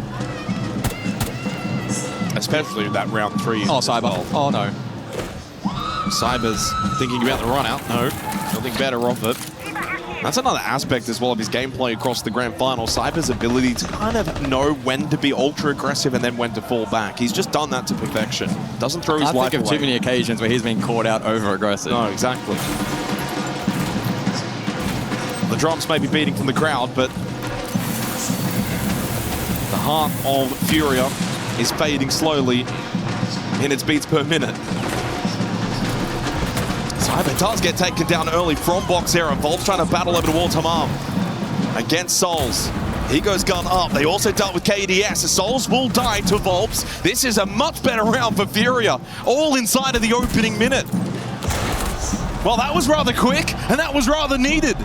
Especially that round 3. Oh, Cyber. Well. Oh, no. Cyber's thinking about the run out. No, nothing better of it. That's another aspect as well of his gameplay across the grand final. Cyber's ability to kind of know when to be ultra aggressive and then when to fall back. He's just done that to perfection. Doesn't throw his life away. I think of too many occasions where he's been caught out over aggressive. No, exactly. The drums may be beating from the crowd, but the heart of FURIA is fading slowly in its beats per minute. Cyber does get taken down early from box era. Volp's trying to battle over towards Hamam against Souls. He goes gun up. They also dealt with KDS. Souls will die to Volps. This is a much better round for FURIA, all inside of the opening minute. Well, that was rather quick, and that was rather needed.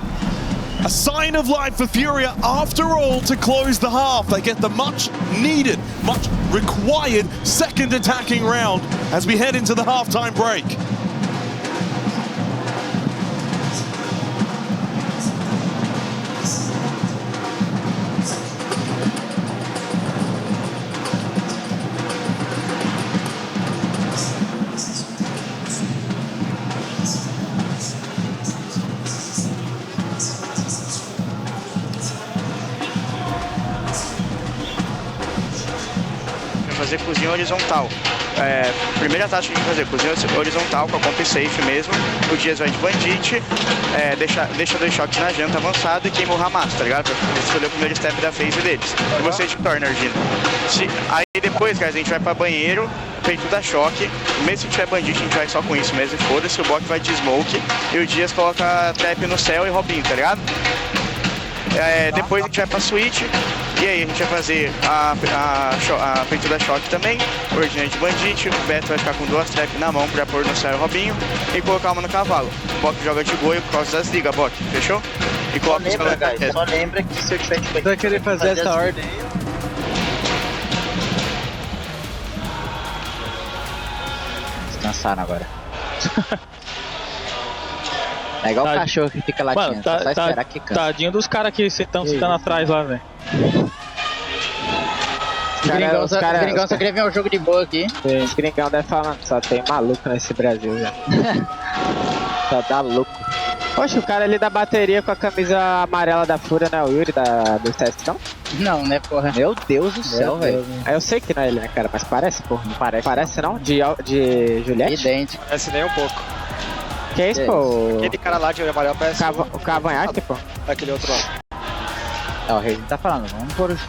A sign of life for FURIA, after all, to close the half. They get the much needed, much required second attacking round as we head into the halftime break. Fazer cozinha horizontal. Primeira tática que fazer cozinha horizontal com a comp safe mesmo. O Dias vai de bandit, deixa 2 choques na janta avançada e queima o Hamas, tá ligado? Pra escolher o primeiro step da phase deles. E você de corner, Gino. Aí depois, guys, a gente vai pra banheiro, feito da choque. Mesmo se tiver bandit, a gente vai só com isso mesmo. E foda-se, o bot vai de smoke. E o Dias coloca trap no céu e Robinho, tá ligado? Depois a gente vai pra switch. E aí a gente vai fazer a feito da choque também, ordem de bandit, o Beto vai ficar com 2 traps na mão pra pôr no céu o Robinho e colocar uma no cavalo. O Bok joga de goio por causa das ligas, Bok, fechou? E coloca os cavalos. Só lembra que se eu tiver que vai querer fazer essa ordem aí. Descansaram agora. É igual o cachorro que fica latindo, mano, só esperar que cansa. Tadinho dos caras que estão ficando atrás lá, velho. Os gringão só queriam ver um jogo de boa aqui. Os gringão devem falar, só tem maluco nesse Brasil já. Só dá louco. Poxa, o cara ali da bateria com a camisa amarela da FURIA, né? O Yuri do CS, não? Não, né, porra? Meu Deus do céu, velho. Eu sei que não é ele, né, cara? Mas parece, porra. Não parece. Parece não? De Juliette? Idêntico. Parece nem um pouco. Que é isso, pô? Aquele cara lá de amarelo parece o Cavanhaque, pô. Aquele outro lá. Ó, o Reis tá falando, vamos por os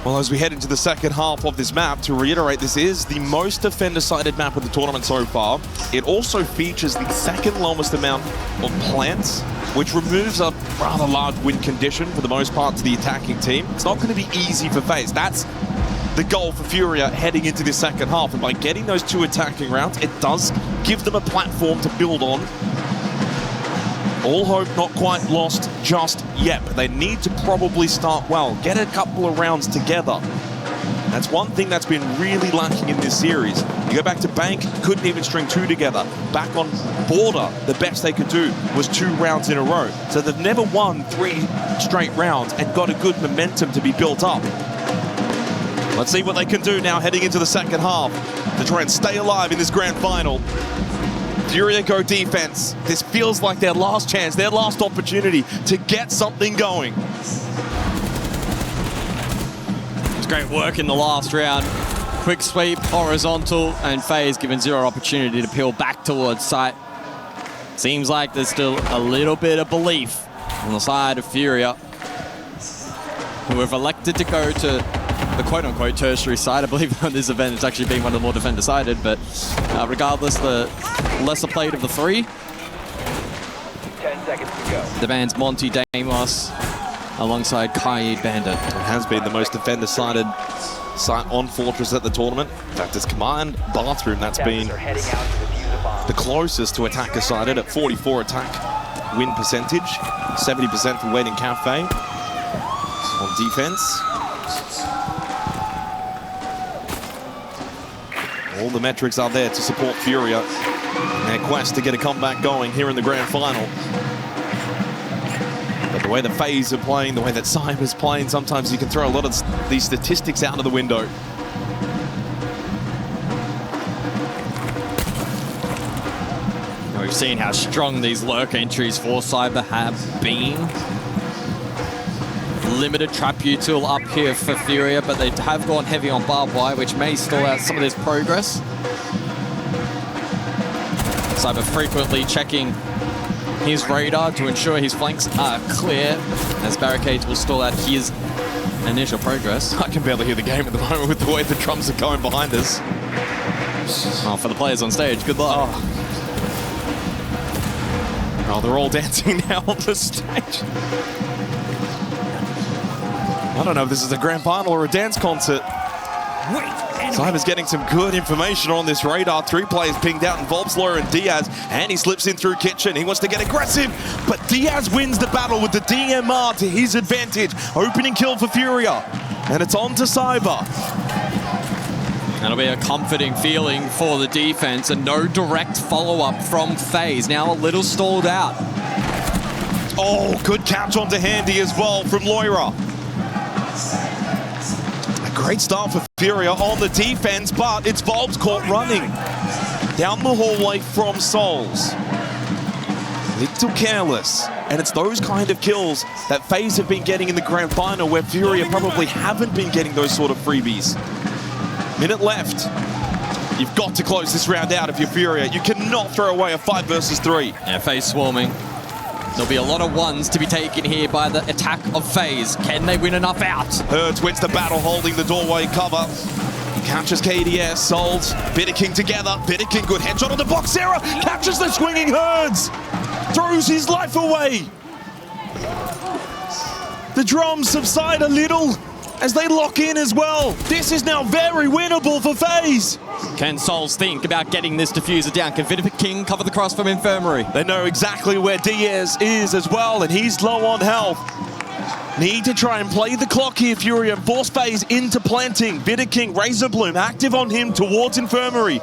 Well, as we head into the second half of this map, to reiterate, this is the most defender-sided map of the tournament so far. It also features the second lowest amount of plants, which removes a rather large win condition for the most part to the attacking team. It's not going to be easy for FaZe. That's the goal for FURIA heading into this second half. And by getting those 2 attacking rounds, it does give them a platform to build on. All hope not quite lost just yet, but they need to probably start well, get a couple of rounds together. That's one thing that's been really lacking in this series. You go back to Bank, couldn't even string 2 together. Back on Porte, the best they could do was 2 rounds in a row. So they've never won 3 straight rounds and got a good momentum to be built up. Let's see what they can do now heading into the second half to try and stay alive in this grand final. FURIA go defense. This feels like their last chance, their last opportunity to get something going. It's great work in the last round. Quick sweep, horizontal, and FaZe given 0 opportunity to peel back towards site. Seems like there's still a little bit of belief on the side of FURIA, who have elected to go to the quote-unquote tertiary side. I believe on this event it's actually been one of the more defender-sided, but regardless, the lesser played of the 3. 10 seconds to go. The band's Monty Damos alongside Kaid Bandit. It has been the most defender-sided site on Fortress at the tournament. In fact, it's Command Bathroom that's been the closest to attacker-sided at 44 attack win percentage, 70% from Waiting Cafe on defense. All the metrics are there to support FURIA in their quest to get a comeback going here in the grand final. But the way that FaZe are playing, the way that Cyber's playing, sometimes you can throw a lot of these statistics out of the window. We've seen how strong these lurk entries for Cyber have been. Limited trap util up here for FURIA, but they have gone heavy on barbed wire, which may stall out some of this progress. Cyber frequently checking his radar to ensure his flanks are clear, as barricades will stall out his initial progress. I can barely hear the game at the moment with the way the drums are going behind us. Oh, for the players on stage, good luck. Oh, they're all dancing now on the stage. I don't know if this is a grand final or a dance concert. Cyber's getting some good information on this radar. 3 players pinged out involves Lawyer and Diaz, and he slips in through Kitchen. He wants to get aggressive, but Diaz wins the battle with the DMR to his advantage. Opening kill for FURIA, and it's on to Cyber. That'll be a comforting feeling for the defense, and no direct follow-up from FaZe. Now a little stalled out. Oh, good catch onto Handy as well from Loira. A great start for FURIA on the defense, but it's Volb's caught running down the hallway from Souls. Little careless, and it's those kind of kills that FaZe have been getting in the grand final, where FURIA probably haven't been getting those sort of freebies. Minute left. You've got to close this round out if you're FURIA. You cannot throw away a 5 versus 3. Yeah, FaZe swarming. There'll be a lot of ones to be taken here by the attack of FaZe. Can they win enough out? Herds wins the battle, holding the doorway cover. Catches KDS, Souls, Bitterking together. Bitterking, good headshot on the box. Sarah catches the swinging Herds. Throws his life away. The drums subside a little as they lock in as well. This is now very winnable for FaZe. Can Souls think about getting this diffuser down? Can King cover the cross from Infirmary? They know exactly where Diaz is as well, and he's low on health. Need to try and play the clock here, FURIA, and force FaZe into planting. King, Razorbloom active on him towards Infirmary.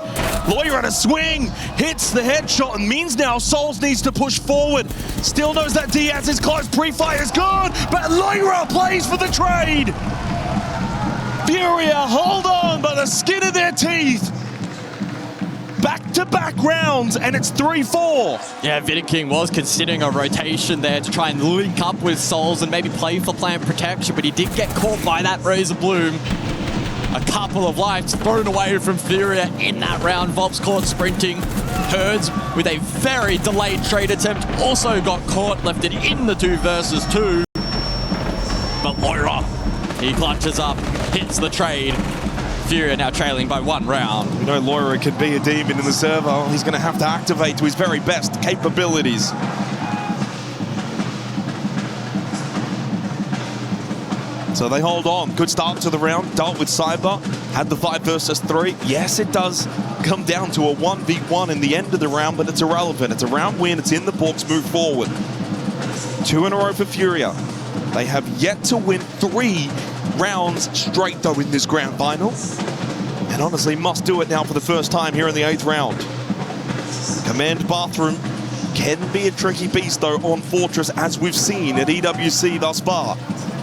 Lawyer at a swing, hits the headshot, and means now Souls needs to push forward. Still knows that Diaz is close, pre-fire is good, but Lawyer plays for the trade. FURIA hold on by the skin of their teeth. back-to-back rounds, and it's 3-4. Yeah, Vidiking was considering a rotation there to try and link up with Souls and maybe play for plant protection, but he did get caught by that Razor Bloom. A couple of lives thrown away from FURIA in that round. Volps caught sprinting. Herds with a very delayed trade attempt also got caught, left it in the 2 versus 2. But Loira, he clutches up, hits the trade. FURIA now trailing by 1 round. We know Loira can be a demon in the server. He's going to have to activate to his very best capabilities. So they hold on. Good start to the round. Dealt with Cyber. Had the 5 versus 3. Yes, it does come down to a 1v1 in the end of the round, but it's irrelevant. It's a round win. It's in the books. Move forward. 2 in a row for FURIA. They have yet to win 3 rounds straight, though, in this grand final. And honestly, must do it now for the first time here in the 8th round. Command Bathroom can be a tricky beast, though, on Fortress, as we've seen at EWC thus far.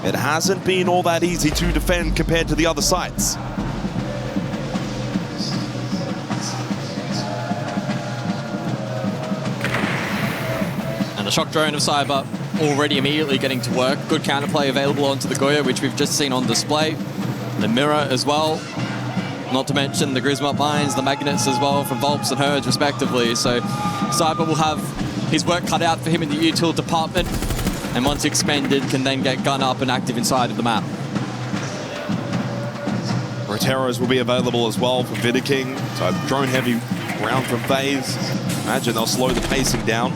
It hasn't been all that easy to defend compared to the other sites. And the shock drone of Cyber already immediately getting to work. Good counterplay available onto the Goya, which we've just seen on display. The mirror as well. Not to mention the Grismot mines, the magnets as well from Volps and Herds respectively. So Cyber will have his work cut out for him in the util department. And once expended, can then get gun up and active inside of the map. Roteros will be available as well for Vidiking. So drone heavy round from FaZe. Imagine they'll slow the pacing down.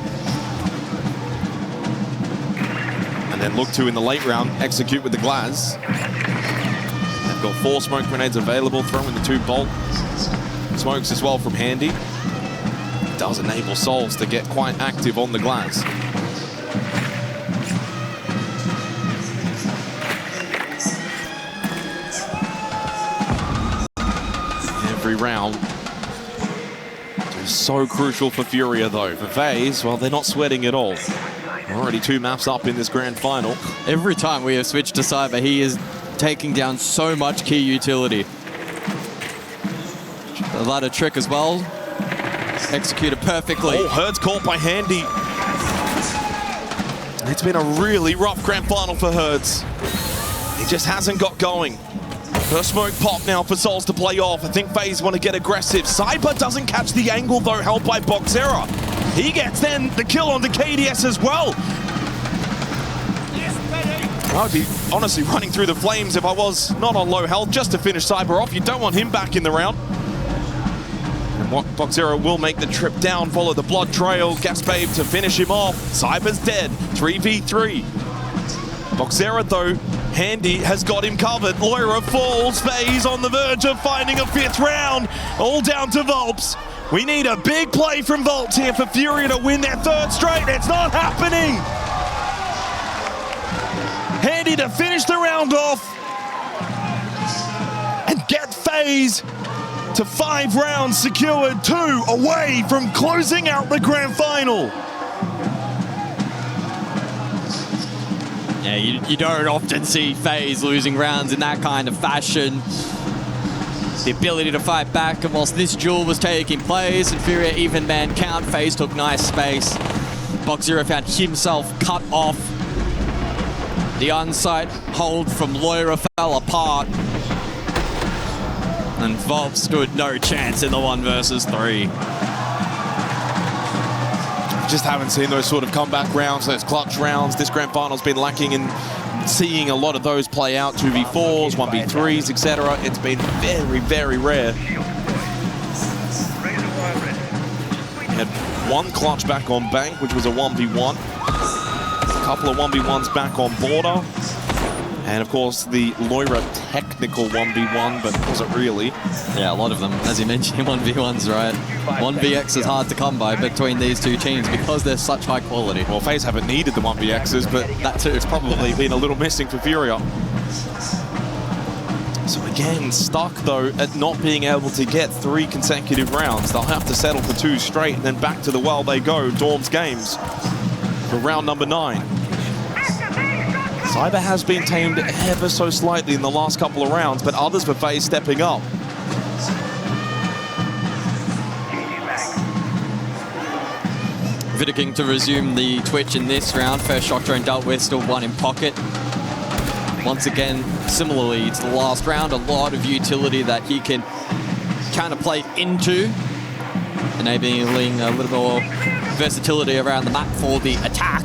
And then look to, in the late round, execute with the Glaz. They've got 4 smoke grenades available, throw in the 2 bolt smokes as well from Handy. It does enable Souls to get quite active on the Glaz. Every round is so crucial for FURIA, though. For FaZe, well, they're not sweating at all. Already 2 maps up in this grand final. Every time we have switched to Cyber, he is taking down so much key utility. The ladder trick as well. Executed perfectly. Oh, Herds caught by Handy. It's been a really rough grand final for Herds. He just hasn't got going. First smoke pop now for Souls to play off. I think FaZe want to get aggressive. Cyber doesn't catch the angle, though, held by Boxera. He gets then the kill on the KDS as well. I would be honestly running through the flames if I was not on low health, just to finish Cyber off. You don't want him back in the round. And Boxera will make the trip down, follow the blood trail. Gasbabe to finish him off. Cyber's dead. 3v3. Boxera, though, Handy has got him covered. Loira falls. FaZe on the verge of finding a 5th round. All down to Volps. We need a big play from Volps here for FURIA to win their 3rd straight. It's not happening. Handy to finish the round off and get FaZe to 5 rounds secured, 2 away from closing out the grand final. Yeah, you don't often see FaZe losing rounds in that kind of fashion. The ability to fight back, and whilst this duel was taking place and FURIA even man count, FaZe took nice space. Boxera found himself cut off. The on-site hold from Loira fell apart. And Volp stood no chance in the 1 versus 3. Just haven't seen those sort of comeback rounds, those clutch rounds. This grand final's been lacking in seeing a lot of those play out. 2v4s, 1v3s, etc. It's been very, very rare. We had 1 clutch back on Bank, which was a 1v1. A couple of 1v1s back on Border. And of course, the Loira technical 1v1, but wasn't really. Yeah, a lot of them, as you mentioned, 1v1s, right? 1vx is hard to come by between these 2 teams because they're such high quality. Well, FaZe haven't needed the 1vx's, but that too, it's probably been a little missing for FURIA. So again, stuck though at not being able to get 3 consecutive rounds. They'll have to settle for 2 straight, and then back to the well they go, Dorms Games, for round number 9. Cyber has been tamed ever so slightly in the last couple of rounds, but others for FaZe stepping up. Vidiking to resume the Twitch in this round. First shock drone dealt with, still one in pocket. Once again, similarly to the last round, a lot of utility that he can counterplay into, enabling a little more versatility around the map for the attack.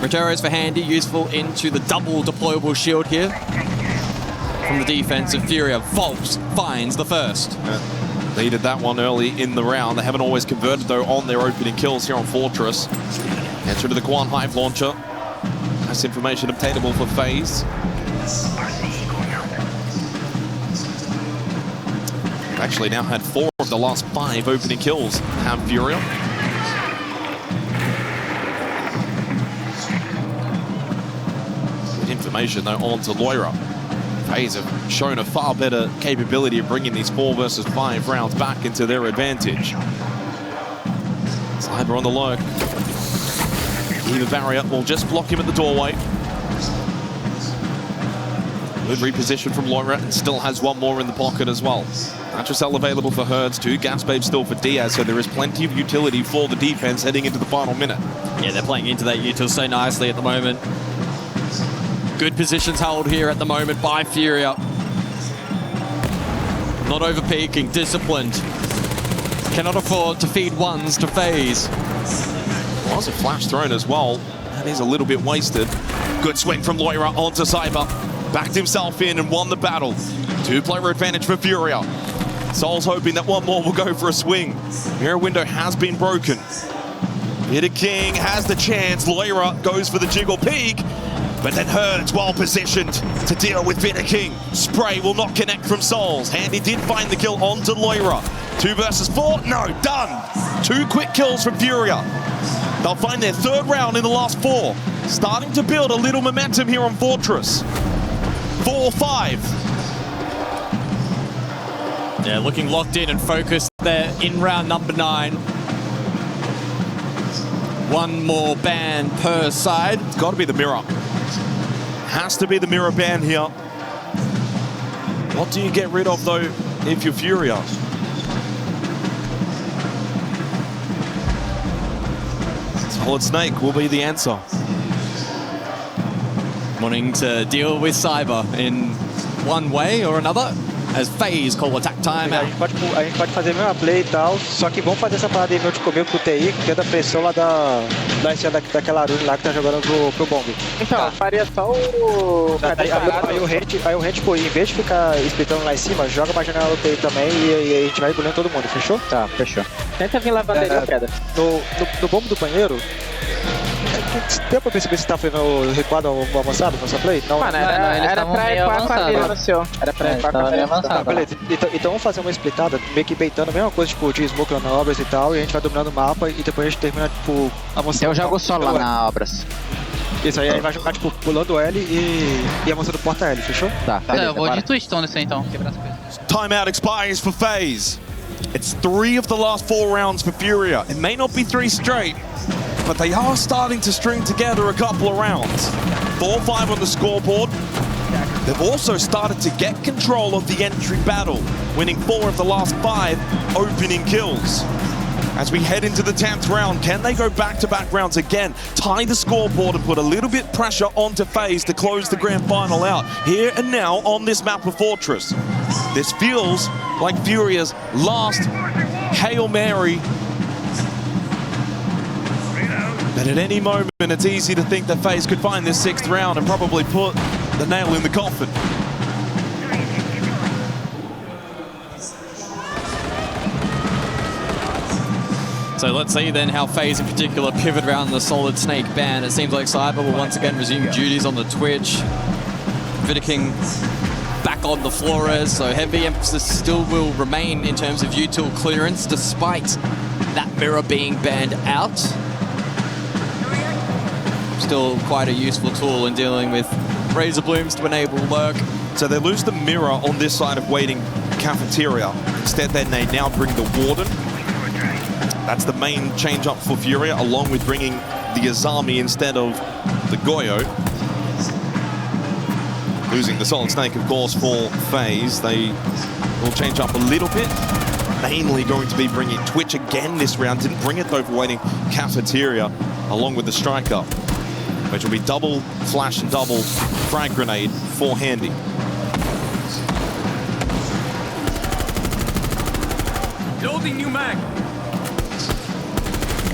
Rotero's for handy, useful into the double deployable shield here. From the defense of FURIA, Volks finds the first. Needed that one early in the round. They haven't always converted, though, on their opening kills here on Fortress. Enter to the Quan Hive launcher. Nice information obtainable for FaZe. Actually now had 4 of the last 5 opening kills have FURIA. Good information, though, on to Loira. FaZe have shown a far better capability of bringing these 4 versus 5 rounds back into their advantage. Cyber on the lurk. Either barrier will just block him at the doorway. Good reposition from Loira, and still has one more in the pocket as well. Matricel available for Herds, 2 gas babes still for Diaz, so there is plenty of utility for the defense heading into the final minute. Yeah, they're playing into that util so nicely at the moment. Good positions held here at the moment by FURIA. Not over peaking, disciplined. Cannot afford to feed ones to FaZe. Was a flash thrown as well. That is a little bit wasted. Good swing from Loira onto Cyber. Backed himself in and won the battle. 2-player advantage for FURIA. Soul's hoping that one more will go for a swing. Mirror window has been broken. Vidiking has the chance. Loira goes for the jiggle peak. But then Herds well positioned to deal with Vidiking. Spray will not connect from Souls. Handy did find the kill onto Loira. 2 versus 4, no, done. 2 quick kills from FURIA. They'll find their 3rd round in the last 4. Starting to build a little momentum here on Fortress. 4-5. Yeah, looking locked in and focused there in round number 9. 1 more ban per side. It's got to be the mirror. Has to be the mirror ban here. What do you get rid of, though, if you're FURIA? Solid Snake will be the answer. Wanting to deal with Cyber in one way or another, as FaZe call attack time out. A gente pode fazer a mesma play e tal, só que vamos fazer essa parada aí meio de comer pro TI, que é da pressão lá daquela Arune lá que tá jogando pro bomb. Então, faria só o... Aí o Rent, pô, em vez de ficar splitando lá em cima, joga pra janela do TI também e a gente vai engolindo todo mundo, fechou? Tá, fechou. Tenta vir lavanderia, queda. No bomb do banheiro, deu pra perceber se tá fazendo o recuado avançado nessa play? Não, mano, era pra ir com a família no seu. Era pra ir com a família avançada. Tá, beleza. Então vamos fazer uma splitada, meio que beitando a mesma coisa, tipo, de smoke lá na obras e tal, e a gente vai dominando o mapa e depois a gente termina, tipo, avançando. Eu jogo só lá na obras. Isso aí vai jogar, tipo, pulando L e avançando porta L, fechou? Tá, beleza, eu vou de twistão nesse aí então, quebrar as coisas. Timeout expires for FaZe. It's 3 of the last 4 rounds for FURIA. It may not be 3 straight, but they are starting to string together a couple of rounds. 4-5 on the scoreboard. They've also started to get control of the entry battle, winning 4 of the last 5 opening kills. As we head into the 10th round, can they go back-to-back rounds again, tie the scoreboard and put a little bit pressure onto FaZe to close the grand final out here and now on this map of Fortress? This feels like FURIA's last Hail Mary. But at any moment, it's easy to think that FaZe could find this 6th round and probably put the nail in the coffin. So let's see then how FaZe in particular pivot around the Solid Snake ban. It seems like Cyber will once again resume duties on the Twitch. Vidiking back on the Flores, so heavy emphasis still will remain in terms of util clearance despite that mirror being banned out. Still quite a useful tool in dealing with Razor Blooms to enable lurk. So they lose the mirror on this side of waiting cafeteria. Instead, then they now bring the Warden. That's the main change up for FURIA, along with bringing the Azami instead of the Goyo. Losing the Solid Snake, of course, for FaZe. They will change up a little bit. mainly going to be bringing Twitch again this round. Didn't bring it though for waiting Cafeteria along with the striker, which will be double flash and double frag grenade for Handy. Loading new mag.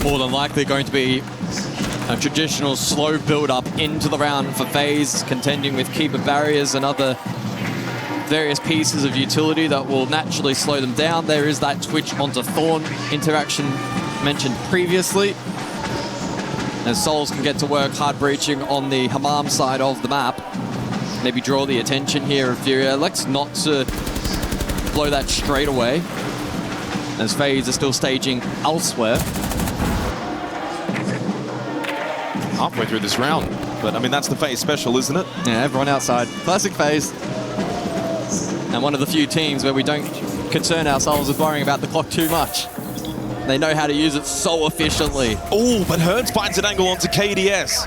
More than likely going to be a traditional slow build-up into the round for FaZe, contending with keeper barriers and other various pieces of utility that will naturally slow them down. There is that Twitch onto Thorn interaction mentioned previously. As Souls can get to work hard breaching on the Hammam side of the map. Maybe draw the attention here of FURIA. Elects not to blow that straight away, as FaZe are still staging elsewhere. Halfway through this round, but I mean, that's the FaZe special, isn't it? Yeah, everyone outside. Classic FaZe. And one of the few teams where we don't concern ourselves with worrying about the clock too much. They know how to use it so efficiently. Oh, but Herds finds an angle onto KDS.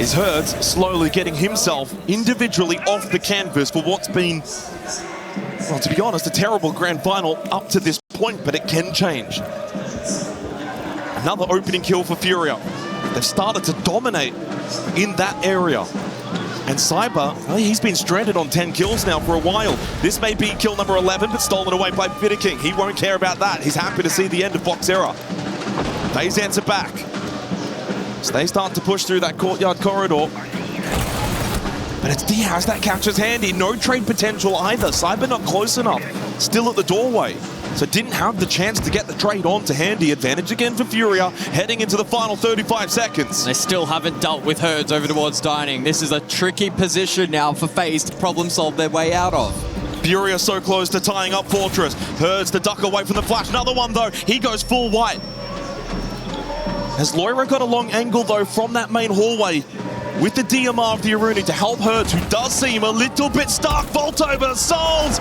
Is Herds slowly getting himself individually off the canvas for what's been, well, to be honest, a terrible grand final up to this point, but it can change. Another opening kill for FURIA. They've started to dominate in that area. And Cyber, well, he's been stranded on 10 kills now for a while. This may be kill number 11, but stolen away by King. He won't care about that. He's happy to see the end of Boxera. FaZe answer back. So they start to push through that courtyard corridor. But it's Diaz that catches Handy. No trade potential either. Cyber not close enough. Still at the doorway. So didn't have the chance to get the trade on to Handy. Advantage again for FURIA, heading into the final 35 seconds. They still haven't dealt with Herds over towards Dining. This is a tricky position now for FaZe to problem solve their way out of. FURIA so close to tying up Fortress. Herds to duck away from the flash. Another one though, he goes full white. Has Loira got a long angle though from that main hallway with the DMR of the Aruni to help Herds, who does seem a little bit stuck. Vault over Souls.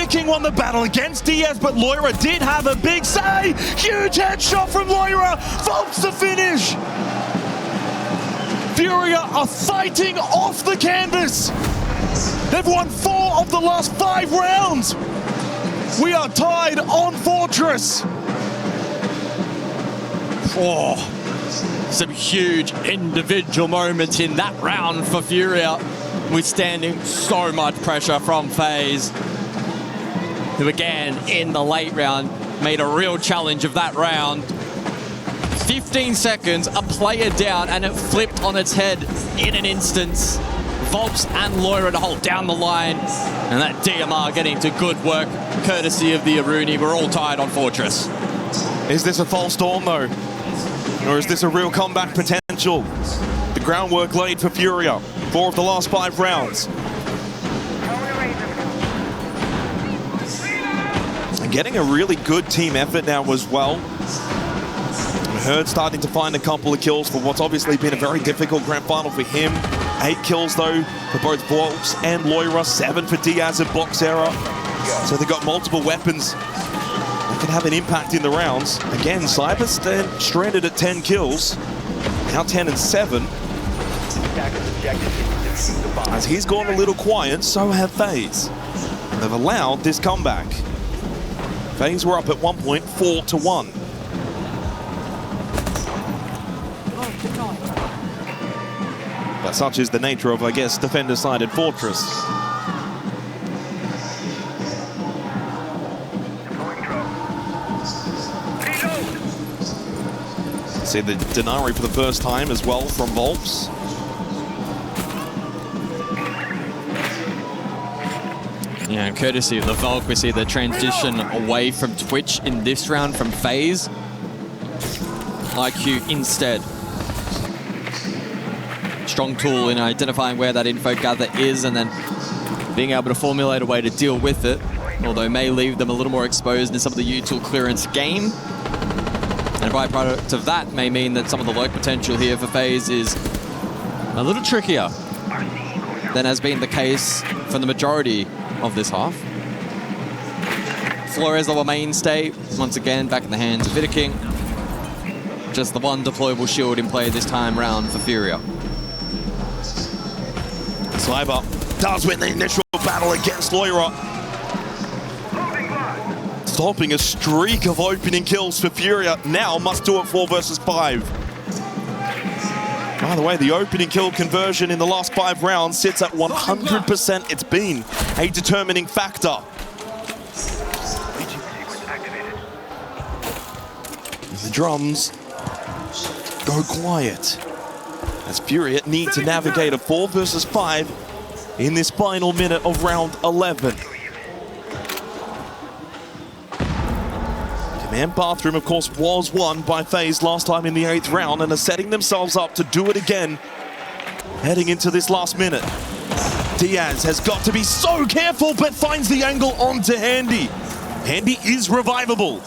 King won the battle against Diaz, but Loira did have a big say. Huge headshot from Loira. Vaults the finish. FURIA are fighting off the canvas. They've won 4 of the last 5 rounds. We are tied on Fortress. Oh, some huge individual moments in that round for FURIA, withstanding so much pressure from FaZe, who again in the late round made a real challenge of that round. 15 seconds, a player down, and it flipped on its head in an instance. Volps and Loira to hold down the line, and that DMR getting to good work courtesy of the Aruni. We're all tied on Fortress. Is this a false dawn though? Or is this a real comeback potential? The groundwork laid for FURIA. 4 of the last 5 rounds. And getting a really good team effort now as well. Herd starting to find a couple of kills for what's obviously been a very difficult grand final for him. 8 kills though for both Volps and Loira. 7 for Diaz and Boxera. So they've got multiple weapons that can have an impact in the rounds. Again, Cyber's stranded at 10 kills. Now 10 and 7. As he's gone a little quiet, so have FaZe. And they've allowed this comeback. FaZe were up at 1 point, 4-1. But such is the nature of, I guess, defender-sided Fortress. See the Denari for the first time as well from Volps. Yeah, courtesy of the Volk, we see the transition away from Twitch in this round from FaZe. IQ instead. Strong tool in identifying where that info gather is and then being able to formulate a way to deal with it, although may leave them a little more exposed in some of the util clearance game. And a byproduct of that may mean that some of the lurk potential here for FaZe is a little trickier than has been the case for the majority of this half. Flores, our mainstay, once again back in the hands of King. Just the one deployable shield in play this time round for FURIA. Cyber does win the initial battle against Loira. stopping a streak of opening kills for FURIA. Now must do it 4 versus 5. By the way, the opening kill conversion in the last 5 rounds sits at 100%. It's been a determining factor. The drums go quiet as FURIA need to navigate a 4 versus 5 in this final minute of round 11. Command Bathroom, of course, was won by FaZe last time in the 8th round and are setting themselves up to do it again heading into this last minute. Diaz has got to be so careful, but finds the angle onto Handy. Handy is revivable.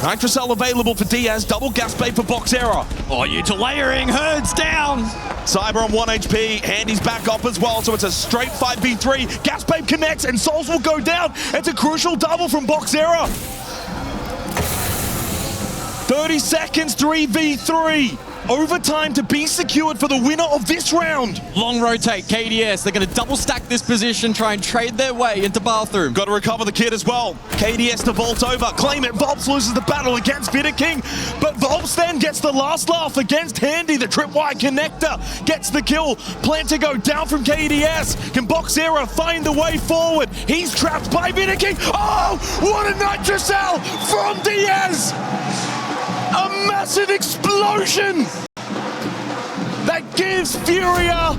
Nitrocell available for Diaz, double gas bait for Boxera. Oh, you to layering, Herds down. Cyber on 1 HP, Handy's back up as well, so it's a straight 5v3. Gas bait connects and Souls will go down. It's a crucial double from Boxera. 30 seconds, 3v3. Overtime to be secured for the winner of this round. Long rotate, KDS. They're going to double stack this position, try and trade their way into Bathroom. Got to recover the kid as well. KDS to vault over, claim it. Volps loses the battle against Vidaking, but Volps then gets the last laugh against Handy. The tripwire connector gets the kill. Plan to go down from KDS. Can Boxera find the way forward? He's trapped by Vidaking. Oh, what a Nitrocell from Diaz! A massive explosion that gives FURIA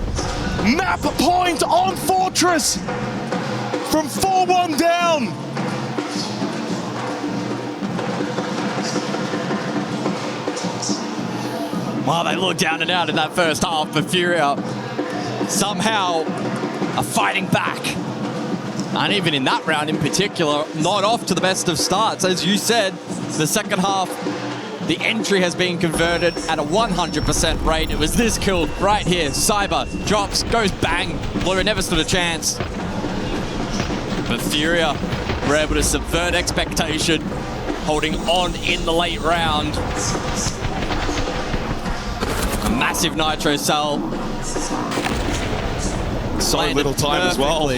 map point on Fortress from 4-1 down. Wow, they looked down and out in that first half, but FURIA somehow are fighting back. And even in that round in particular, not off to the best of starts. As you said, the second half, the entry has been converted at a 100% rate. It was this kill right here. Cyber drops, goes bang. Blue never stood a chance. But FURIA were able to subvert expectation, holding on in the late round. A massive Nitro cell. So little time as well.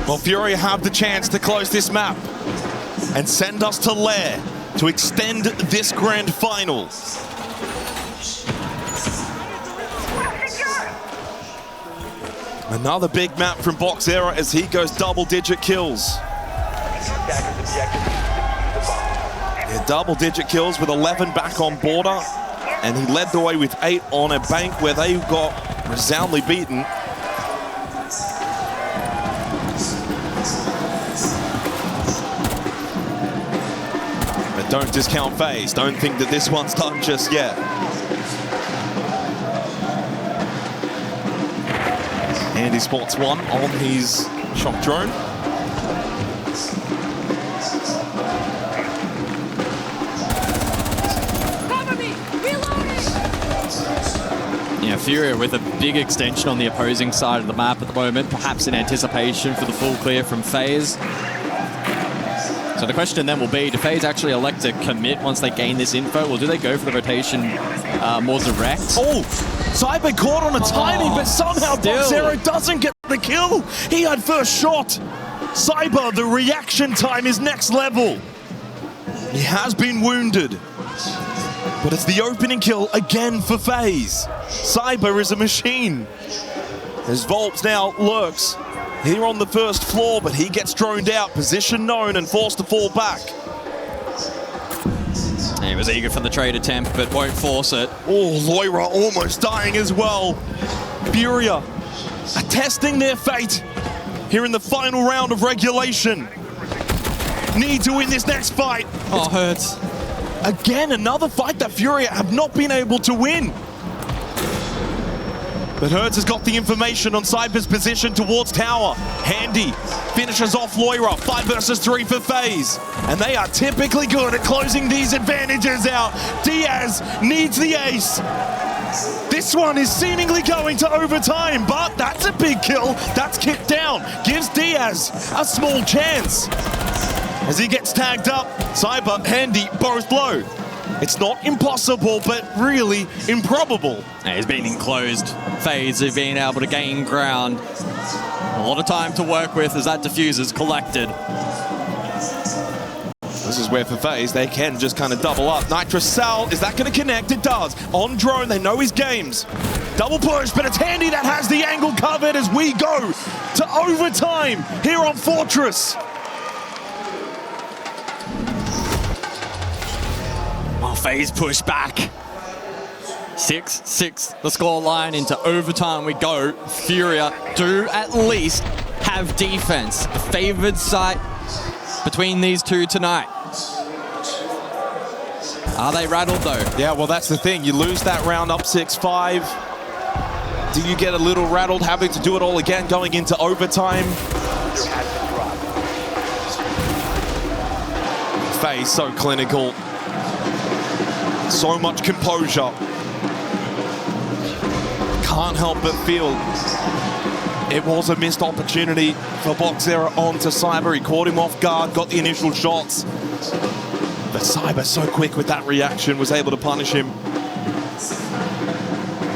Well, FURIA have the chance to close this map and send us to Lair to extend this grand final. Another big map from Boxera as he goes double-digit kills. Yeah, double-digit kills with 11 back on border, and he led the way with 8 on a bank where they got resoundingly beaten. Don't discount FaZe. Don't think that this one's done just yet. And he spots one on his shock drone. Cover me! Reloading! Yeah, FURIA with a big extension on the opposing side of the map at the moment, perhaps in anticipation for the full clear from FaZe. So the question then will be, do FaZe actually elect to commit once they gain this info, or do they go for the rotation more direct? Oh, Cyber caught on a timing, but somehow Boxera doesn't get the kill. He had first shot. Cyber, the reaction time is next level. He has been wounded, but it's the opening kill again for FaZe. Cyber is a machine. As Volps now lurks here on the first floor, but he gets droned out, position known, and forced to fall back. He was eager for the trade attempt, but won't force it. Oh, Loira almost dying as well. FURIA are testing their fate here in the final round of regulation. Need to win this next fight. Oh, hurts. Again, another fight that FURIA have not been able to win. But Hertz has got the information on Cyber's position towards tower. Handy finishes off Loira. 5 versus 3 for FaZe. And they are typically good at closing these advantages out. Diaz needs the ace. This one is seemingly going to overtime, but that's a big kill. That's kicked down. Gives Diaz a small chance. As he gets tagged up, Cyber, Handy, both low. It's not impossible, but really improbable. Yeah, he's been enclosed. FaZe have been able to gain ground. A lot of time to work with as that diffuser's collected. This is where for FaZe, they can just kind of double up. Nitrous Sal, is that going to connect? It does. On drone, they know his games. Double push, but it's Handy that has the angle covered as we go to overtime here on Fortress. Well, FaZe push back. 6-6, the score line. Into overtime we go. FURIA do at least have defense. The favored side between these two tonight. Are they rattled though? Yeah, well, that's the thing. You lose that round up 6-5. Do you get a little rattled having to do it all again going into overtime? FaZe so clinical. So much composure. Can't help but feel it was a missed opportunity for Boxera onto Cyber. He caught him off guard, got the initial shots. But Cyber so quick with that reaction, was able to punish him.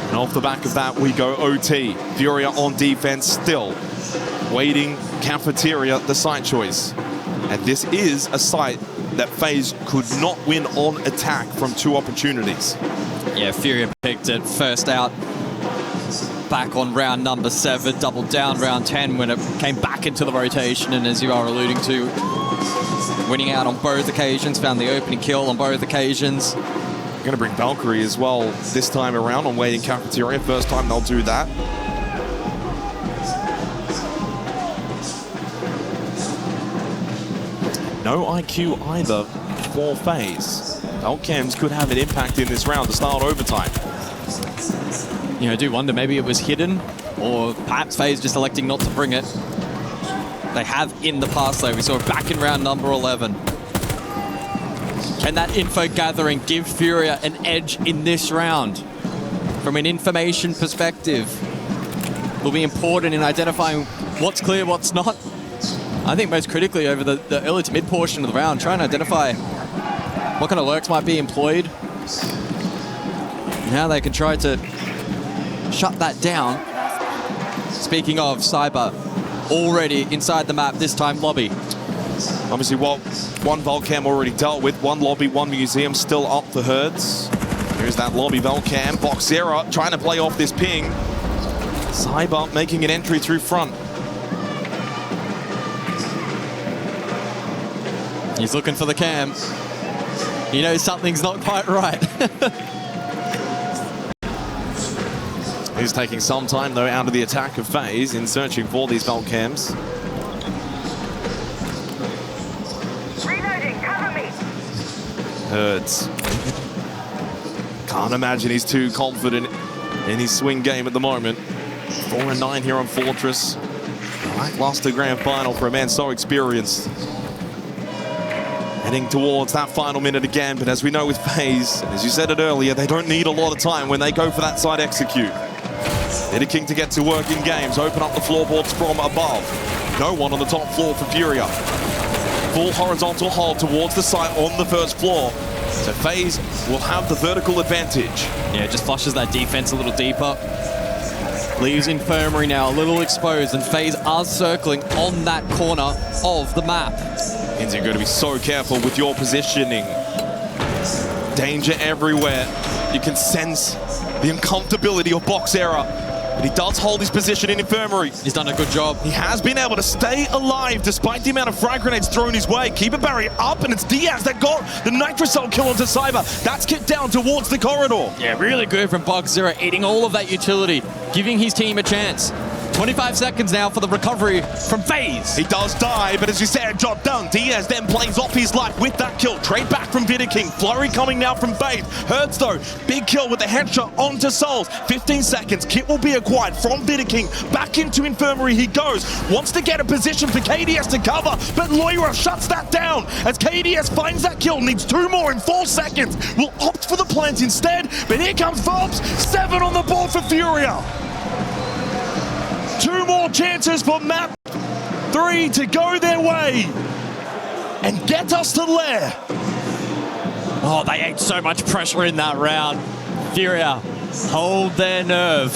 And off the back of that, we go OT. FURIA on defense still. Waiting, Cafeteria, the site choice. And this is a site that FaZe could not win on attack from 2 opportunities. Yeah, FURIA picked it first out. Back on round number 7, doubled down round 10 when it came back into the rotation, and as you are alluding to, winning out on both occasions, found the opening kill on both occasions. Going to bring Valkyrie as well this time around on Waiting Cafeteria. First time they'll do that. No IQ either for FaZe. Valcams could have an impact in this round to start overtime. You know, I do wonder, maybe it was hidden, or perhaps FaZe just electing not to bring it. They have in the past, though. We saw it back in round number 11. Can that info gathering give FURIA an edge in this round? From an information perspective, will be important in identifying what's clear, what's not. I think most critically over the early to mid portion of the round, trying to identify what kind of lurks might be employed, and how they can try to shut that down. Speaking of, Cyber already inside the map, this time lobby. Obviously, one Volcam already dealt with, one lobby, one museum still up for Herds. Here's that lobby Volcam. Boxera trying to play off this ping. Cyber making an entry through front. He's looking for the cam. He knows something's not quite right. He's taking some time, though, out of the attack of FaZe in searching for these Valcams. Reloading, cover me. Herds. Can't imagine he's too confident in his swing game at the moment. 4-9 here on Fortress. Lackluster grand final for a man so experienced. Heading towards that final minute again, but as we know with FaZe, as you said it earlier, they don't need a lot of time when they go for that side execute. King to get to work in games, open up the floorboards from above. No one on the top floor for FURIA. Full horizontal hold towards the site on the first floor. So FaZe will have the vertical advantage. Yeah, just flushes that defense a little deeper. Leaves Infirmary now a little exposed, and FaZe are circling on that corner of the map. Means you're going to be so careful with your positioning. Danger everywhere. You can sense the uncomfortability of Boxera. But he does hold his position in Infirmary. He's done a good job. He has been able to stay alive despite the amount of frag grenades thrown his way. Keep a barrier up, and it's Diaz that got the Nitrocell kill onto Cyber. That's kicked down towards the corridor. Yeah, really good from Boxera, eating all of that utility, giving his team a chance. 25 seconds now for the recovery from FaZe. He does die, but as you said, job done. Diaz then plays off his life with that kill. Trade back from King. Flurry coming now from FaZe. Hertz, though, big kill with the headshot onto Souls. 15 seconds. Kit will be acquired from King. Back into Infirmary he goes. Wants to get a position for KDS to cover, but Loira shuts that down. As KDS finds that kill, needs 2 more in 4 seconds. Will opt for the plant instead, but here comes Vobs. 7 on the board for FURIA. 2 more chances for map 3 to go their way and get us to Lair. Oh, they ate so much pressure in that round. FURIA hold their nerve.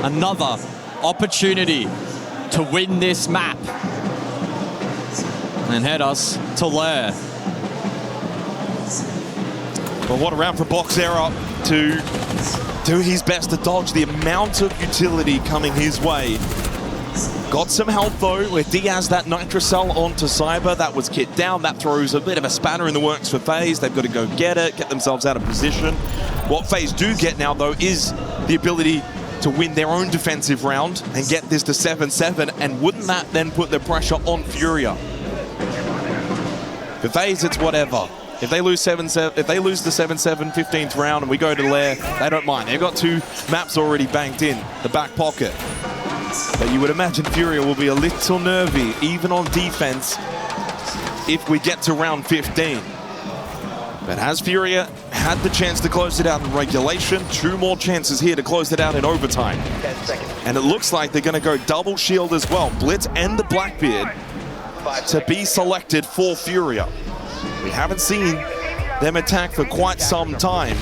Another opportunity to win this map. And head us to Lair. Well, what a round for Boxera to do his best to dodge the amount of utility coming his way. Got some help though with Diaz, that Nitrocell onto Cyber. That was kit down. That throws a bit of a spanner in the works for FaZe. They've got to go get it, get themselves out of position. What FaZe do get now though is the ability to win their own defensive round and get this to 7-7. And wouldn't that then put the pressure on FURIA? For FaZe, it's whatever. If they lose 7-7, if they lose the 7-7 15th round and we go to Lair, they don't mind. They've got 2 maps already banked in the back pocket. But you would imagine FURIA will be a little nervy, even on defense, if we get to round 15. But has FURIA had the chance to close it out in regulation? 2 more chances here to close it out in overtime. And it looks like they're going to go double shield as well. Blitz and the Blackbeard to be selected for FURIA. We haven't seen them attack for quite some time.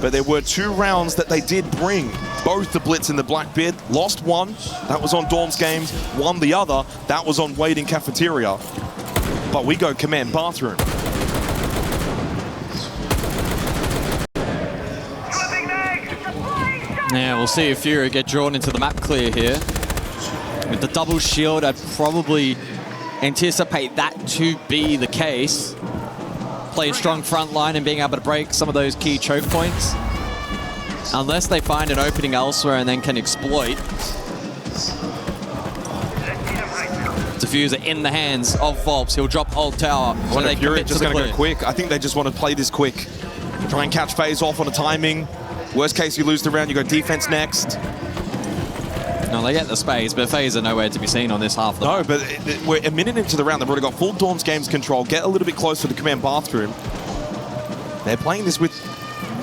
But there were 2 rounds that they did bring. Both the Blitz and the Blackbeard. Lost one, that was on Dorms Games. Won the other, that was on Waiting Cafeteria. But we go Command Bathroom. Yeah, we'll see if FURIA get drawn into the map clear here. With the double shield, I'd probably anticipate that to be the case. Playing strong front line and being able to break some of those key choke points. Unless they find an opening elsewhere and then can exploit. Diffuser in the hands of Volps. He'll drop Old Tower. So they FURIA just going to go quick. I think they just want to play this quick. Try and catch FaZe off on a timing. Worst case, you lose the round, you go defense next. No, they get the space, but FaZe are nowhere to be seen on this half. No, but we're a minute into the round. They've already got full Dorms Games control. Get a little bit closer to the Command Bathroom. They're playing this with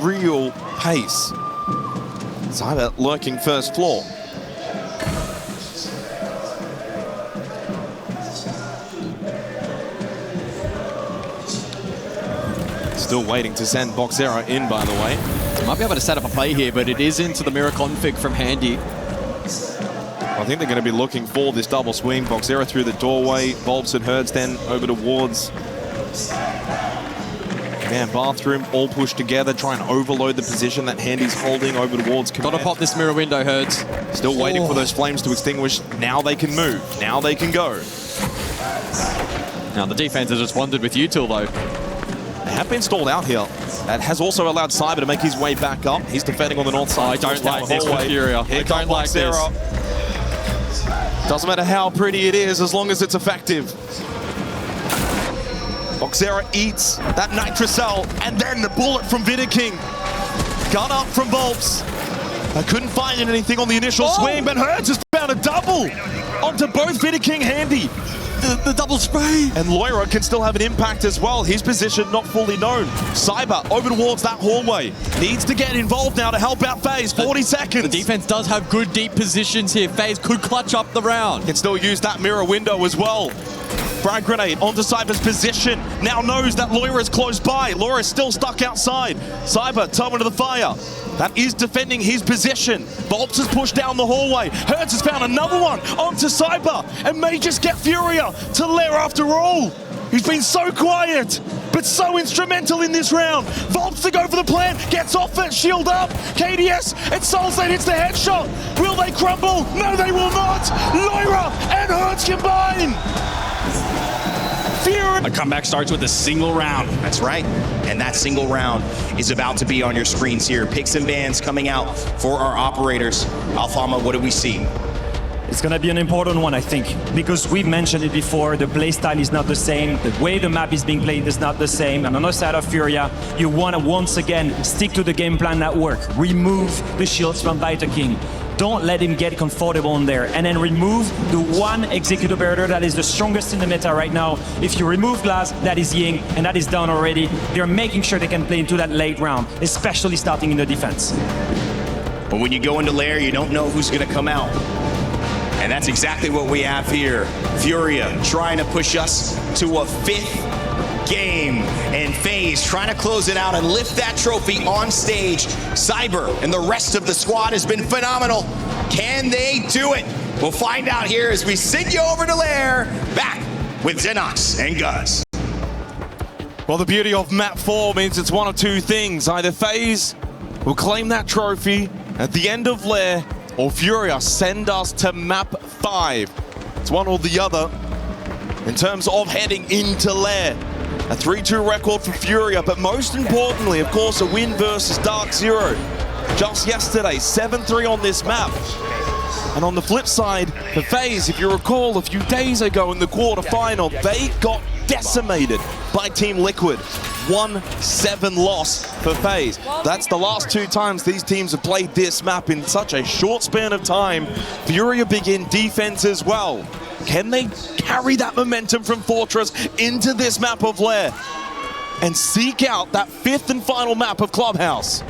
real pace. Cyber lurking first floor. Still waiting to send Boxera in, by the way. Might be able to set up a play here, but it is into the mirror config from Handy. I think they're going to be looking for this double swing. Boxera through the doorway. Volps and Herds then over towards Command Bathroom. All pushed together, trying to overload the position that Handy's holding over towards Command. Gotta pop this mirror window, Herds. Still waiting for those flames to extinguish. Now they can move. Now they can go. Now the defense has responded with util though. They have been stalled out here. That has also allowed Cyber to make his way back up. He's defending on the north side. I don't like this for FURIA. I don't like this. Doesn't matter how pretty it is, as long as it's effective. Boxera eats that Nitrocell, and then the bullet from Vidaking. Gun up from Volps. I couldn't find anything on the initial swing, but Hertz has found a double onto both Vidaking Handy. The double spray. And Loira can still have an impact as well. His position not fully known. Cyber over towards that hallway. Needs to get involved now to help out FaZe. 40 seconds. The defense does have good deep positions here. FaZe could clutch up the round. Can still use that mirror window as well. Frag grenade onto Cyber's position. Now knows that Loira is close by. Loira is still stuck outside. Cyber, toe into the fire. That is defending his position. Volps has pushed down the hallway. Hertz has found another one onto Cyber and may just get FURIA to Lair after all. He's been so quiet, but so instrumental in this round. Volps to go for the plan, gets off it, shield up. KDS and Solstate hits the headshot. Will they crumble? No, they will not. Loira and Hertz combine. A comeback starts with a single round. That's right. And that single round is about to be on your screens here. Picks and bans coming out for our operators. Alfama, what do we see? It's going to be an important one, I think, because we've mentioned it before. The playstyle is not the same. The way the map is being played is not the same. And on the side of FURIA, you want to once again stick to the game plan that work. Remove the shields from Biter King. Don't let him get comfortable in there. And then remove the one execute operator that is the strongest in the meta right now. If you remove Glass, that is Ying, and that is done already. They're making sure they can play into that late round, especially starting in the defense. But when you go into Lair, you don't know who's going to come out. And that's exactly what we have here. FURIA trying to push us to a 5th game. And FaZe trying to close it out and lift that trophy on stage. Cyber and the rest of the squad has been phenomenal. Can they do it? We'll find out here as we send you over to Lair, back with Xenox and Guz. Well, the beauty of map 4 means it's one of two things. Either FaZe will claim that trophy at the end of Lair, or FURIA send us to map 5. It's one or the other in terms of heading into Lair. A 3-2 record for FURIA, but most importantly, of course, a win versus Dark Zero. Just yesterday, 7-3 on this map. And on the flip side, for FaZe, if you recall, a few days ago in the quarterfinal, they got decimated by Team Liquid. 1-7 loss for FaZe. That's the last 2 times these teams have played this map in such a short span of time. FURIA begin defense as well. Can they carry that momentum from Fortress into this map of Lair and seek out that 5th and final map of Clubhouse?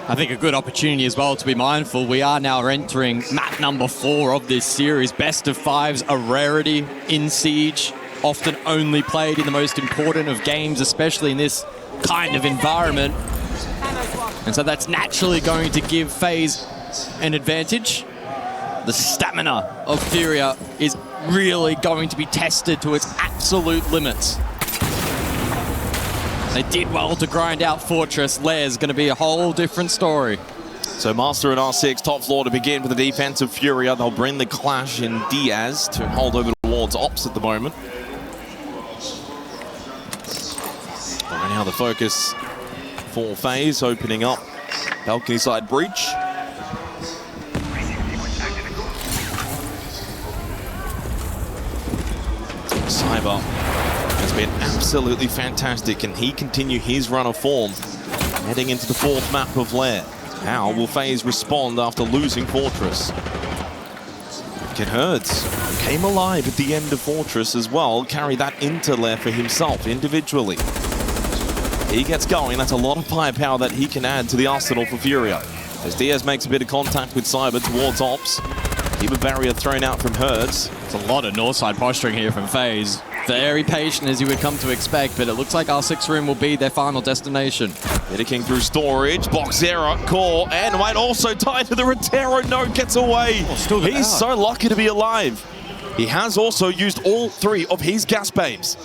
I think a good opportunity as well to be mindful. We are now entering map number 4 of this series. Best of 5s, a rarity in Siege, often only played in the most important of games, especially in this kind of environment. And so that's naturally going to give FaZe an advantage. The stamina of FURIA is really going to be tested to its absolute limits. They did well to grind out Fortress. Lair's going to be a whole different story. So Master and R6 top floor to begin with the defense of FURIA. They'll bring the clash in Diaz to hold over towards Ops at the moment. Right now the focus for FaZe opening up balcony side breach. Cyber has been absolutely fantastic. Can he continue his run of form heading into the 4th map of Lair? How will FaZe respond after losing Fortress? Can Herds, who came alive at the end of Fortress as well, carry that into Lair for himself individually? He gets going. That's a lot of firepower that he can add to the arsenal for FURIA. As Diaz makes a bit of contact with Cyber towards Ops. Keep a barrier thrown out from Herds. It's a lot of northside posturing here from FaZe. Very patient as you would come to expect, but it looks like R6 room will be their final destination. King through storage, Boxera, core, and might also tie to the Rotero node, gets away. He's so lucky to be alive. He has also used all 3 of his gas babes.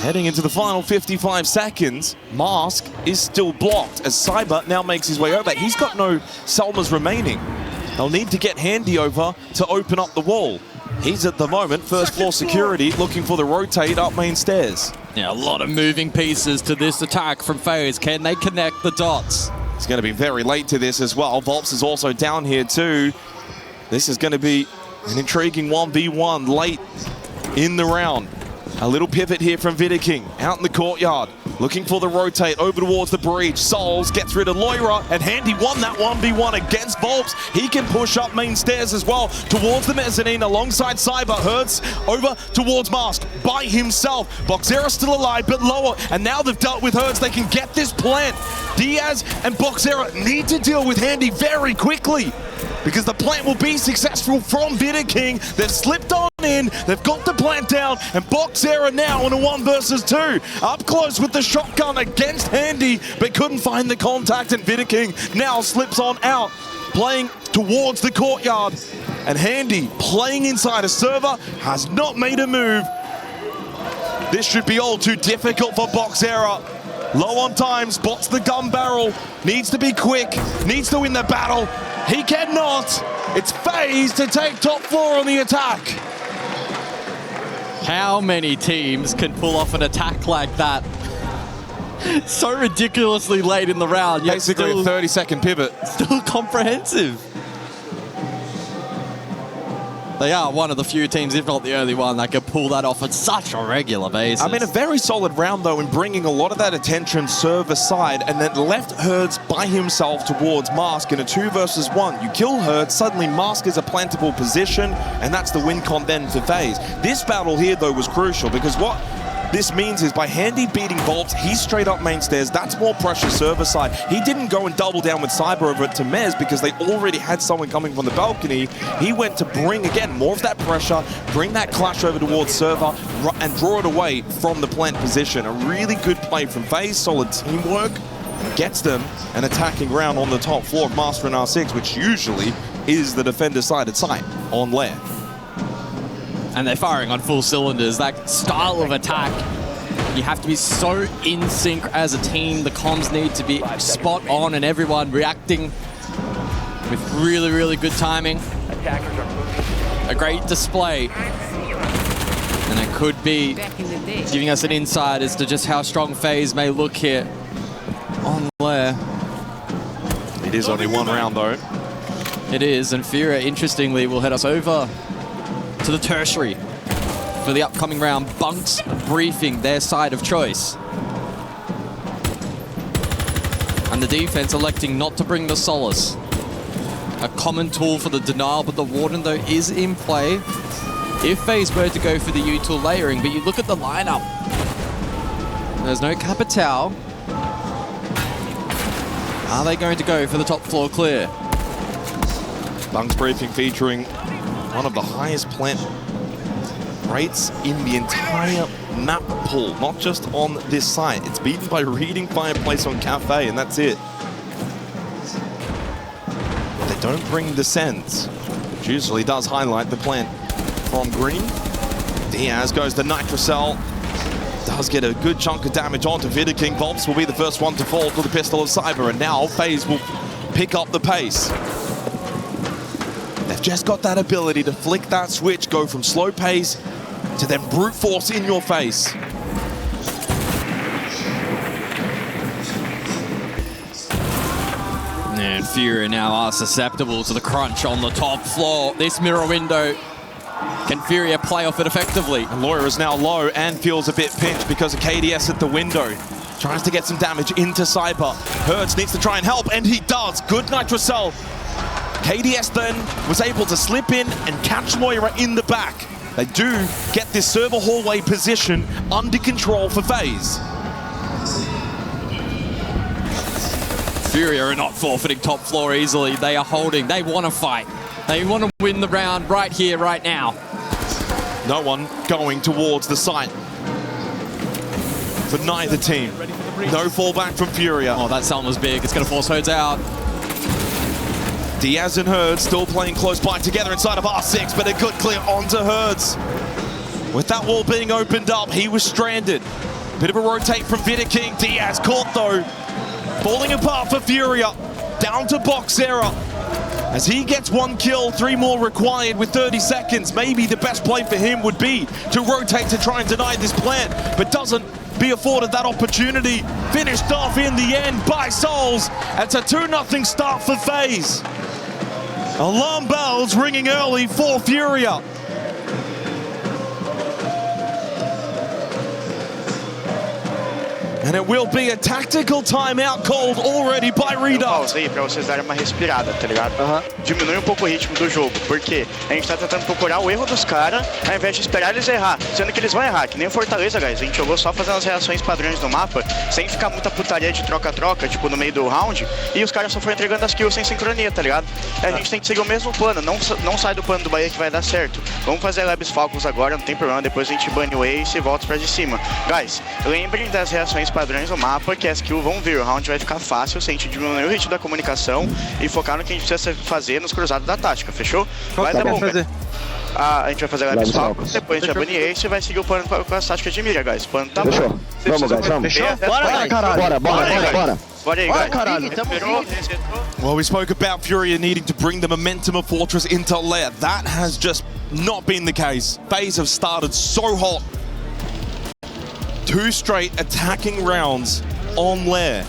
Heading into the final 55 seconds, Mask is still blocked as Cyber now makes his way over. He's got no Selmas remaining. They'll need to get Handy over to open up the wall. He's at the moment first floor security looking for the rotate up main stairs. Yeah, a lot of moving pieces to this attack from FaZe. Can they connect the dots? It's going to be very late to this as well. Volps is also down here too. This is going to be an intriguing 1v1 late in the round. A little pivot here from King out in the courtyard. Looking for the rotate over towards the breach. Souls gets rid of Loira, and Handy won that 1v1 against Volps. He can push up main stairs as well towards the mezzanine alongside Cyber. Hertz over towards Mask by himself. Boxera still alive, but lower, and now they've dealt with Hertz. They can get this plant. Diaz and Boxera need to deal with Handy very quickly because the plant will be successful from King. They've slipped on in, they've got the plant down, and Boxera now on a 1 versus 2. Up close with the shotgun against Handy, but couldn't find the contact, and King now slips on out, playing towards the courtyard. And Handy playing inside a server has not made a move. This should be all too difficult for Boxera. Low on time, spots the gun barrel, needs to be quick, needs to win the battle. He cannot. It's FaZe to take top floor on the attack. How many teams can pull off an attack like that? So ridiculously late in the round. Yet basically still, a 30-second pivot. Still comprehensive. They are one of the few teams, if not the only one, that can pull that off on such a regular basis. I mean, a very solid round, though, in bringing a lot of that attention server side, and then left Hertz by himself towards Mask in a 2 versus 1. You kill Hertz, suddenly Mask is a plantable position, and that's the win con then for FaZe. This battle here, though, was crucial, because what this means is by Handy beating Volps, he's straight up main stairs. That's more pressure server side. He didn't go and double down with Cyber over to Mez because they already had someone coming from the balcony. He went to bring, again, more of that pressure, bring that clash over towards server, and draw it away from the plant position. A really good play from FaZe, solid teamwork, gets them an attacking round on the top floor of Master and R6, which usually is the defender-sided site on Lair. And they're firing on full cylinders. That style of attack, you have to be so in sync as a team. The comms need to be spot on and everyone reacting with really, really good timing. A great display. And it could be giving us an insight as to just how strong FaZe may look here on Lair. It is only one round though. It is, and FURIA, interestingly, will head us over to the tertiary for the upcoming round. Bunks briefing their side of choice. And the defense electing not to bring the Solace. A common tool for the denial, but the Warden, though, is in play if FaZe were to go for the U-tool layering. But you look at the lineup. There's no Capitao. Are they going to go for the top floor clear? Bunks briefing featuring one of the highest plant rates in the entire map pool, not just on this site. It's beaten by Reading Fireplace on Cafe, and that's it. They don't bring Descends, which usually does highlight the plant from green. Diaz goes to Nitrocell. Does get a good chunk of damage onto Vidaking. Volps will be the first one to fall to the Pistol of Cyber, and now FaZe will pick up the pace. They've just got that ability to flick that switch, go from slow pace to then brute force in your face. And FURIA now are susceptible to the crunch on the top floor. This mirror window, can FURIA play off it effectively? And Lawyer is now low and feels a bit pinched because of KDS at the window. Tries to get some damage into Cyber. Hertz needs to try and help, and he does. Good Nitrocell. KDS then was able to slip in and catch Moira in the back. They do get this server hallway position under control for FaZe. FURIA are not forfeiting top floor easily. They are holding. They want to fight. They want to win the round right here, right now. No one going towards the site for neither team. No fallback from FURIA. Oh, that sound was big. It's going to force Hertz out. Diaz and Hertz still playing close by together inside of R6, but a good clear onto Hertz. With that wall being opened up, he was stranded. Bit of a rotate from Vidaking. Diaz caught though. Falling apart for FURIA. Down to box error. As he gets one kill, 3 more required with 30 seconds. Maybe the best play for him would be to rotate to try and deny this plant, but doesn't be afforded that opportunity. Finished off in the end by Souls. It's a 2-0 start for FaZe. Alarm bells ringing early for FURIA. And it will be a tactical timeout called already by Redux. Pausa aí pra vocês darem uma respirada, tá ligado? Diminui um pouco o ritmo do jogo, porque a gente tá tentando procurar o erro dos caras, ao invés de esperar eles errar, sendo que eles vão errar, que nem o Fortaleza, guys. A gente jogou só fazendo as reações padrões do mapa, sem ficar muita putaria de troca-troca, tipo, no meio do round, e os caras só foram entregando as kills sem sincronia, tá ligado? A gente tem que seguir o mesmo plano, não sai do plano do Bahia que vai dar certo. Vamos fazer Labs Falcons agora, não tem problema, depois a gente bane o Ace e volta pra de cima. Guys, lembrem das reações padrões do mapa, que as kills vão vir, o round vai ficar fácil se a gente diminuir o ritmo da comunicação e focar no que a gente precisa fazer nos cruzados da tática, fechou? Vai dar bom, fazer. A gente vai fazer Labs Falcons, depois a gente vai banir Ace e vai seguir o plano com as táticas de mira, guys. O plano tá fechou. bom. Vamos, guys, vamos. Bora, caralho. Bora. Bora aí, guys. Caralho. Well, we spoke about FURIA needing to bring the momentum of Fortress into Lair. That has just not been the case. FaZe have started so hot. 2 straight attacking rounds on Lair.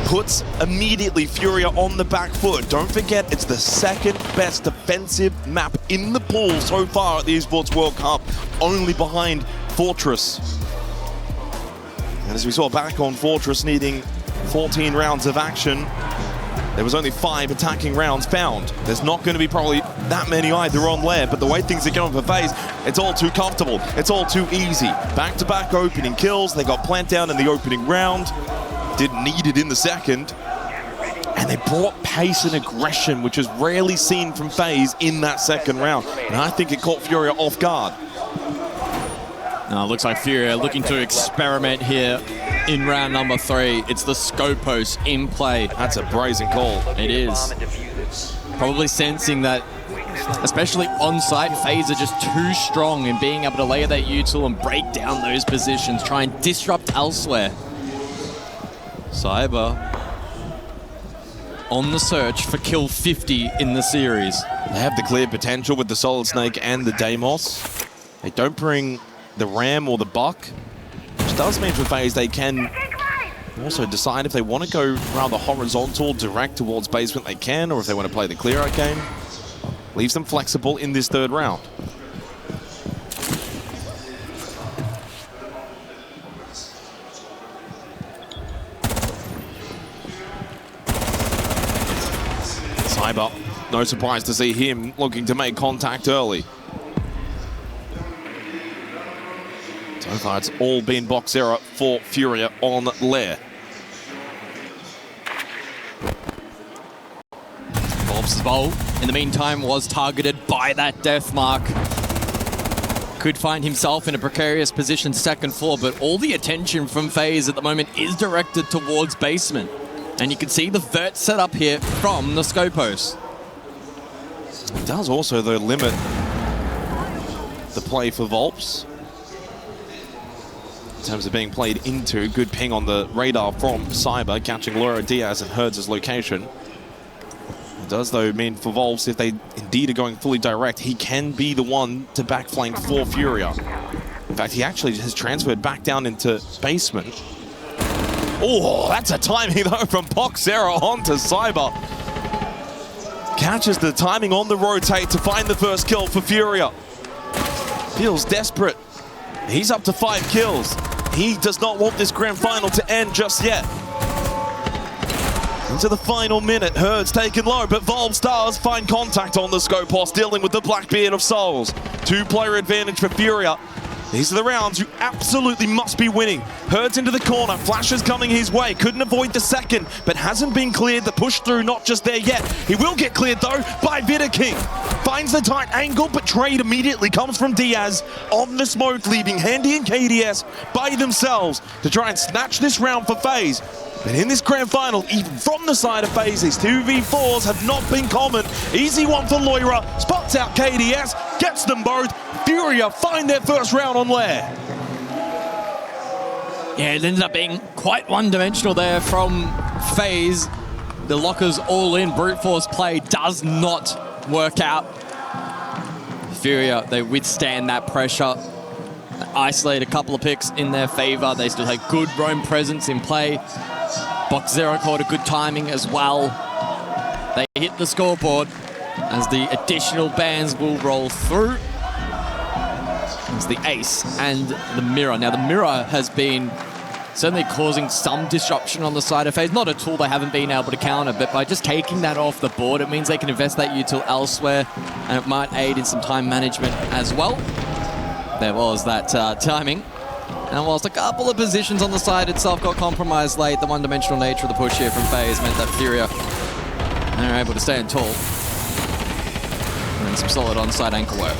Puts immediately FURIA on the back foot. Don't forget, it's the 2nd best defensive map in the pool so far at the Esports World Cup, only behind Fortress. And as we saw back on Fortress needing 14 rounds of action, there was only 5 attacking rounds found. There's not going to be probably that many either on Lair, but the way things are going for FaZe, it's all too comfortable. It's all too easy. Back-to-back opening kills. They got plant down in the opening round. Didn't need it in the second. And they brought pace and aggression, which is rarely seen from FaZe in that second round. And I think it caught FURIA off guard. Now, it looks like FURIA looking to experiment here in round number 3. It's the Scopos in play. That's a brazen call. It is. Probably sensing that, especially on-site, FaZe are just too strong in being able to lay that util and break down those positions, try and disrupt elsewhere. Cyber on the search for kill 50 in the series. They have the clear potential with the Solid Snake and the Deimos. They don't bring the Ram or the Buck, which does mean for FaZe they can also decide if they want to go rather horizontal, direct towards basement, they can, or if they want to play the clear-out game. Leaves them flexible in this third round. Cyber, no surprise to see him looking to make contact early. So far, it's all been box error for FURIA on Lair. Bob's bowl, in the meantime, was targeted by that death mark. Could find himself in a precarious position second floor, but all the attention from FaZe at the moment is directed towards basement. And you can see the vert set up here from the Scopos. It does also, though, limit the play for Volps. In terms of being played into, good ping on the radar from Cyber, catching Laura Diaz and Herds' location. It does, though, mean for Volps, if they indeed are going fully direct, he can be the one to backflank for FURIA. In fact, he actually has transferred back down into basement. Oh, that's a timing, though, from Boxera onto Cyber. Catches the timing on the rotate to find the first kill for FURIA. Feels desperate. He's up to 5 kills. He does not want this grand final to end just yet. Into the final minute, Herd's taken low, but Volv Stars find contact on the Scopos, dealing with the Blackbeard of Souls. 2-player advantage for FURIA. These are the rounds you absolutely must be winning. Herd's into the corner, flashes coming his way. Couldn't avoid the second, but hasn't been cleared. The push through not just there yet. He will get cleared though by Vidaking. Finds the tight angle, but trade immediately comes from Diaz on the smoke, leaving Handy and KDS by themselves to try and snatch this round for FaZe. But in this grand final, even from the side of FaZe, these 2v4s have not been common. Easy one for Loira, spots out KDS, gets them both. FURIA find their first round on Lair. Yeah, it ended up being quite one-dimensional there from FaZe. The lockers all in, brute force play does not work out. FURIA, they withstand that pressure. Isolate a couple of picks in their favor. They still had good roam presence in play. Box Zero caught a good timing as well. They hit the scoreboard as the additional bans will roll through. It's the ace and the mirror. Now, the mirror has been certainly causing some disruption on the side of FaZe. Not a tool they haven't been able to counter, but by just taking that off the board, it means they can invest that util elsewhere, and it might aid in some time management as well. There was that timing. And whilst a couple of positions on the side itself got compromised late, the one-dimensional nature of the push here from FaZe meant that FURIA are able to stand tall. And then some solid on-side ankle work.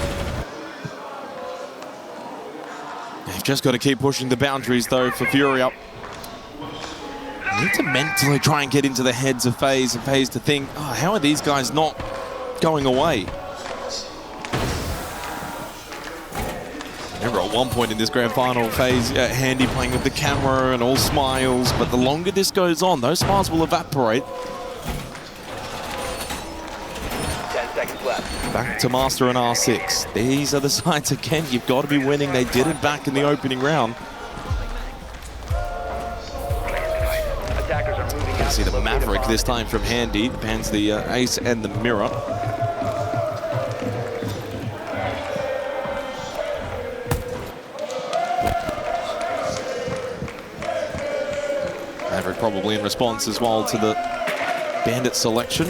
They've just got to keep pushing the boundaries, though, for FURIA. They need to mentally try and get into the heads of FaZe and FaZe to think, oh, how are these guys not going away? Remember, at one point in this grand final, FaZe Handy playing with the camera and all smiles, but the longer this goes on, those smiles will evaporate. 10 seconds left. Back to Master and R6. These are the sides again. You've got to be winning. They did it back in the opening round. Attackers are moving out. See the Maverick this time from Handy. Bans the ace and the mirror. Maverick probably in response as well to the Bandit selection.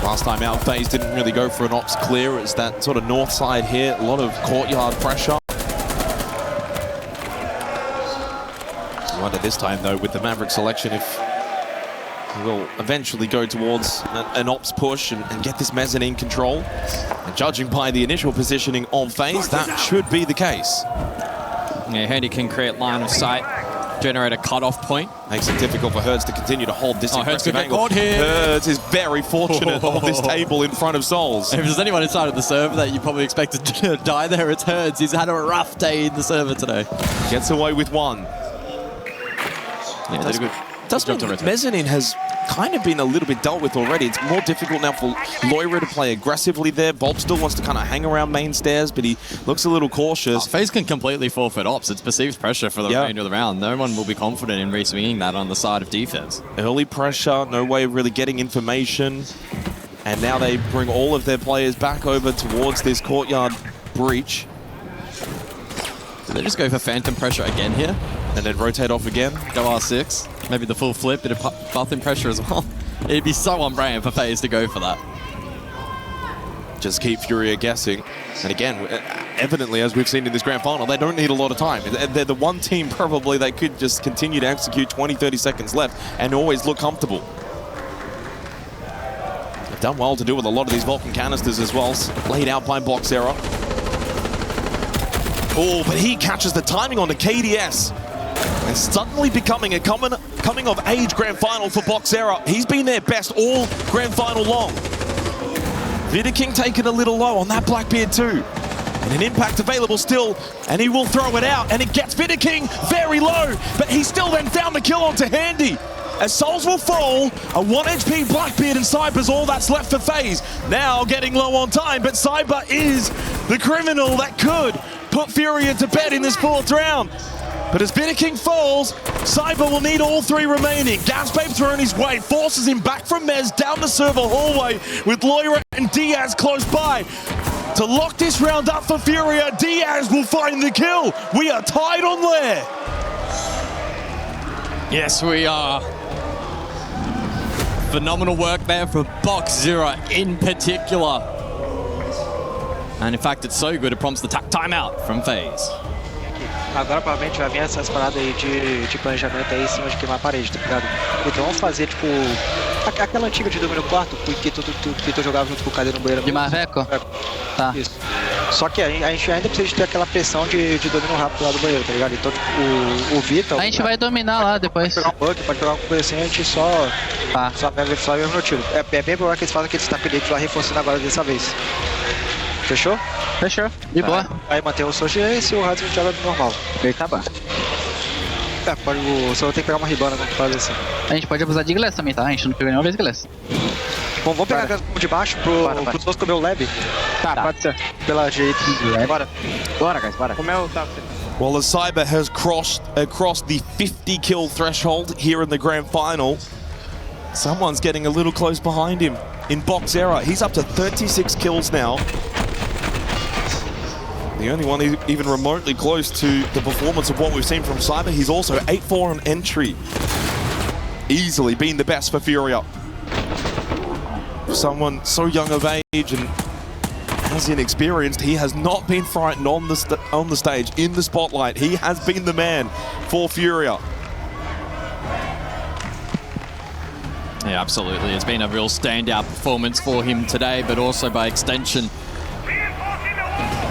Last time out, FaZe didn't really go for an ops clear. It's that sort of north side here. A lot of courtyard pressure. I wonder this time, though, with the Maverick selection, if we'll eventually go towards an ops push and get this mezzanine control. And judging by the initial positioning of FaZe, that should be the case. Yeah, Handy can create line of sight, generate a cutoff point. Makes it difficult for Hertz to continue to hold this Hertz impressive could get angle. caught here. Hertz is very fortunate on this table in front of Souls. If there's anyone inside of the server that you probably expected to die there, it's Hertz. He's had a rough day in the server today. Gets away with one. Yeah, did a good Does mean mezzanine has kind of been a little bit dealt with already. It's more difficult now for Loira to play aggressively there. Bob still wants to kind of hang around main stairs, but he looks a little cautious. FaZe can completely forfeit ops. It's perceived pressure for the remainder of the round. No one will be confident in re-swinging that on the side of defense. Early pressure, no way of really getting information. And now they bring all of their players back over towards this courtyard breach. Do they just go for phantom pressure again here? And then rotate off again? Go R6. Maybe the full flip, bit of bathroom pressure as well. It'd be so on brand for FaZe to go for that. Just keep FURIA guessing. And again, evidently, as we've seen in this grand final, they don't need a lot of time. They're the one team probably they could just continue to execute 20, 30 seconds left and always look comfortable. They've done well to do with a lot of these Vulcan canisters as well, laid out by Boxera. Oh, but he catches the timing on the KDS. And suddenly becoming a coming-of-age grand final for Boxera. He's been their best all grand final long. Vidaking taken a little low on that Blackbeard too. And an impact available still, and he will throw it out, and it gets Vidaking very low, but he still then found the kill onto Handy. As Souls will fall, a 1 HP Blackbeard and Cyber's all that's left for FaZe. Now getting low on time, but Cyber is the criminal that could put FURIA to bed in this 4th round. But as Vidaking falls, Cyber will need all 3 remaining. Gasbabe thrown his way, forces him back from Mez down the server hallway with Loira and Diaz close by. To lock this round up for FURIA, Diaz will find the kill. We are tied on there. Yes, we are. Phenomenal work there for Boxera in particular. And in fact, it's so good, it prompts the timeout from FaZe. Agora provavelmente vai vir essas paradas aí de planejamento aí em cima de queimar a parede, tá ligado? Então vamos fazer tipo aquela antiga de domínio quarto que tu jogava junto com o Cadeiro no banheiro. De Marveco? Tá. Isso. Só que a gente ainda precisa de ter aquela pressão de domínio rápido lá do banheiro, tá ligado? Então tipo, o Vitor... A gente vai dominar lá depois. Pode pegar um bug, pode pegar alguma coisa assim, a gente só vai ver no tiro. É bem provável que eles façam aquele tapelete lá reforçando agora dessa vez. Fechou? Fechou. De boa. Aí mantém o Soji e se o Hades a gente joga normal. Ele tá bom. Só vou ter que pegar uma ribana quando faz assim. A gente pode abusar de Glass também, tá? A gente não pegou nenhuma vez Glass. Bom, vamos pegar a de baixo pro Souls comer o lab. Tá, pode ser. Pela direita. Bora. Bora, guys, bora. Comer o tá. Well, the Cyber has crossed the 50 kill threshold here in the grand final. Someone's getting a little close behind him in Boxera. He's up to 36 kills now. The only one even remotely close to the performance of what we've seen from Cyber. He's also 8-4 on entry. Easily been the best for FURIA. Someone so young of age and as inexperienced, he has not been frightened on the stage, in the spotlight. He has been the man for FURIA. Yeah, absolutely. It's been a real standout performance for him today, but also by extension,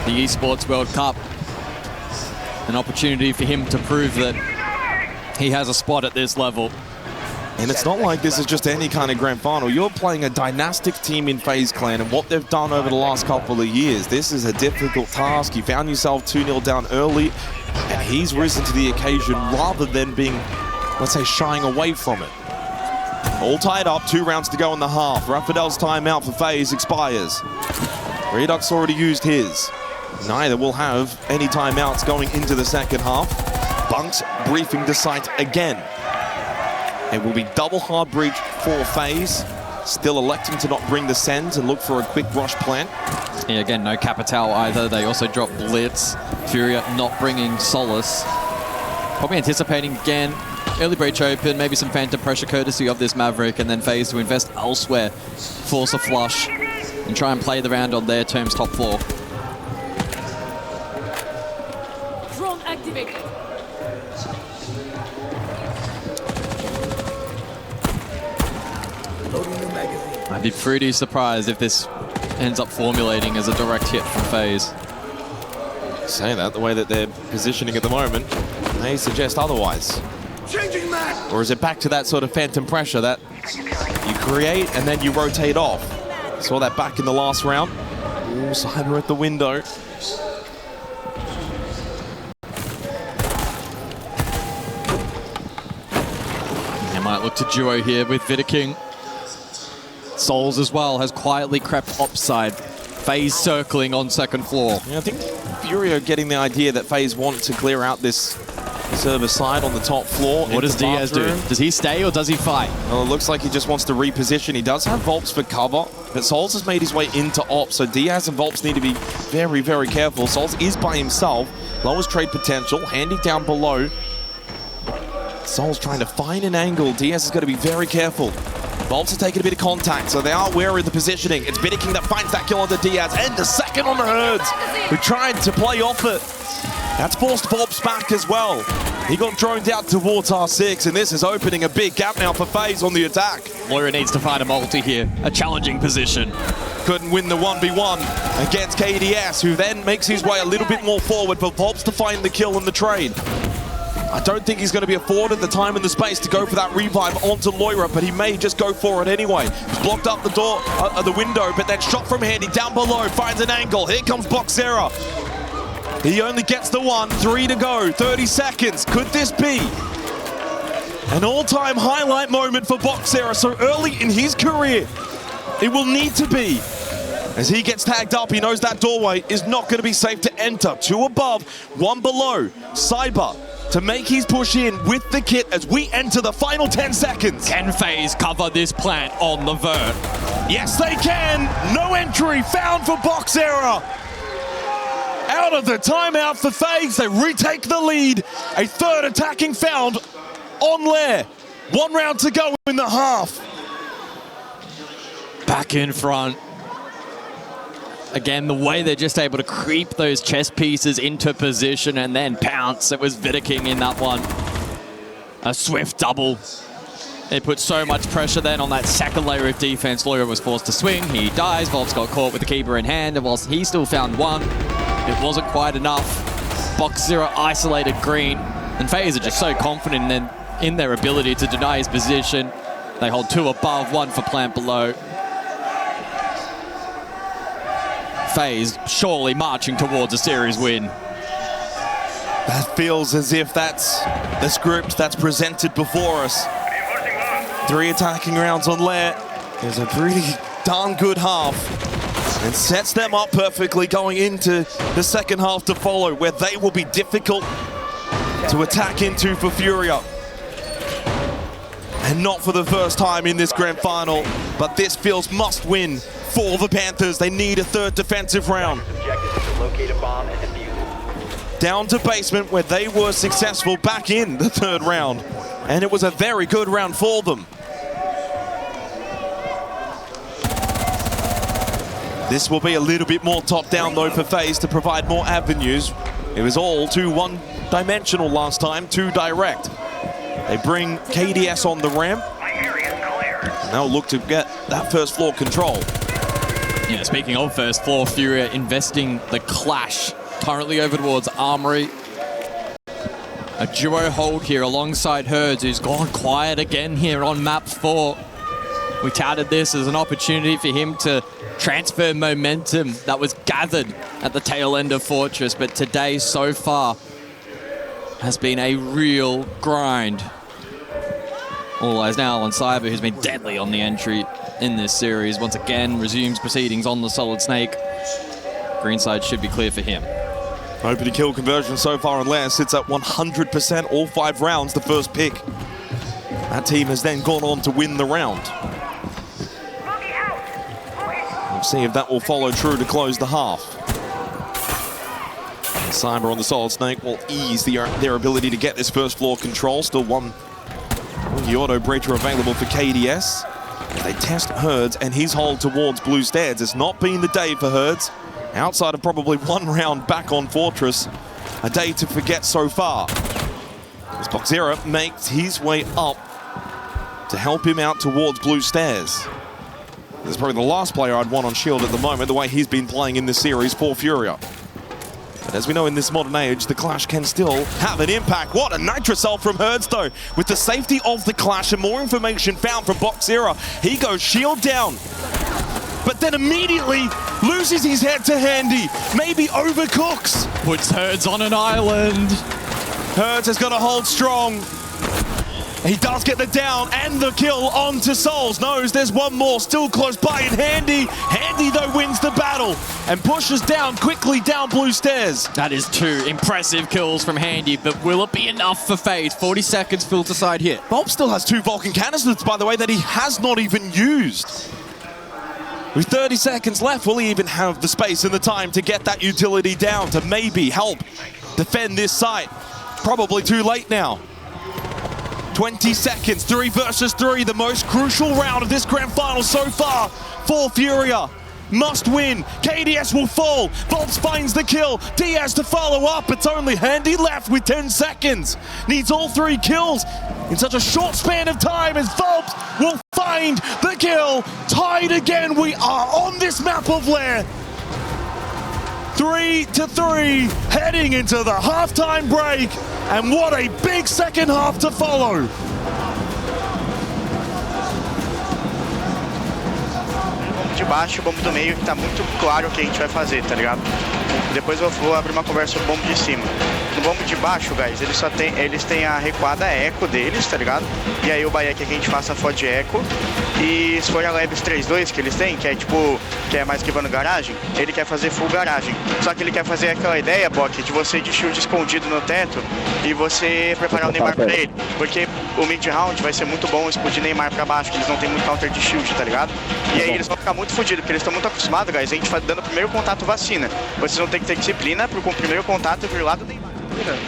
the Esports World Cup. An opportunity for him to prove that he has a spot at this level. And it's not like this is just any kind of grand final. You're playing a dynastic team in FaZe Clan, and what they've done over the last couple of years, this is a difficult task. You found yourself 2-0 down early, and he's risen to the occasion rather than being, let's say, shying away from it. All tied up, 2 rounds to go in the half. Rafadel's timeout for FaZe expires. Redux already used his. Neither will have any timeouts going into the second half. Bunks briefing the site again. It will be double hard breach for FaZe. Still electing to not bring the sends and look for a quick rush plan. Yeah, again, no Capital either. They also drop Blitz. FURIA not bringing Solace. Probably anticipating again, early breach open, maybe some phantom pressure courtesy of this Maverick, and then FaZe to invest elsewhere, force a flush, and try and play the round on their terms top floor. Drone activated. I'd be pretty surprised if this ends up formulating as a direct hit from FaZe. Say that, the way that they're positioning at the moment may suggest otherwise. Changing map. Or is it back to that sort of phantom pressure that you create and then you rotate off? Saw that back in the last round. Ooh, Cyber at the window. They might look to duo here with Vidaking. Souls as well has quietly crept upside. FaZe circling on second floor. Yeah, I think FURIA getting the idea that FaZe want to clear out this server side on the top floor. What does Diaz do? Does he stay or does he fight? Well, it looks like he just wants to reposition. He does have Volps for cover, but Souls has made his way into Ops, so Diaz and Volps need to be very, very careful. Souls is by himself. Lowest trade potential, handy down below. Souls trying to find an angle. Diaz is going to be very careful. Volps are taking a bit of contact, so they are wary of the positioning. It's Vidaking that finds that kill onto Diaz, and the second on the Herds, who tried to play off it. That's forced Volps back as well. He got droned out towards R6, and this is opening a big gap now for FaZe on the attack. Moira needs to find a multi here, a challenging position. Couldn't win the 1v1 against KDS, who then makes his way a little bit more forward for Volps to find the kill and the trade. I don't think he's going to be afforded the time and the space to go for that revive onto Moira, but he may just go for it anyway. He's blocked up the door, the window, but then shot from handy down below, finds an angle. Here comes Boxera. He only gets the one, 3 to go, 30 seconds. Could this be an all-time highlight moment for Boxera so early in his career? It will need to be. As he gets tagged up, he knows that doorway is not going to be safe to enter. 2 above, 1 below. Cyber to make his push in with the kit as we enter the final 10 seconds. Can FaZe cover this plant on the vert? Yes, they can. No entry found for Boxera. Out of the timeout for FaZe, they retake the lead. A third attacking found on Lair. 1 round to go in the half. Back in front. Again, the way they're just able to creep those chess pieces into position and then pounce. It was Vidaking in that one. A swift double. They put so much pressure then on that second layer of defense. Lawyer was forced to swing. He dies. Volps got caught with the keeper in hand. And whilst he still found one, it wasn't quite enough. Boxera isolated green. And FaZe are just so confident in their ability to deny his position. They hold 2 above, 1 for plant below. FaZe surely marching towards a series win. That feels as if that's the script that's presented before us. 3 attacking rounds on Lair is a pretty darn good half and sets them up perfectly going into the second half to follow, where they will be difficult to attack into for FURIA. And not for the first time in this grand final, but this feels must win for the Panthers. They need a third defensive round. Down to basement, where they were successful back in the third round. And it was a very good round for them. This will be a little bit more top-down, though, for FaZe to provide more avenues. It was all too one-dimensional last time, too direct. They bring KDS on the ramp. And they'll look to get that first floor control. Yeah, speaking of first floor, FURIA investing the clash currently over towards Armory. A duo hold here alongside Herds, who's gone quiet again here on map 4. We touted this as an opportunity for him to transfer momentum that was gathered at the tail end of Fortress, but today so far has been a real grind. All eyes now on Cyber, who's been deadly on the entry in this series. Once again, resumes proceedings on the Solid Snake. Greenside should be clear for him. Opening kill conversion so far on Lair sits at 100% all 5 rounds, the first pick. That team has then gone on to win the round. We'll see if that will follow true to close the half. Cyber on the Solid Snake will ease their ability to get this first floor control. Still one the auto breacher available for KDS. They test Herds and his hold towards Blue Stairs. It's not been the day for Herds. Outside of probably one round back on Fortress, a day to forget so far. As Boxera makes his way up to help him out towards Blue Stairs. This is probably the last player I'd want on Shield at the moment, the way he's been playing in this series for FURIA. But as we know in this modern age, the Clash can still have an impact. What a nitrous ult from Herds though. With the safety of the Clash and more information found from Boxera, he goes Shield down. But then immediately loses his head to Handy. Maybe overcooks. Puts Herds on an island. Herds has got to hold strong. He does get the down and the kill onto Souls. Knows there's one more still close by in Handy. Handy though wins the battle and pushes down quickly down Blue Stairs. That is 2 impressive kills from Handy, but will it be enough for FaZe? 40 seconds filter side hit. Bob still has 2 Vulcan canisters, by the way, that he has not even used. With 30 seconds left, will he even have the space and the time to get that utility down to maybe help defend this site? Probably too late now. 20 seconds, 3 versus 3, the most crucial round of this grand final so far for FURIA. Must win. KDS will fall. Volps finds the kill. Diaz to follow up. It's only Handy left with 10 seconds. Needs all 3 kills in such a short span of time as Volps will find the kill. Tied again. We are on this map of Lair. 3-3, heading into the halftime break, and what a big second half to follow. De baixo, o bombo do meio, que tá muito claro o que a gente vai fazer, tá ligado? Depois eu vou abrir uma conversa sobre o bombo de cima. No bombo de baixo, guys, eles têm a recuada eco deles, tá ligado? E aí o Bahia quer que a gente faça a FOD eco. E se for a Lebes 3-2 que eles têm, que é tipo, que é mais esquivando garagem, ele quer fazer full garagem. Só que ele quer fazer aquela ideia, Bok, de você de shield escondido no teto e você preparar o Neymar pra ele. Porque o mid round vai ser muito bom explodir Neymar pra baixo, que eles não tem muito counter de shield, tá ligado? E aí eles vão ficar muito fodidos, porque eles estão muito acostumados, guys, a gente dando o primeiro contato vacina. Vocês vão ter que ter disciplina com o primeiro contato vir lá do Neymar.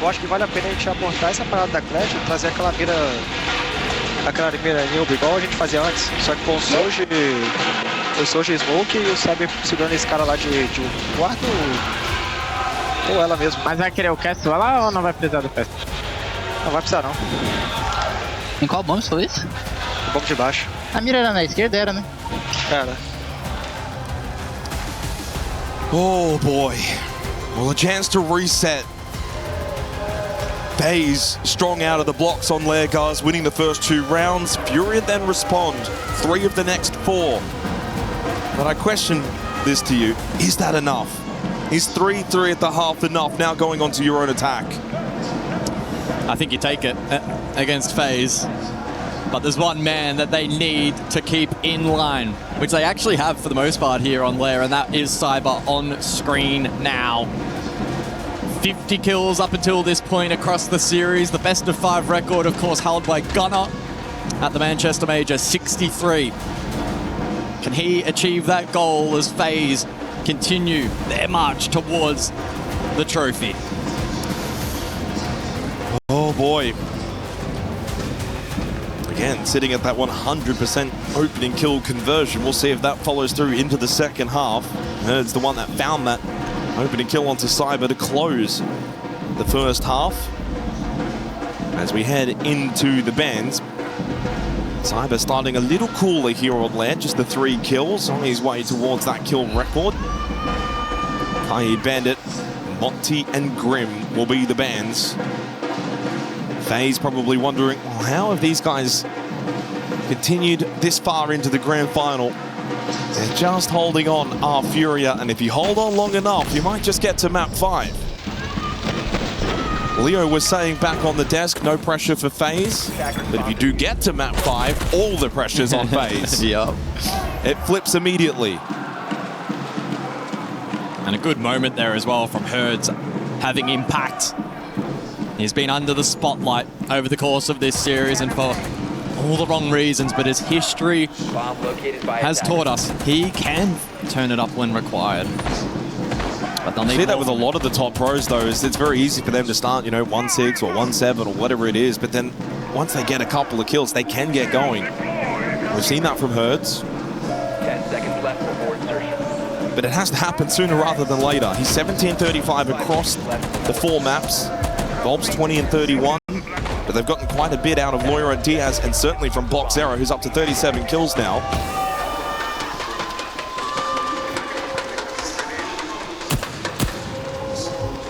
Eu acho que vale a pena a gente abortar essa parada da Clash e trazer aquela mira Nilb, igual a gente fazia antes, só que com o Soji Smoke e o Cyber segurando esse cara lá de quarto ou ela mesmo. Mas vai querer o cast lá ou não vai precisar do cast? Não vai precisar não. Em qual bomb você falou isso? O bomb de baixo. A mira era na esquerda, era, né? Era. Oh boy. Well, a chance to reset. FaZe strong out of the blocks on Lair, guys, winning the first 2 rounds. FURIA then respond 3 of the next 4. But I question this to you, is that enough? Is 3-3 at the half enough now going on to your own attack? I think you take it against FaZe, but there's one man that they need to keep in line, which they actually have for the most part here on Lair, and that is Cyber on screen now. 50 kills up until this point across the series. The best of 5 record, of course, held by Gunner at the Manchester Major, 63. Can he achieve that goal as FaZe continue their march towards the trophy? Oh boy. Again, sitting at that 100% opening kill conversion. We'll see if that follows through into the second half. Herd's the one that found that opening kill onto Cyber to close the first half. As we head into the bands, Cyber starting a little cooler here on land, just the 3 kills on his way towards that kill record. i.e. Bandit, Monty and Grim will be the bands. FaZe probably wondering, well, how have these guys continued this far into the grand final? They're just holding on, are FURIA, and if you hold on long enough, you might just get to map 5. Leo was saying back on the desk, no pressure for FaZe, but if you do get to map 5, all the pressure's on FaZe. Yep. It flips immediately. And a good moment there as well from Herds having impact. He's been under the spotlight over the course of this series and for all the wrong reasons, but his history has taught us he can turn it up when required. But they'll You need see that more with a from lot of the top pros, though, is it's very easy for them to start, you know, 1-6 or 1-7 or whatever it is. But then once they get a couple of kills, they can get going. We've seen that from Herds. 10 seconds left before insertion. But it has to happen sooner rather than later. He's 17-35 across the 4 maps. Volb's 20-31. But they've gotten quite a bit out of Loira, Diaz, and certainly from Boxero, who's up to 37 kills now.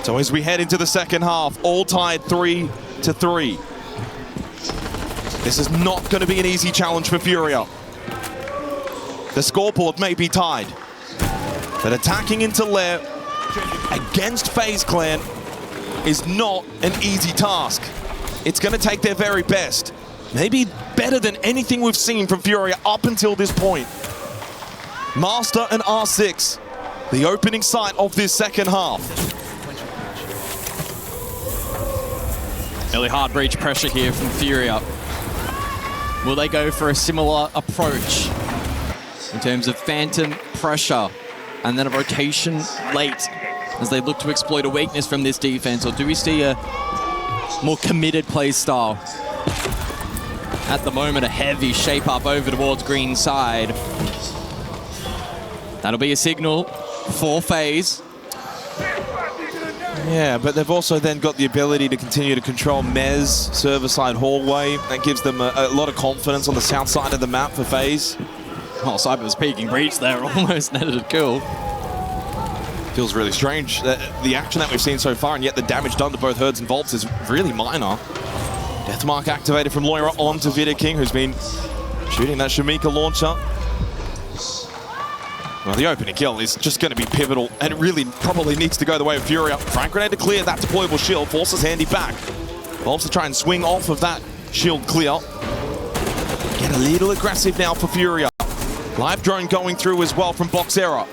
So as we head into the second half, all tied 3-3. This is not going to be an easy challenge for FURIA. The scoreboard may be tied, but attacking into Lair against FaZe Clan is not an easy task. It's going to take their very best. Maybe better than anything we've seen from FURIA up until this point. Master and R6, the opening sight of this second half. Early hard breach pressure here from FURIA. Will they go for a similar approach in terms of phantom pressure and then a rotation late as they look to exploit a weakness from this defense? Or do we see a more committed play style? At the moment, a heavy shape up over towards green side. That'll be a signal for FaZe. Yeah, but they've also then got the ability to continue to control Mez, server side hallway. That gives them a lot of confidence on the south side of the map for FaZe. Oh, Cyber's peeking breach there, almost netted a kill. Feels really strange. The action that we've seen so far, and yet the damage done to both Herds and Volts is really minor. Deathmark activated from Loira onto Vidaking, who's been shooting that Shamika launcher. Well, the opening kill is just going to be pivotal, and it really probably needs to go the way of FURIA. Frank grenade to clear that deployable shield, forces Handy back. Volts to try and swing off of that shield clear. Get a little aggressive now for FURIA. Live drone going through as well from Boxera.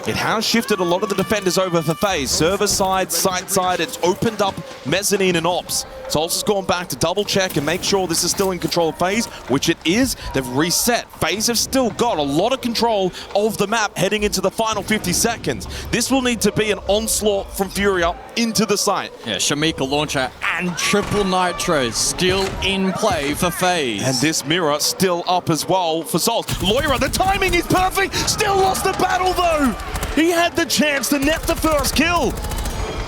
It has shifted a lot of the defenders over for FaZe. Server side, site side, it's opened up mezzanine and ops. Souls has gone back to double check and make sure this is still in control of FaZe, which it is. They've reset. FaZe have still got a lot of control of the map heading into the final 50 seconds. This will need to be an onslaught from FURIA into the site. Yeah, Shamika launcher and triple nitro still in play for FaZe. And this mirror still up as well for Souls. Loira, the timing is perfect. Still lost the battle though. He had the chance to net the first kill.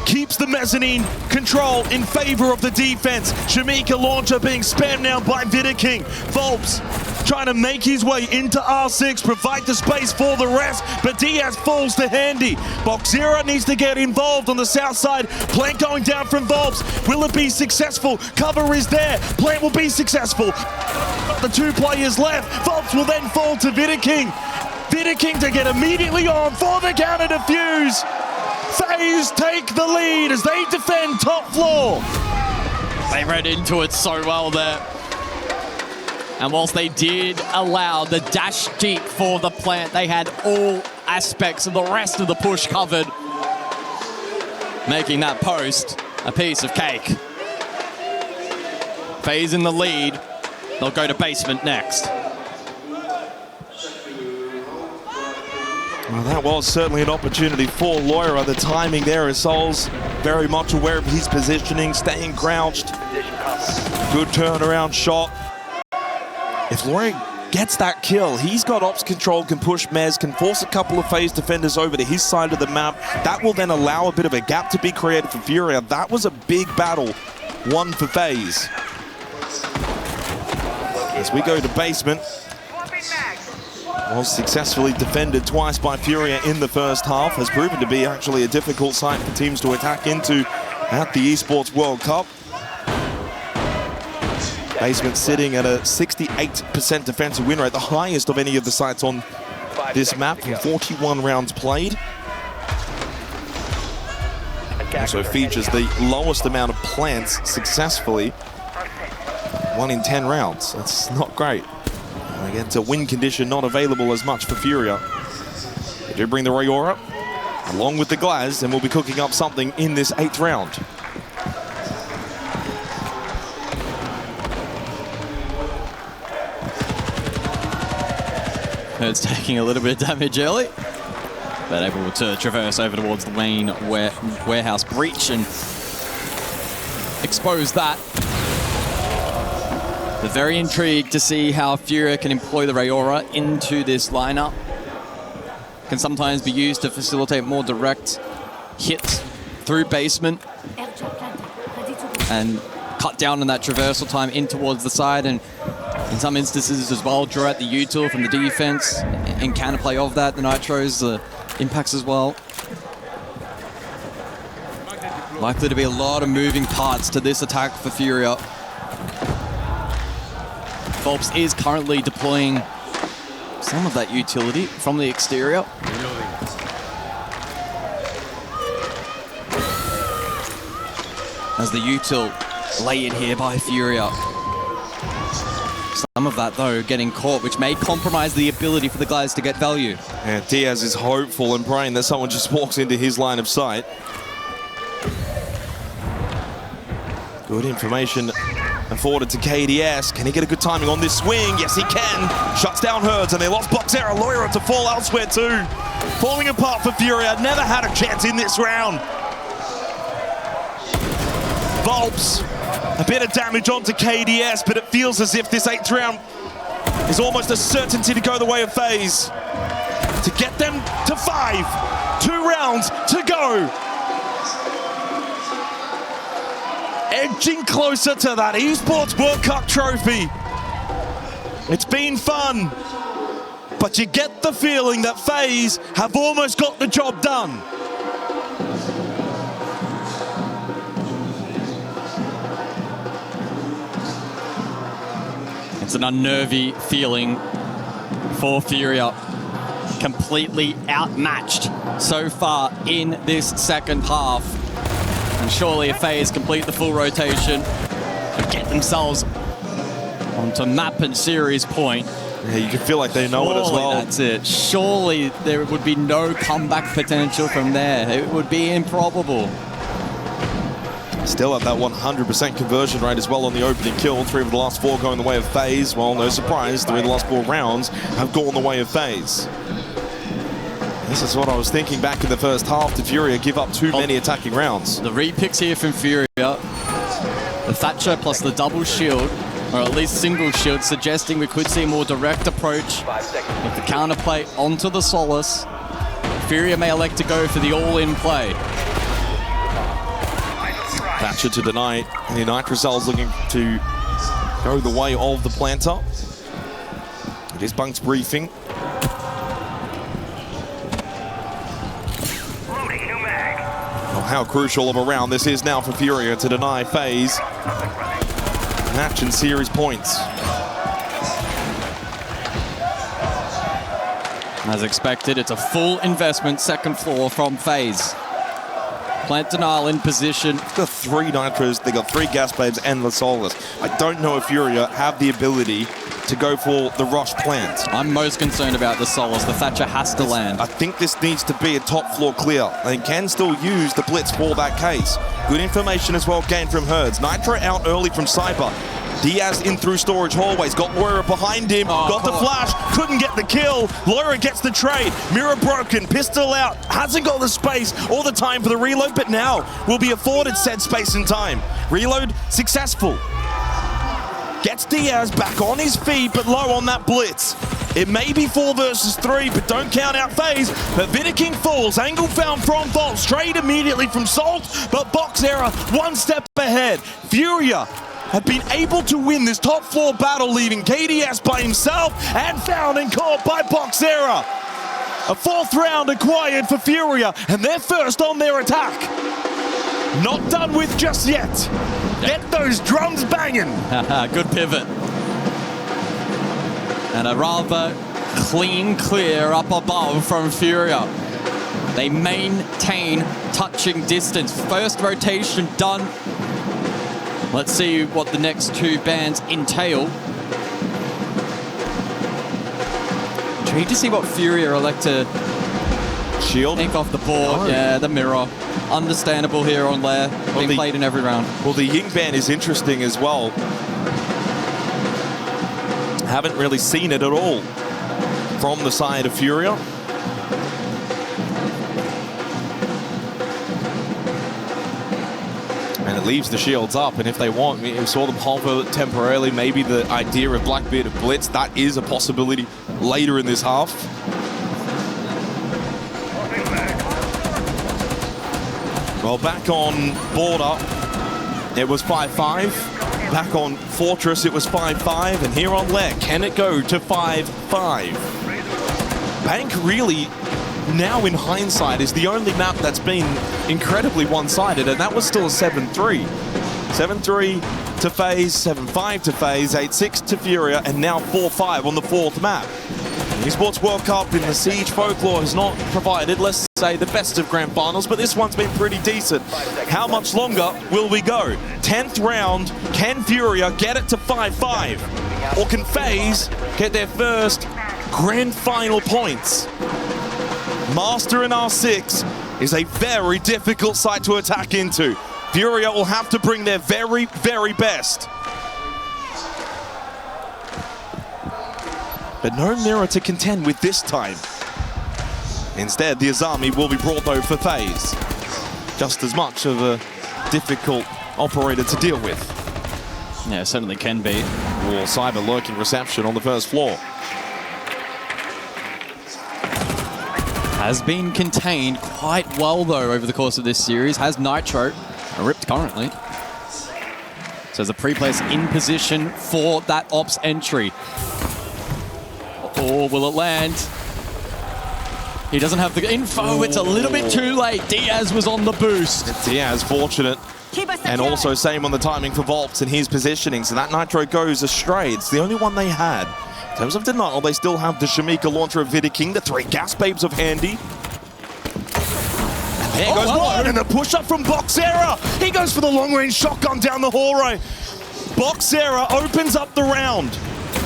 Keeps the mezzanine control in favor of the defense. Shamika launcher being spammed now by Vidaking. Volps trying to make his way into R6, provide the space for the rest, but Diaz falls to Handy. Boxera needs to get involved on the south side. Plant going down from Volps. Will it be successful? Cover is there. Plant will be successful. The 2 players left. Volps will then fall to Vidaking. Vidaking to get immediately on for the counter defuse. FaZe take the lead as they defend top floor. They read into it so well there. And whilst they did allow the dash deep for the plant, they had all aspects of the rest of the push covered, making that post a piece of cake. FaZe in the lead. They'll go to basement next. Well, that was certainly an opportunity for Loira. The timing there is Souls very much aware of his positioning, staying crouched. Good turnaround shot. If Loira gets that kill, he's got ops control, can push Mez, can force a couple of FaZe defenders over to his side of the map. That will then allow a bit of a gap to be created for FURIA. That was a big battle, one for FaZe. As we go to basement, was successfully defended twice by FURIA in the first half, has proven to be actually a difficult site for teams to attack into at the Esports World Cup. Basement sitting at a 68% defensive win rate, the highest of any of the sites on this map from 41 rounds played. Also features the lowest amount of plants successfully, 1 in 10 rounds. That's not great. Again, to win condition not available as much for FURIA. They do bring the Rayora along with the Glaz, and we'll be cooking up something in this 8th round. It's taking a little bit of damage early. but able to traverse over towards the main warehouse breach and expose that. They're very intrigued to see how FURIA can employ the Rayora into this lineup. Can sometimes be used to facilitate more direct hits through basement and cut down on that traversal time in towards the side, and in some instances as well draw out the util from the defense and counterplay of that. The Nitros, the impacts as well. Likely to be a lot of moving parts to this attack for FURIA. Phelps is currently deploying some of that utility from the exterior. As the util layered here by FURIA. Some of that, though, getting caught, which may compromise the ability for the guys to get value. And Diaz is hopeful and praying that someone just walks into his line of sight. Good information afforded to KDS. Can he get a good timing on this swing? Yes, he can. Shuts down Herds, and they lost Boxera. Loira to fall elsewhere too. Falling apart for FURIA. Never had a chance in this round. Volps, a bit of damage onto KDS, but it feels as if this 8th round is almost a certainty to go the way of FaZe. To get them to 5. 2 rounds to go. Edging closer to that Esports World Cup trophy. It's been fun, but you get the feeling that FaZe have almost got the job done. It's an unnervy feeling for FURIA. Completely outmatched so far in this second half. And surely if FaZe complete the full rotation and get themselves onto map and series point. Yeah, you can feel like they know it as well. That's it. Surely there would be no comeback potential from there. It would be improbable. Still at that 100% conversion rate as well on the opening kill. 3 of the last 4 going the way of FaZe. Well, no surprise, 3 of the last 4 rounds have gone the way of FaZe. This is what I was thinking back in the first half. Did FURIA give up too many attacking rounds? The repicks here from FURIA. The Thatcher plus the double shield, or at least single shield, suggesting we could see a more direct approach with the counterplay onto the Solace. FURIA may elect to go for the all-in play. Thatcher to deny the Nitrocells looking to go the way of the planter. It is Bunk's briefing. Oh, how crucial of a round this is now for FURIA to deny FaZe match and series points. As expected, it's a full investment second floor from FaZe. Plant denial in position. They've got 3 Nitros, they got 3 gas babes and the Solus. I don't know if FURIA have the ability to go for the rush plant. I'm most concerned about the Solus. The Thatcher has to land. I think this needs to be a top floor clear. They can still use the blitz for that case. Good information as well gained from Herds. Nitro out early from Cyber. Diaz in through storage hallways, got Loira behind him, got the flash, couldn't get the kill. Loira gets the trade, mirror broken, pistol out, hasn't got the space or the time for the reload, but now will be afforded said space and time. Reload successful. Gets Diaz back on his feet, but low on that blitz. It may be 4 versus 3, but don't count out FaZe. But Vidaking falls, angle found from Volts, trade immediately from Salt, but Boxera 1 step ahead. FURIA have been able to win this top floor battle, leaving KDS by himself and found and caught by Boxera. A 4th round acquired for FURIA, and they're first on their attack. Not done with just yet. Get those drums banging. Good pivot. And a rather clean clear up above from FURIA. They maintain touching distance. First rotation done. Let's see what the next 2 bands entail. Intrigued to see what FURIA elect to shield take off the board. Oh. Yeah, the mirror. Understandable here on Lair. Being played in every round. Well, the Ying ban is interesting as well. Haven't really seen it at all from the side of FURIA. And it leaves the shields up, and if they want, we saw them hover temporarily. Maybe the idea of Blackbeard of Blitz, that is a possibility later in this half. Well, back on Border, it was 5-5. Back on Fortress, it was 5-5. And here on Lair, can it go to 5-5? Bank really, now in hindsight, is the only map that's been incredibly one-sided, and that was still a 7-3. 7-3 to FaZe, 7-5 to FaZe, 8-6 to FURIA, and now 4-5 on the fourth map. The Esports World Cup in the Siege Folklore has not provided, let's say, the best of grand finals, but this one's been pretty decent. How much longer will we go? 10th round, can FURIA get it to 5-5? Or can FaZe get their first grand final points? Master in R6 is a very difficult site to attack into. FURIA will have to bring their very, very best. But no mirror to contend with this time. Instead, the Azami will be brought though for FaZe. Just as much of a difficult operator to deal with. Yeah, certainly can be. Or Cyber lurking reception on the first floor. Has been contained quite well though over the course of this series. Has Nitro ripped currently. So there's a pre-place in position for that ops entry. Or will it land? He doesn't have the info. It's a little bit too late. Diaz was on the boost. Diaz fortunate. And also same on the timing for Volps and his positioning. So that Nitro goes astray. It's the only one they had. In terms of denial, they still have the Shamika launcher of Vidiking, the 3 gas babes of Handy. And there goes one, and a push-up from Boxera. He goes for the long-range shotgun down the hallway. Boxera opens up the round.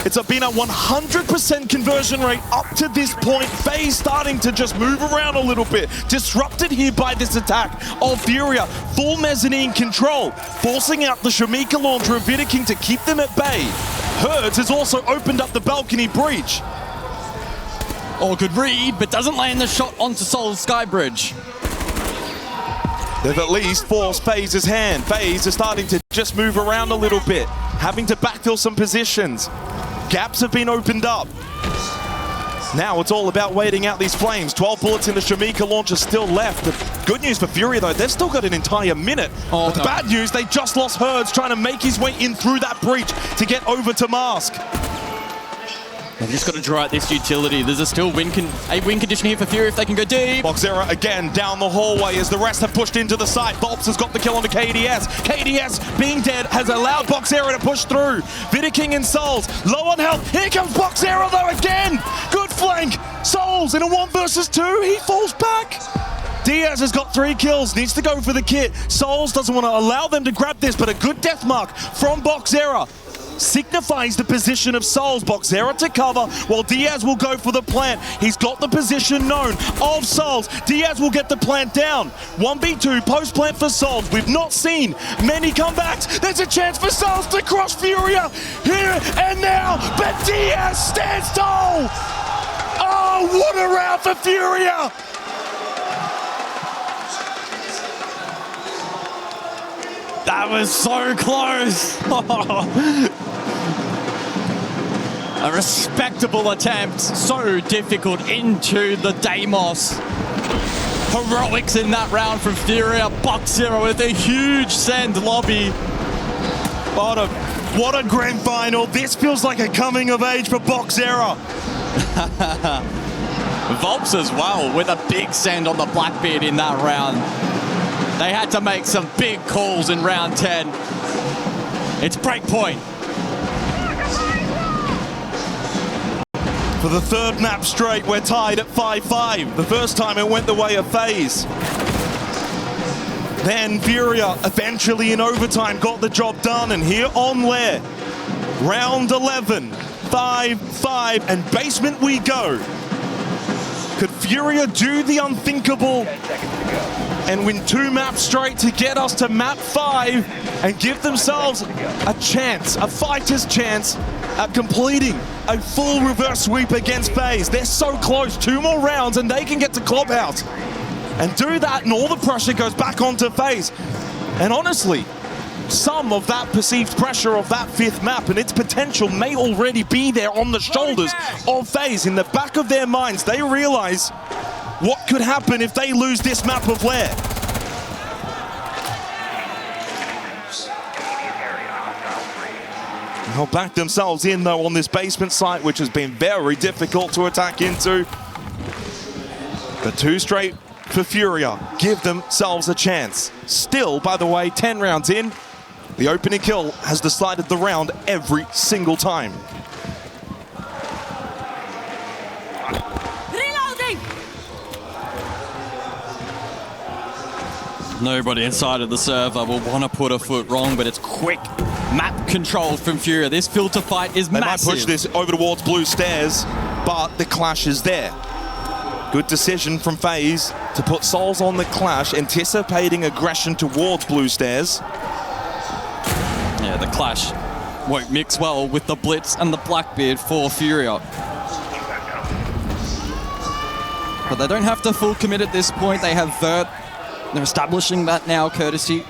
It's been a 100% conversion rate up to this point. FaZe starting to just move around a little bit. Disrupted here by this attack of FURIA. Full mezzanine control. Forcing out the Shamika launcher of Vidiking to keep them at bay. Herds has also opened up the balcony breach. Oh, good read, but doesn't land the shot onto Soul's Skybridge. They've at least forced FaZe's hand. FaZe is starting to just move around a little bit. Having to backfill some positions. Gaps have been opened up. Now it's all about waiting out these flames. 12 bullets in the Shamika launcher still left. The good news for FURIA though, they've still got an entire minute. But the bad news, they just lost Herds trying to make his way in through that breach to get over to Mask. They've just got to draw out this utility. There's a win condition here for FURIA if they can go deep. Boxera again down the hallway as the rest have pushed into the site. Volps has got the kill on the KDS. KDS being dead has allowed Boxera to push through. Vidiking and Souls low on health. Here comes Boxera though again. Good flank. Souls in a 1 versus 2. He falls back. Diaz has got 3 kills, needs to go for the kit. Souls doesn't want to allow them to grab this, but a good death mark from Boxera signifies the position of Souls. Boxera to cover while Diaz will go for the plant. He's got the position known of Souls. Diaz will get the plant down. 1v2 post plant for Souls. We've not seen many comebacks. There's a chance for Souls to cross FURIA here and now, but Diaz stands tall. Oh, what a round for FURIA. That was so close. A respectable attempt. So difficult into the Deimos. Heroics in that round from FURIA. Boxera with a huge send lobby. What a grand final. This feels like a coming of age for Boxera. Volps as well with a big send on the Blackbeard in that round. They had to make some big calls in round 10. It's breakpoint. For the 3rd map straight, we're tied at 5-5. The first time it went the way of FaZe. Then FURIA eventually in overtime got the job done, and here on Lair, round 11, 5-5, and basement we go. Could FURIA do the unthinkable and win 2 maps straight to get us to map 5 and give themselves a chance, a fighter's chance at completing a full reverse sweep against FaZe? They're so close, 2 more rounds and they can get to Clubhouse and do that, and all the pressure goes back onto FaZe. And honestly, some of that perceived pressure of that 5th map and its potential may already be there on the shoulders of FaZe. In the back of their minds, they realize what could happen if they lose this map of Lair. They'll back themselves in, though, on this basement site, which has been very difficult to attack into. But 2 straight for FURIA give themselves a chance. Still, by the way, 10 rounds in, the opening kill has decided the round every single time. Reloading! Nobody inside of the server will want to put a foot wrong, but it's quick map control from FURIA. This filter fight is massive. They might push this over towards blue stairs, but the clash is there. Good decision from FaZe to put Souls on the clash, anticipating aggression towards blue stairs. Yeah, the clash won't mix well with the Blitz and the Blackbeard for FURIA. But they don't have to full commit at this point. They have Vert. They're establishing that now, courtesy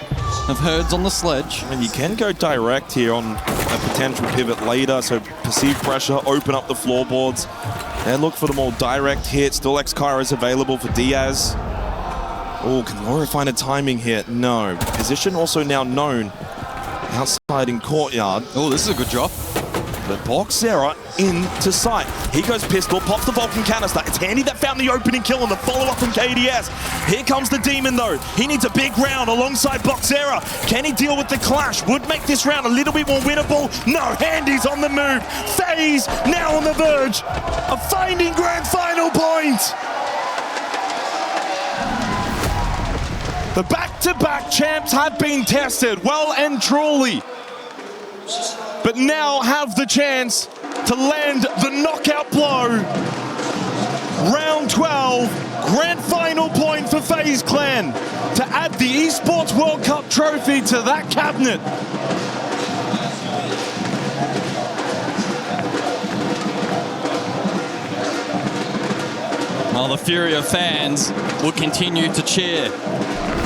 of Herds on the sledge. And you can go direct here on a potential pivot later, so perceived pressure, open up the floorboards, and look for the more direct hit. Still X-Kyra is available for Diaz. Oh, can Laura find a timing hit? No. Position also now known outside in courtyard. Oh, this is a good drop. But Boxera into sight. He goes pistol, pops the Vulcan canister. It's Handy that found the opening kill on the follow-up from KDS. Here comes the Demon, though. He needs a big round alongside Boxera. Can he deal with the clash? Would make this round a little bit more winnable. No, Handy's on the move. FaZe now on the verge of finding grand final point. The back-to-back champs have been tested well and truly, but now have the chance to land the knockout blow. Round 12, grand final point for FaZe Clan to add the Esports World Cup trophy to that cabinet. While the FURIA fans will continue to cheer.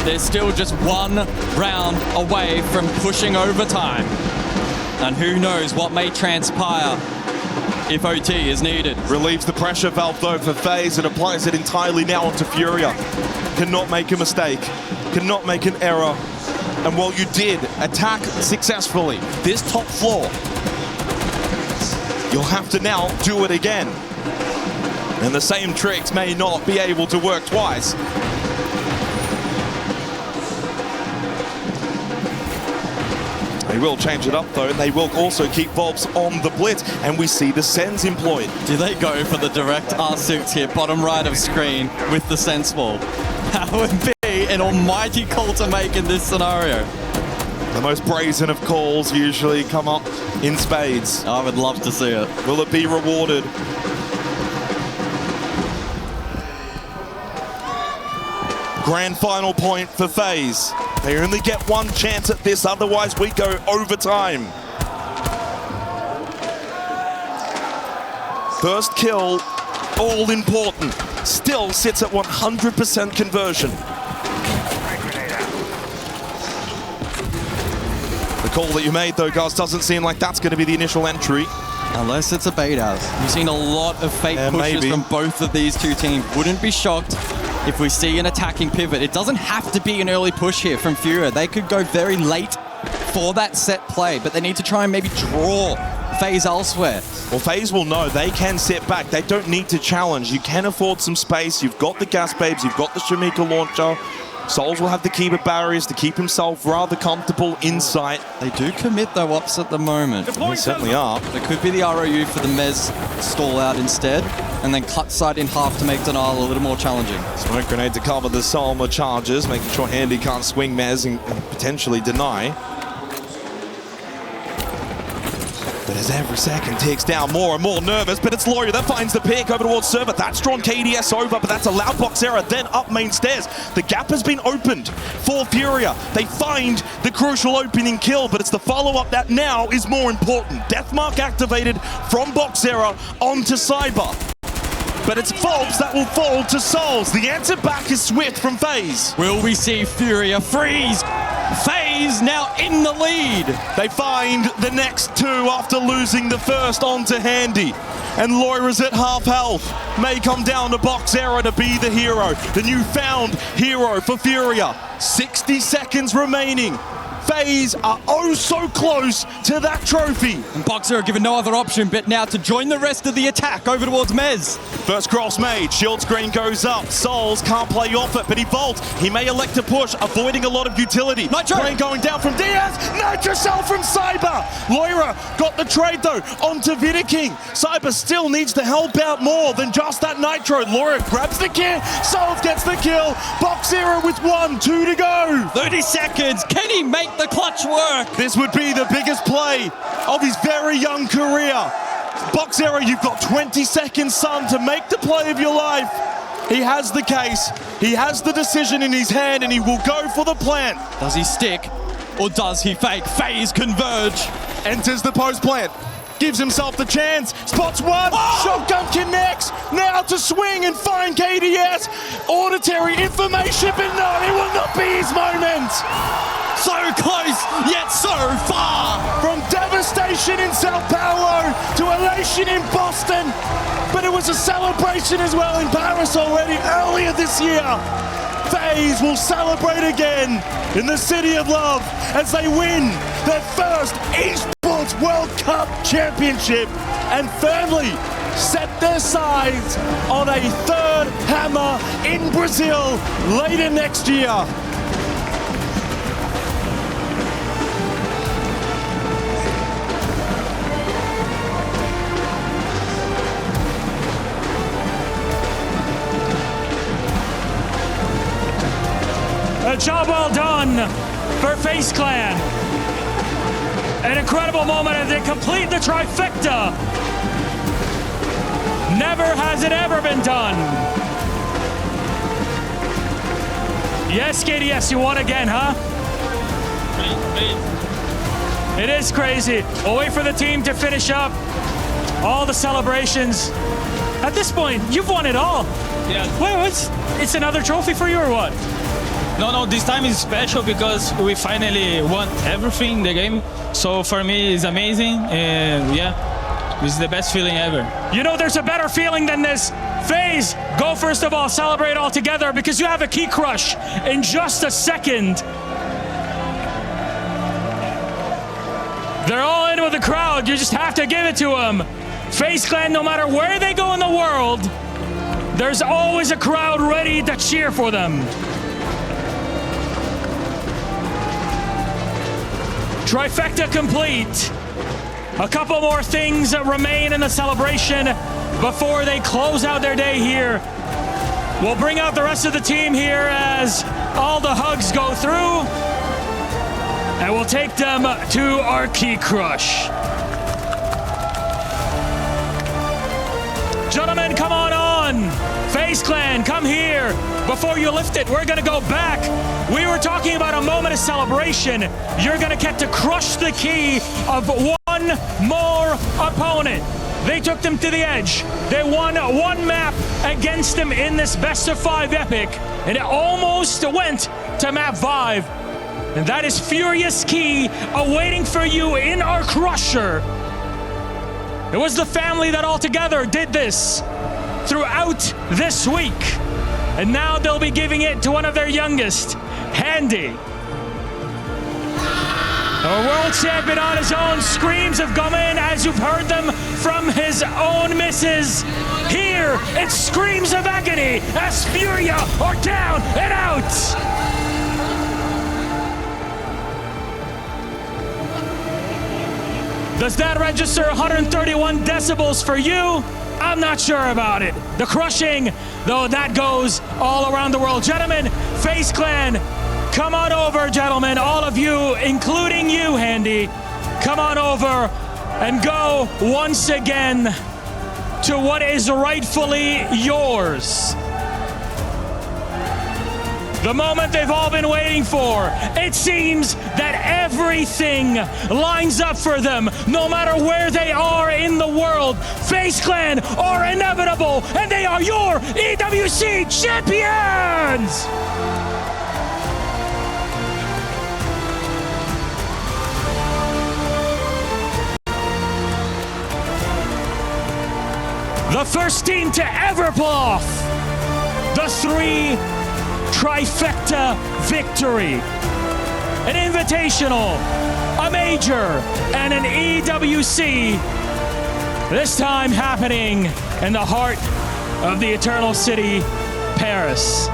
They're still just 1 round away from pushing overtime. And who knows what may transpire if OT is needed. Relieves the pressure valve, though, for FaZe and applies it entirely now onto FURIA. Cannot make a mistake, cannot make an error. And while you did attack successfully this top floor, you'll have to now do it again. And the same tricks may not be able to work twice. They will change it up, though, and they will also keep Volps on the blitz, and we see the Sens employed. Do they go for the direct R6 here, bottom right of screen, with the Sense Ball? That would be an almighty call to make in this scenario. The most brazen of calls usually come up in spades. I would love to see it. Will it be rewarded? Grand final point for FaZe. They only get 1 chance at this, otherwise we go overtime. First kill, all important. Still sits at 100% conversion. The call that you made, though, Gus, doesn't seem like that's going to be the initial entry. Unless it's a bait out. We've seen a lot of fake pushes from both of these 2 teams. Wouldn't be shocked if we see an attacking pivot. It doesn't have to be an early push here from FURIA. They could go very late for that set play, but they need to try and maybe draw FaZe elsewhere. Well, FaZe will know they can sit back. They don't need to challenge. You can afford some space. You've got the gas babes. You've got the Shamika launcher. Souls will have the keeper barriers to keep himself rather comfortable in sight. They do commit, though, ups at the moment. They certainly are. There could be the ROU for the Mez stall out instead, and then cut side in half to make denial a little more challenging. Smoke grenade to cover the Salma charges, making sure Handy can't swing Mez and potentially deny. But as every second ticks down, more and more nervous, but it's Lawyer that finds the pick over towards server. That's drawn KDS over, but that's allowed Boxera then up main stairs. The gap has been opened for FURIA. They find the crucial opening kill, but it's the follow-up that now is more important. Deathmark activated from Boxera onto Cyber. But it's Volps that will fall to Souls. The answer back is swift from FaZe. Will we see FURIA freeze FaZe now in the lead. They find the next two after losing the first onto Handy. And Loira's at half health. May come down to Boxera to be the hero. The newfound hero for FURIA. 60 seconds remaining. FaZe are oh so close to that trophy. And Boxer are given no other option but now to join the rest of the attack over towards Mez. First cross made, shield screen goes up. Souls can't play off it, but he vaults. He may elect to push, avoiding a lot of utility. Nitro! Brain going down from Diaz. Nitro cell from Cyber. Loira got the trade though onto Vidiking. Cyber still needs to help out more than just that Nitro. Loira grabs the kill. Souls gets the kill. Boxera with 1, 2 to go. 30 seconds. Can he make the clutch work? This would be the biggest play of his very young career. Boxera, you've got 20 seconds, son, to make the play of your life. He has the case, he has the decision in his hand, and he will go for the plant. Does he stick or does he fake? FaZe converge. Enters the post plant. Gives himself the chance, spots one, shotgun connects, now to swing and find KDS. Auditory information, but no, it will not be his moment. So close, yet so far. From devastation in Sao Paulo to elation in Boston, but it was a celebration as well in Paris already earlier this year. FaZe will celebrate again in the City of Love as they win their first Esports World Cup Championship and firmly set their sights on a third hammer in Brazil later next year. A job well done for FaZe Clan. An incredible moment as they complete the trifecta. Never has it ever been done. Yes, KDS, you won again, huh? It is crazy. We'll wait for the team to finish up all the celebrations. At this point, you've won it all. Yeah. Wait, it's another trophy for you or what? No, this time is special because we finally won everything in the game. So for me, it's amazing. And yeah, this is the best feeling ever. You know, there's a better feeling than this. FaZe, go first of all, celebrate all together because you have a key crush in just a second. They're all in with the crowd. You just have to give it to them. FaZe Clan, no matter where they go in the world, there's always a crowd ready to cheer for them. Trifecta complete. A couple more things remain in the celebration before they close out their day here. We'll bring out the rest of the team here as all the hugs go through. And we'll take them to our key crush. Gentlemen, come on. FaZe Clan, come here. Before you lift it, we're gonna go back. We were talking about a moment of celebration. You're gonna get to crush the key of one more opponent. They took them to the edge. They won one map against them in this best of 5 epic, and it almost went to map 5. And that is Furious Key awaiting for you in our crusher. It was the family that all together did this throughout this week. And now they'll be giving it to one of their youngest, Handy. A world champion on his own. Screams have come in as you've heard them from his own misses. Here, it's screams of agony as FURIA are down and out. Does that register 131 decibels for you? I'm not sure about it. The crushing, though, that goes all around the world. Gentlemen, FaZe Clan, come on over, gentlemen. All of you, including you, Handy, come on over and go once again to what is rightfully yours. The moment they've all been waiting for. It seems that everything lines up for them, no matter where they are in the world. FaZe Clan are inevitable, and they are your EWC champions! The first team to ever pull off the 3 trifecta victory. An invitational, a major, and an EWC. This time happening in the heart of the Eternal City, Paris.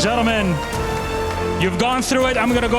Gentlemen, you've gone through it. I'm going to go